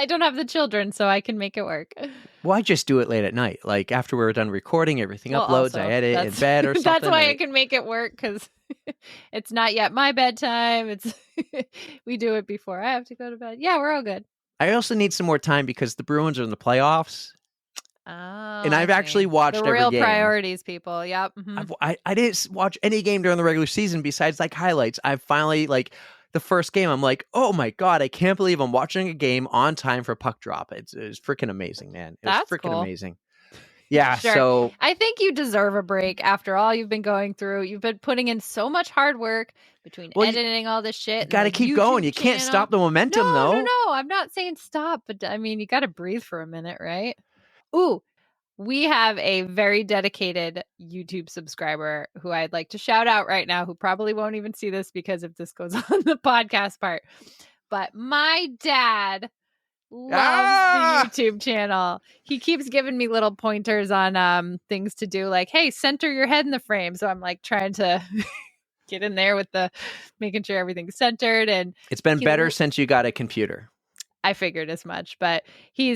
[SPEAKER 2] don't have the children, so I can make it work.
[SPEAKER 4] Well, I just do it late at night. Like after we're done recording, everything uploads, I edit in bed or something.
[SPEAKER 2] That's why I can make it work, because it's not yet my bedtime. It's we do it before I have to go to bed. Yeah, we're all good.
[SPEAKER 4] I also need some more time because the Bruins are in the playoffs.
[SPEAKER 2] Oh,
[SPEAKER 4] and I've actually watched every game.
[SPEAKER 2] The real priorities, people. Yep.
[SPEAKER 4] Mm-hmm. I didn't watch any game during the regular season besides like highlights. I've finally the first game, I'm like, oh my God, I can't believe I'm watching a game on time for puck drop. It was freaking amazing, man. That's freaking amazing. Yeah.
[SPEAKER 2] Sure.
[SPEAKER 4] So
[SPEAKER 2] I think you deserve a break after all you've been going through. You've been putting in so much hard work between editing all this shit.
[SPEAKER 4] You got to keep going. You can't stop the momentum, though.
[SPEAKER 2] No. I'm not saying stop, but I mean, you got to breathe for a minute, right? Ooh. We have a very dedicated YouTube subscriber who I'd like to shout out right now, who probably won't even see this because if this goes on the podcast part. But my dad loves the YouTube channel. He keeps giving me little pointers on things to do, like, hey, center your head in the frame. So I'm like trying to get in there with the making sure everything's centered. And
[SPEAKER 4] it's been better since you got a computer.
[SPEAKER 2] I figured as much, but he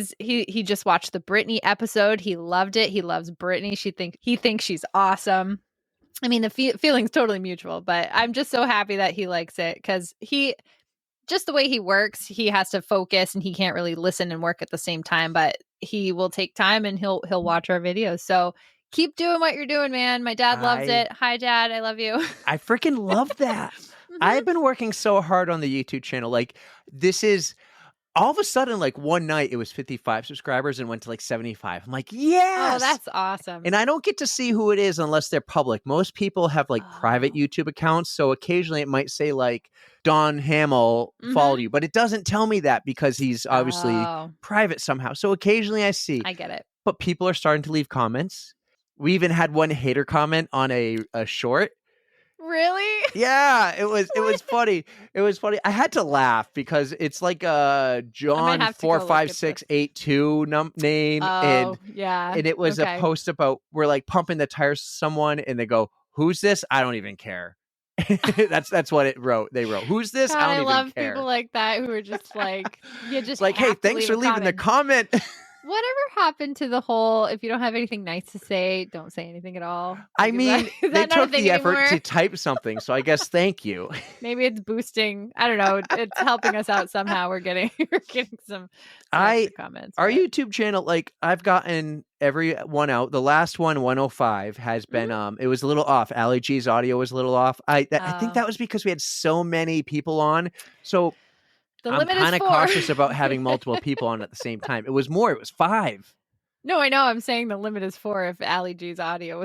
[SPEAKER 2] just watched the Britney episode. He loved it. He loves Britney. He thinks she's awesome. I mean, the feeling's totally mutual, but I'm just so happy that he likes it because just the way he works, he has to focus and he can't really listen and work at the same time, but he will take time and he'll watch our videos. So keep doing what you're doing, man. My dad loves it. Hi, Dad. I love you.
[SPEAKER 4] I freaking love that. I've been working so hard on the YouTube channel. Like this is... all of a sudden, like one night, it was 55 subscribers and went to like 75. I'm like, yes!
[SPEAKER 2] Oh, that's awesome.
[SPEAKER 4] And I don't get to see who it is unless they're public. Most people have like private YouTube accounts. So occasionally it might say like Don Hamill followed you, but it doesn't tell me that because he's obviously private somehow. So occasionally I see.
[SPEAKER 2] I get it.
[SPEAKER 4] But people are starting to leave comments. We even had one hater comment on a short.
[SPEAKER 2] Really?
[SPEAKER 4] Yeah, it was funny. It was funny. I had to laugh because it's like a John
[SPEAKER 2] have to go look at
[SPEAKER 4] 45682 name,
[SPEAKER 2] Oh, yeah.
[SPEAKER 4] and it was a post about we're like pumping the tires to someone, and they go, "Who's this? I don't even care." that's what it wrote. They wrote, "Who's this?
[SPEAKER 2] God,
[SPEAKER 4] I don't even
[SPEAKER 2] love
[SPEAKER 4] care."
[SPEAKER 2] people like that who are just like, you just
[SPEAKER 4] like, hey, thanks for leaving the comment.
[SPEAKER 2] Whatever happened to the whole, if you don't have anything nice to say, don't say anything at all?
[SPEAKER 4] I mean, they took the effort
[SPEAKER 2] anymore?
[SPEAKER 4] to type something, so I guess thank you.
[SPEAKER 2] Maybe it's boosting. I don't know. It's helping us out somehow. We're getting some extra comments.
[SPEAKER 4] Our YouTube channel, like I've gotten every one out. The last one, 105, has been it was a little off. Ali G's audio was a little off. I think that was because we had so many people on. So I'm kind of cautious about having multiple people on at the same time. It was more. It was 5.
[SPEAKER 2] No, I know. I'm saying the limit is 4. If Ali G's audio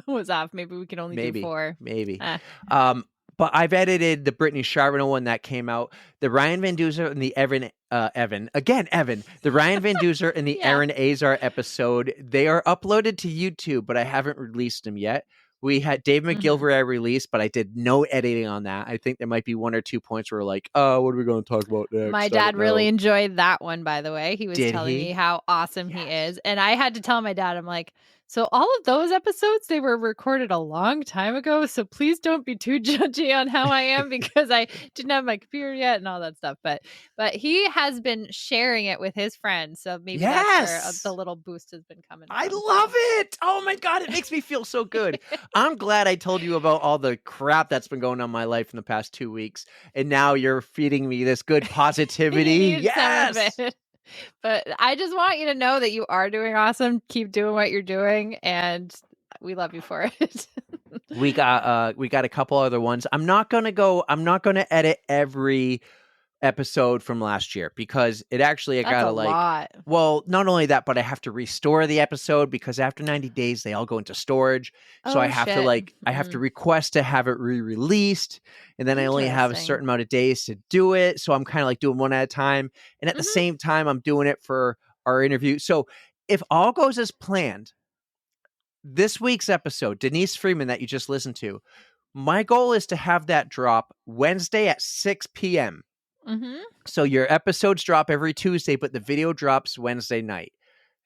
[SPEAKER 2] was off, maybe we can only do 4.
[SPEAKER 4] Maybe. But I've edited the Brittany Charbonneau one that came out, the Ryan Van Duzer and the Evan. The Ryan Van Duzer and the Aaron Azar episode. They are uploaded to YouTube, but I haven't released them yet. We had Dave McGilvery I released, but I did no editing on that. I think there might be 1 or 2 points where we're like, oh, what are we going to talk about next?
[SPEAKER 2] My dad really enjoyed that one, by the way. He was telling me how awesome he is. And I had to tell my dad, I'm like, so all of those episodes, they were recorded a long time ago. So please don't be too judgy on how I am because I didn't have my computer yet and all that stuff. But he has been sharing it with his friends. So maybe that's where the little boost has been coming.
[SPEAKER 4] I love it. Oh my God. It makes me feel so good. I'm glad I told you about all the crap that's been going on in my life in the past 2 weeks. And now you're feeding me this good positivity. Yes.
[SPEAKER 2] But I just want you to know that you are doing awesome. Keep doing what you're doing, and we love you for it.
[SPEAKER 4] We got a couple other ones. I'm not gonna edit every episode from last year because it actually got
[SPEAKER 2] lot.
[SPEAKER 4] Well, not only that, but I have to restore the episode because after 90 days they all go into storage. So I have to request to have it re-released, and then I only have a certain amount of days to do it. So I'm kind of like doing one at a time, and at the same time I'm doing it for our interview. So if all goes as planned, this week's episode, Denise Freeman that you just listened to, my goal is to have that drop Wednesday at 6 p.m. So your episodes drop every Tuesday, but the video drops Wednesday night.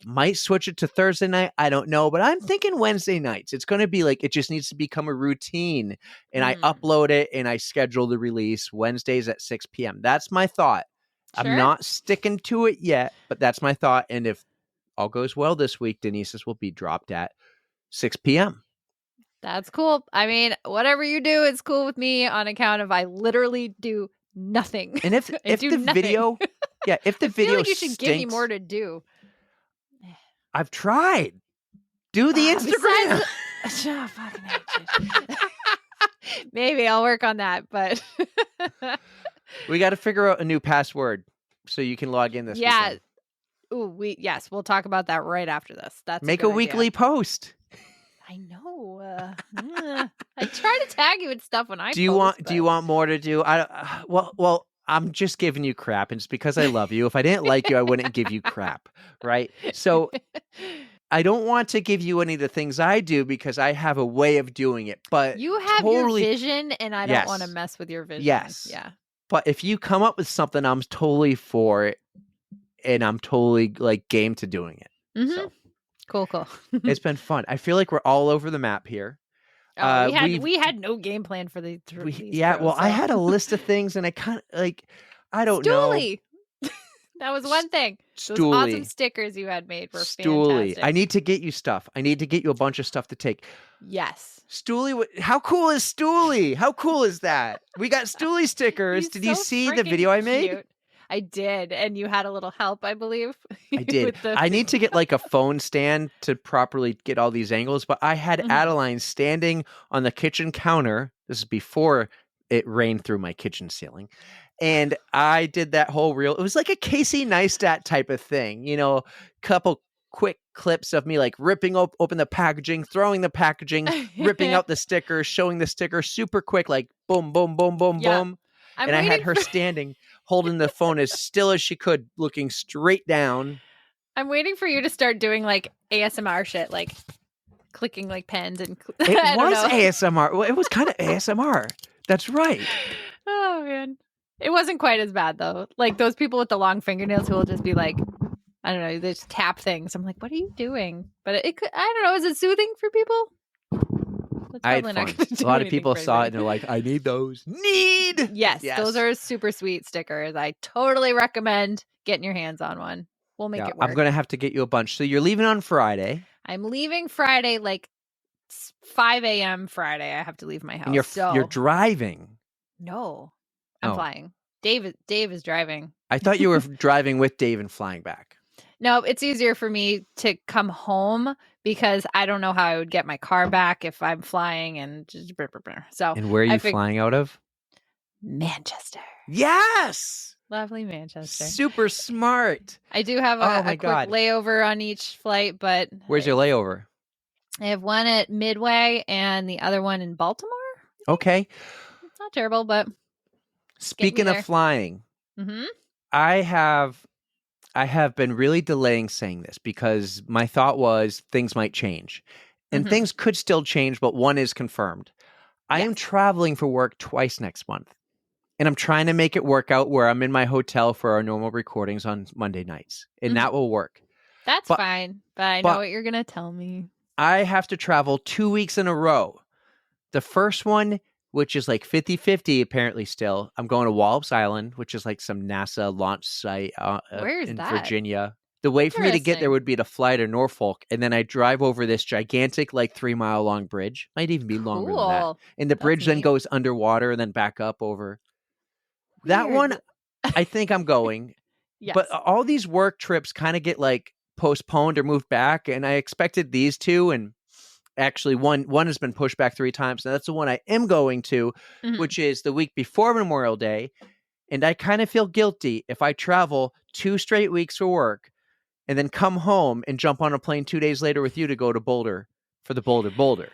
[SPEAKER 4] Might switch it to Thursday night. I don't know, but I'm thinking Wednesday nights. It's going to be like, it just needs to become a routine. And I upload it and I schedule the release Wednesdays at 6 p.m. That's my thought. Sure. I'm not sticking to it yet, but that's my thought. And if all goes well this week, Denise's will be dropped at 6 p.m.
[SPEAKER 2] That's cool. I mean, whatever you do, it's cool with me on account of I literally do nothing.
[SPEAKER 4] And if the video, if the video,
[SPEAKER 2] like you should give me more to do.
[SPEAKER 4] I've tried. Do the Instagram.
[SPEAKER 2] Maybe I'll work on that, but
[SPEAKER 4] we got to figure out a new password so you can log in this weekend.
[SPEAKER 2] Ooh, we'll talk about that right after this. That's
[SPEAKER 4] make a weekly post.
[SPEAKER 2] I know. I try to tag you with stuff when I
[SPEAKER 4] do you want more to do? Well, I'm just giving you crap, and it's because I love you. If I didn't like you, I wouldn't give you crap, right? So I don't want to give you any of the things I do because I have a way of doing it. But
[SPEAKER 2] you have your vision, and I don't want to mess with your vision.
[SPEAKER 4] Yes.
[SPEAKER 2] Yeah.
[SPEAKER 4] But if you come up with something, I'm totally for it, and I'm totally like game to doing it. So.
[SPEAKER 2] Cool.
[SPEAKER 4] It's been fun. I feel like we're all over the map here.
[SPEAKER 2] We had no game plan for these.
[SPEAKER 4] I had a list of things, and I kind of I don't know.
[SPEAKER 2] That was one thing. Those awesome stickers you had made were fantastic.
[SPEAKER 4] I need to get you stuff. I need to get you a bunch of stuff to take.
[SPEAKER 2] Yes.
[SPEAKER 4] Stoolie, how cool is Stoolie? How cool is that? We got Stoolie stickers. Did you see the video I made?
[SPEAKER 2] Cute. I did, and you had a little help, I believe.
[SPEAKER 4] I did. I need to get like a phone stand to properly get all these angles, but I had Adeline standing on the kitchen counter. This is before it rained through my kitchen ceiling. And I did that whole reel. It was like a Casey Neistat type of thing, couple quick clips of me like ripping open the packaging, throwing the packaging, ripping out the sticker, showing the sticker super quick, like boom, boom, boom, boom, boom. And I had her standing, holding the phone as still as she could, looking straight down.
[SPEAKER 2] I'm waiting for you to start doing like ASMR shit, like clicking like pens and
[SPEAKER 4] It was ASMR. Well, it was kind of ASMR. That's right.
[SPEAKER 2] Oh man. It wasn't quite as bad though. Like those people with the long fingernails who will just be like, I don't know, they just tap things. I'm like, what are you doing? But it could, I don't know, is it soothing for people? That's
[SPEAKER 4] I had
[SPEAKER 2] probably not
[SPEAKER 4] fun.
[SPEAKER 2] gonna do
[SPEAKER 4] A lot of
[SPEAKER 2] anything
[SPEAKER 4] people
[SPEAKER 2] for
[SPEAKER 4] saw it and
[SPEAKER 2] anybody.
[SPEAKER 4] they're like, I need those.
[SPEAKER 2] Yes, those are super sweet stickers. I totally recommend getting your hands on one. We'll make it work.
[SPEAKER 4] I'm going to have to get you a bunch. So you're leaving on Friday.
[SPEAKER 2] I'm leaving Friday, like 5 a.m. Friday. I have to leave my house.
[SPEAKER 4] And you're driving.
[SPEAKER 2] No, I'm flying. Dave is driving.
[SPEAKER 4] I thought you were driving with Dave and flying back.
[SPEAKER 2] No, it's easier for me to come home because I don't know how I would get my car back if I'm flying and just so.
[SPEAKER 4] And where are you flying out of?
[SPEAKER 2] Manchester.
[SPEAKER 4] Yes.
[SPEAKER 2] Lovely Manchester.
[SPEAKER 4] Super smart.
[SPEAKER 2] I do have a quick layover on each flight, but
[SPEAKER 4] where's your layover?
[SPEAKER 2] I have one at Midway and the other one in Baltimore.
[SPEAKER 4] Okay.
[SPEAKER 2] It's not terrible, but
[SPEAKER 4] speaking of flying, I have been really delaying saying this because my thought was things might change. And things could still change, but one is confirmed. I am traveling for work twice next month. And I'm trying to make it work out where I'm in my hotel for our normal recordings on Monday nights. And that will work.
[SPEAKER 2] That's fine. But I know what you're going to tell me.
[SPEAKER 4] I have to travel 2 weeks in a row. The first one, which is like 50-50 apparently still, I'm going to Wallops Island, which is like some NASA launch site in Virginia. The way for me to get there would be to fly to Norfolk, and then I drive over this gigantic, like 3-mile long bridge. Might even be longer than that. And the bridge then goes underwater and then back up over. That one, I think I'm going.
[SPEAKER 2] Yes.
[SPEAKER 4] But all these work trips kind of get like postponed or moved back, and I expected these two, and actually one has been pushed back 3 times, and that's the one I am going to, which is the week before Memorial Day. And I kind of feel guilty if I travel 2 straight weeks for work and then come home and jump on a plane 2 days later with you to go to Boulder for the Boulder.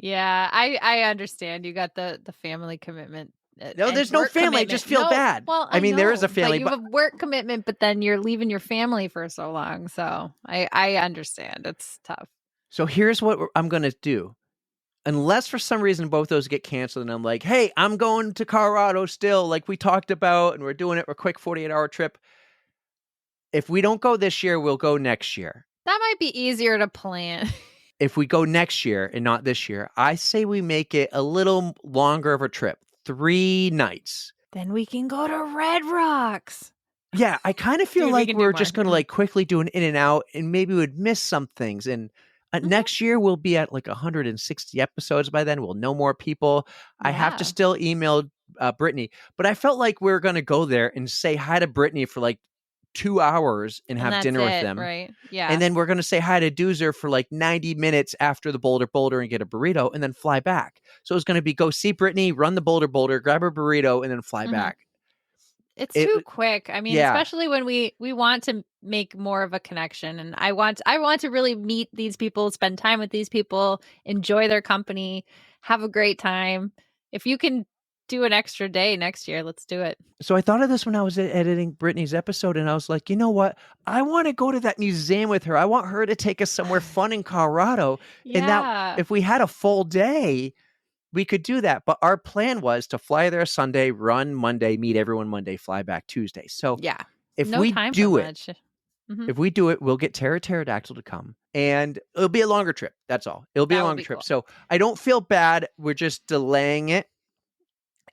[SPEAKER 2] Yeah, I understand. You got the family commitment.
[SPEAKER 4] No, there's no family. I just feel bad.
[SPEAKER 2] Well,
[SPEAKER 4] I mean, there is a family.
[SPEAKER 2] But you have a work commitment, but then you're leaving your family for so long. So I understand. It's tough.
[SPEAKER 4] So here's what I'm going to do. Unless for some reason both those get canceled and I'm like, hey, I'm going to Colorado still, like we talked about, and we're doing it for a quick 48-hour trip. If we don't go this year, we'll go next year.
[SPEAKER 2] That might be easier to plan.
[SPEAKER 4] If we go next year and not this year, I say we make it a little longer of a trip. 3 nights.
[SPEAKER 2] Then we can go to Red Rocks.
[SPEAKER 4] Yeah, I kind of feel like we're just going to like quickly do an in and out, and maybe we'd miss some things. And next year we'll be at like 160 episodes by then. We'll know more people. Yeah. I have to still email Brittany, but I felt like we were going to go there and say hi to Brittany for like 2 hours and have dinner with them.
[SPEAKER 2] Right. Yeah.
[SPEAKER 4] And then we're going to say hi to Doozer for like 90 minutes after the Boulder and get a burrito and then fly back. So it's going to be go see Brittany, run the Boulder, grab a burrito, and then fly back.
[SPEAKER 2] It's too quick. I mean, especially when we want to make more of a connection, and I want to really meet these people, spend time with these people, enjoy their company, have a great time. If you can do an extra day next year, let's do it.
[SPEAKER 4] So I thought of this when I was editing Brittany's episode, and I was like, you know what? I want to go to that museum with her. I want her to take us somewhere fun in Colorado.
[SPEAKER 2] Yeah.
[SPEAKER 4] And that if we had a full day, we could do that. But our plan was to fly there Sunday, run Monday, meet everyone Monday, fly back Tuesday. So if we do it, if we do it, we'll get Tara Pterodactyl to come, and it'll be a longer trip. That's all. It'll be a longer trip. Cool. So I don't feel bad. We're just delaying it.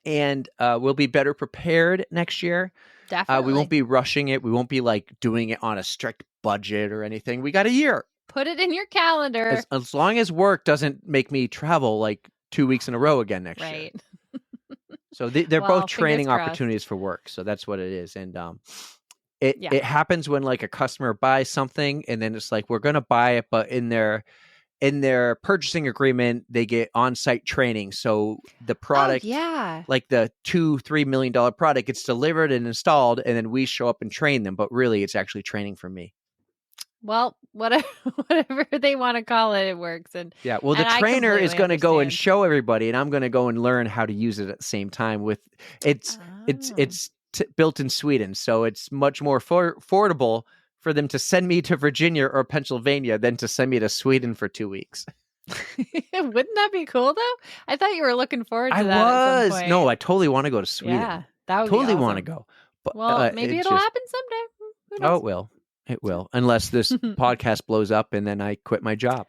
[SPEAKER 4] And we'll be better prepared next year.
[SPEAKER 2] Definitely.
[SPEAKER 4] We won't be rushing it. We won't be like doing it on a strict budget or anything. We got a year.
[SPEAKER 2] Put it in your calendar.
[SPEAKER 4] As long as work doesn't make me travel like 2 weeks in a row again next year. So they're both training opportunities for work. So that's what it is. And it happens when like a customer buys something and then it's like, we're going to buy it, but in their purchasing agreement, they get on-site training. So the product, like the $2-3 million product, gets delivered and installed, and then we show up and train them. But really, it's actually training for me.
[SPEAKER 2] Well, whatever they want to call it, it works. And
[SPEAKER 4] well, the trainer is going to go and show everybody, and I'm going to go and learn how to use it at the same time. With it's built in Sweden, so it's much more affordable for them to send me to Virginia or Pennsylvania than to send me to Sweden for 2 weeks.
[SPEAKER 2] Wouldn't that be cool though? I thought you were looking forward to that at some point.
[SPEAKER 4] No, I totally want to go to Sweden.
[SPEAKER 2] Yeah, that would
[SPEAKER 4] totally
[SPEAKER 2] be awesome.
[SPEAKER 4] want to go. But,
[SPEAKER 2] well, maybe it'll happen someday. Who knows?
[SPEAKER 4] Oh, it will. It will. Unless this podcast blows up and then I quit my job.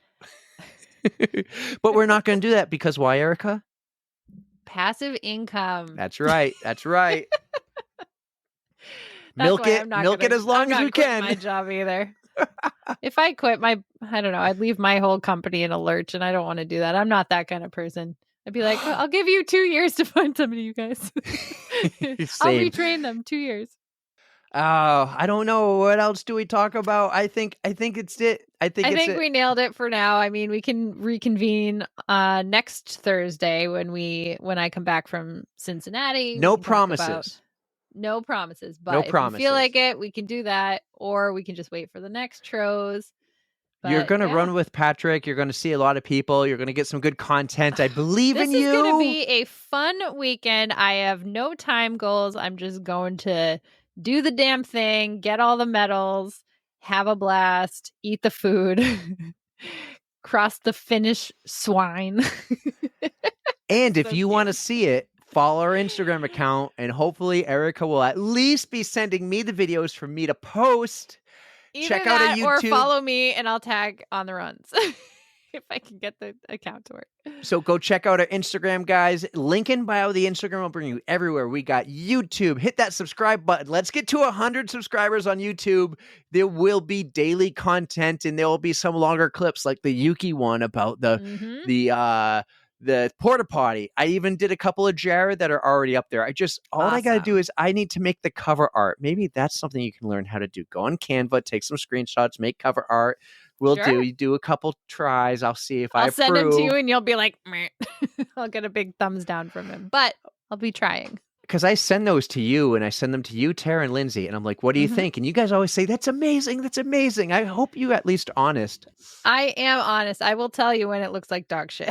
[SPEAKER 4] But we're not going to do that because why, Erica?
[SPEAKER 2] Passive income.
[SPEAKER 4] That's right. That's right. Milk it as long as we can.
[SPEAKER 2] My job either. If I quit I don't know, I'd leave my whole company in a lurch, and I don't want to do that. I'm not that kind of person. I'd be like, I'll give you 2 years to find somebody, you guys. I'll retrain them 2 years.
[SPEAKER 4] I don't know. What else do we talk about? I think it's it. I think
[SPEAKER 2] we nailed it for now. I mean, we can reconvene next Thursday when I come back from Cincinnati.
[SPEAKER 4] No promises.
[SPEAKER 2] No promises. But if you feel like it, we can do that, or we can just wait for the next Tros. But,
[SPEAKER 4] you're going to run with Patrick. You're going to see a lot of people. You're going to get some good content. I believe in you.
[SPEAKER 2] This is going to be a fun weekend. I have no time goals. I'm just going to do the damn thing, get all the medals, have a blast, eat the food, cross the Finnish swine.
[SPEAKER 4] And if you want to see it, follow our Instagram account, and hopefully Erica will at least be sending me the videos for me to post.
[SPEAKER 2] Either
[SPEAKER 4] check
[SPEAKER 2] that
[SPEAKER 4] out our YouTube.
[SPEAKER 2] Or follow me and I'll tag on the runs if I can get the account to work.
[SPEAKER 4] So go check out our Instagram, guys. Link in bio the Instagram will bring you everywhere. We got YouTube. Hit that subscribe button. Let's get to 100 subscribers on YouTube. There will be daily content, and there will be some longer clips like the Yuki one about the porta potty. I even did a couple of Jared that are already up there. All I got to do is I need to make the cover art. Maybe that's something you can learn how to do. Go on Canva, take some screenshots, make cover art. You do a couple tries. I'll see if I approve.
[SPEAKER 2] I'll send him to you and you'll be like, meh. I'll get a big thumbs down from him, but I'll be trying.
[SPEAKER 4] Because I send those to you, and I send them to you, Tara and Lindsay, and I'm like, what do you think? And you guys always say, that's amazing. That's amazing. I hope you at least honest.
[SPEAKER 2] I am honest. I will tell you when it looks like dog shit.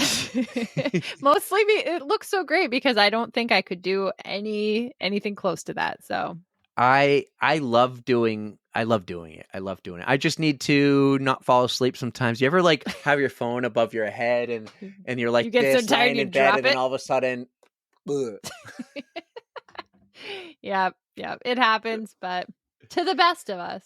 [SPEAKER 2] Mostly it looks so great because I don't think I could do anything close to that. So
[SPEAKER 4] I love doing it. I love doing it. I just need to not fall asleep sometimes. You ever like have your phone above your head and you're like,
[SPEAKER 2] you get so tired you drop it,
[SPEAKER 4] and then all of a sudden,
[SPEAKER 2] yeah, it happens, but to the best of us.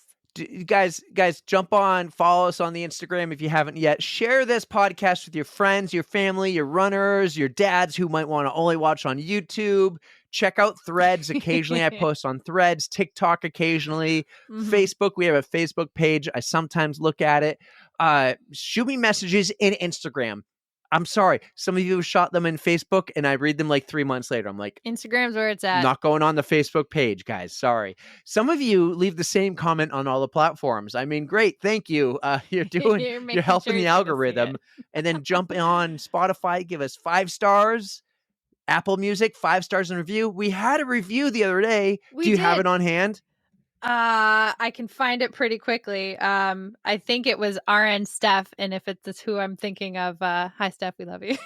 [SPEAKER 4] Guys, jump on, follow us on the Instagram if you haven't yet. Share this podcast with your friends, your family, your runners, your dads who might want to only watch on YouTube. Check out Threads. Occasionally I post on Threads, TikTok occasionally, Facebook. We have a Facebook page. I sometimes look at it. Shoot me messages in Instagram. I'm sorry. Some of you have shot them in Facebook, and I read them like 3 months later. I'm like,
[SPEAKER 2] Instagram's where it's at.
[SPEAKER 4] Not going on the Facebook page, guys. Sorry. Some of you leave the same comment on all the platforms. I mean, great. Thank you. You're helping the algorithm. And then jump on Spotify. Give us 5 stars. Apple Music, 5 stars in review. We had a review the other day. Do you have it on hand?
[SPEAKER 2] I can find it pretty quickly. I think it was RN Steph, and if it's who I'm thinking of, hi Steph, we love you.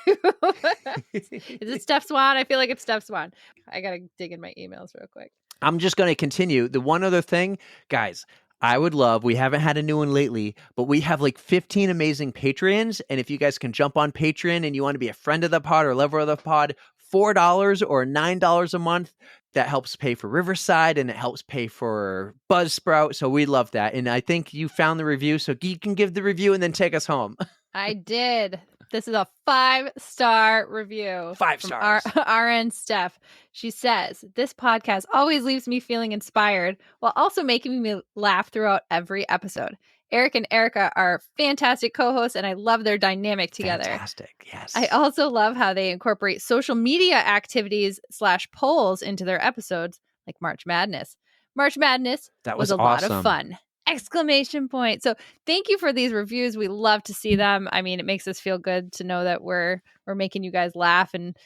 [SPEAKER 2] Is it Steph Swan? I feel like it's Steph Swan. I gotta dig in my emails real quick.
[SPEAKER 4] I'm just gonna continue. The one other thing, guys, I would love, we haven't had a new one lately, but we have like 15 amazing Patreons. And if you guys can jump on Patreon and you want to be a friend of the pod or lover of the pod, $4 or $9 a month. That helps pay for Riverside and it helps pay for Buzzsprout. So we love that. And I think you found the review, so you can give the review and then take us home.
[SPEAKER 2] I did. This is a 5-star review.
[SPEAKER 4] 5 stars.
[SPEAKER 2] RN Steph. She says, this podcast always leaves me feeling inspired while also making me laugh throughout every episode. Eric and Erica are fantastic co-hosts, and I love their dynamic together.
[SPEAKER 4] Fantastic, yes.
[SPEAKER 2] I also love how they incorporate social media activities / polls into their episodes, like March Madness. March Madness was a lot of fun! ! So thank you for these reviews. We love to see them. I mean, it makes us feel good to know that we're making you guys laugh and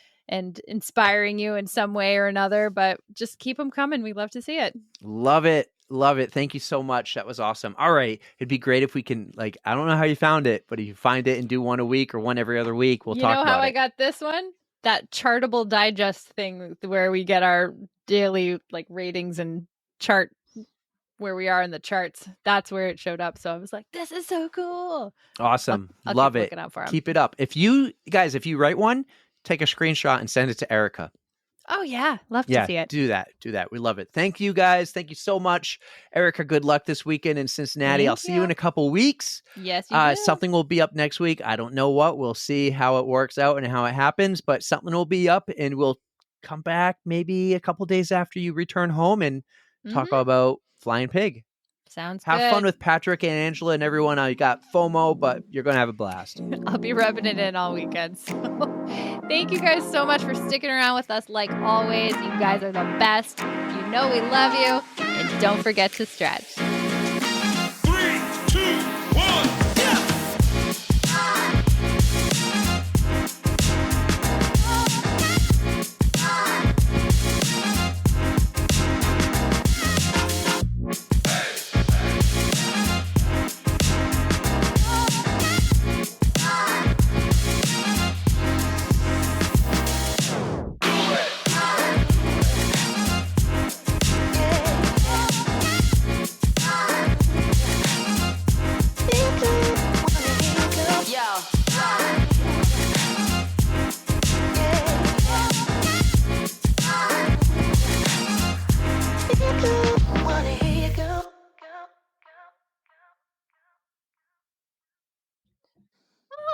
[SPEAKER 2] inspiring you in some way or another. But just keep them coming. We love to see it.
[SPEAKER 4] Love it. Love it. Thank you so much. That was awesome. All right. It'd be great if we can, like, I don't know how you found it, but if you find it and do one a week or one every other week, we'll talk about it.
[SPEAKER 2] You know how I got this one? That Chartable Digest thing where we get our daily, like, ratings and chart where we are in the charts, that's where it showed up. So I was like, this is so cool.
[SPEAKER 4] Awesome.
[SPEAKER 2] I'll
[SPEAKER 4] Love
[SPEAKER 2] keep
[SPEAKER 4] it.
[SPEAKER 2] looking out for 'em.
[SPEAKER 4] Keep it up. If you write one, take a screenshot and send it to Erica.
[SPEAKER 2] Oh yeah. Love to see it.
[SPEAKER 4] Do that. We love it. Thank you guys. Thank you so much. Erica, good luck this weekend in Cincinnati. I'll see you in a couple weeks.
[SPEAKER 2] Yes, you will.
[SPEAKER 4] Something will be up next week. I don't know what. We'll see how it works out and how it happens, but something will be up, and we'll come back maybe a couple days after you return home and talk about Flying Pig.
[SPEAKER 2] Sounds
[SPEAKER 4] Have
[SPEAKER 2] good.
[SPEAKER 4] fun with Patrick and Angela and everyone. You got FOMO, but you're going to have a blast.
[SPEAKER 2] I'll be rubbing it in all weekend. So thank you guys so much for sticking around with us like always. You guys are the best. You know we love you. And don't forget to stretch.
[SPEAKER 3] 3, 2, 1, yeah!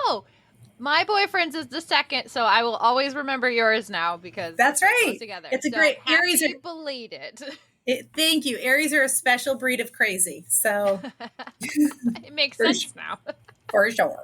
[SPEAKER 2] Oh, my boyfriend's is the second, so I will always remember yours now because
[SPEAKER 1] that's right.
[SPEAKER 2] We're together.
[SPEAKER 1] It's a great Aries.
[SPEAKER 2] Happy belated.
[SPEAKER 1] Thank you. Aries are a special breed of crazy, so
[SPEAKER 2] it makes sense now.
[SPEAKER 1] For sure.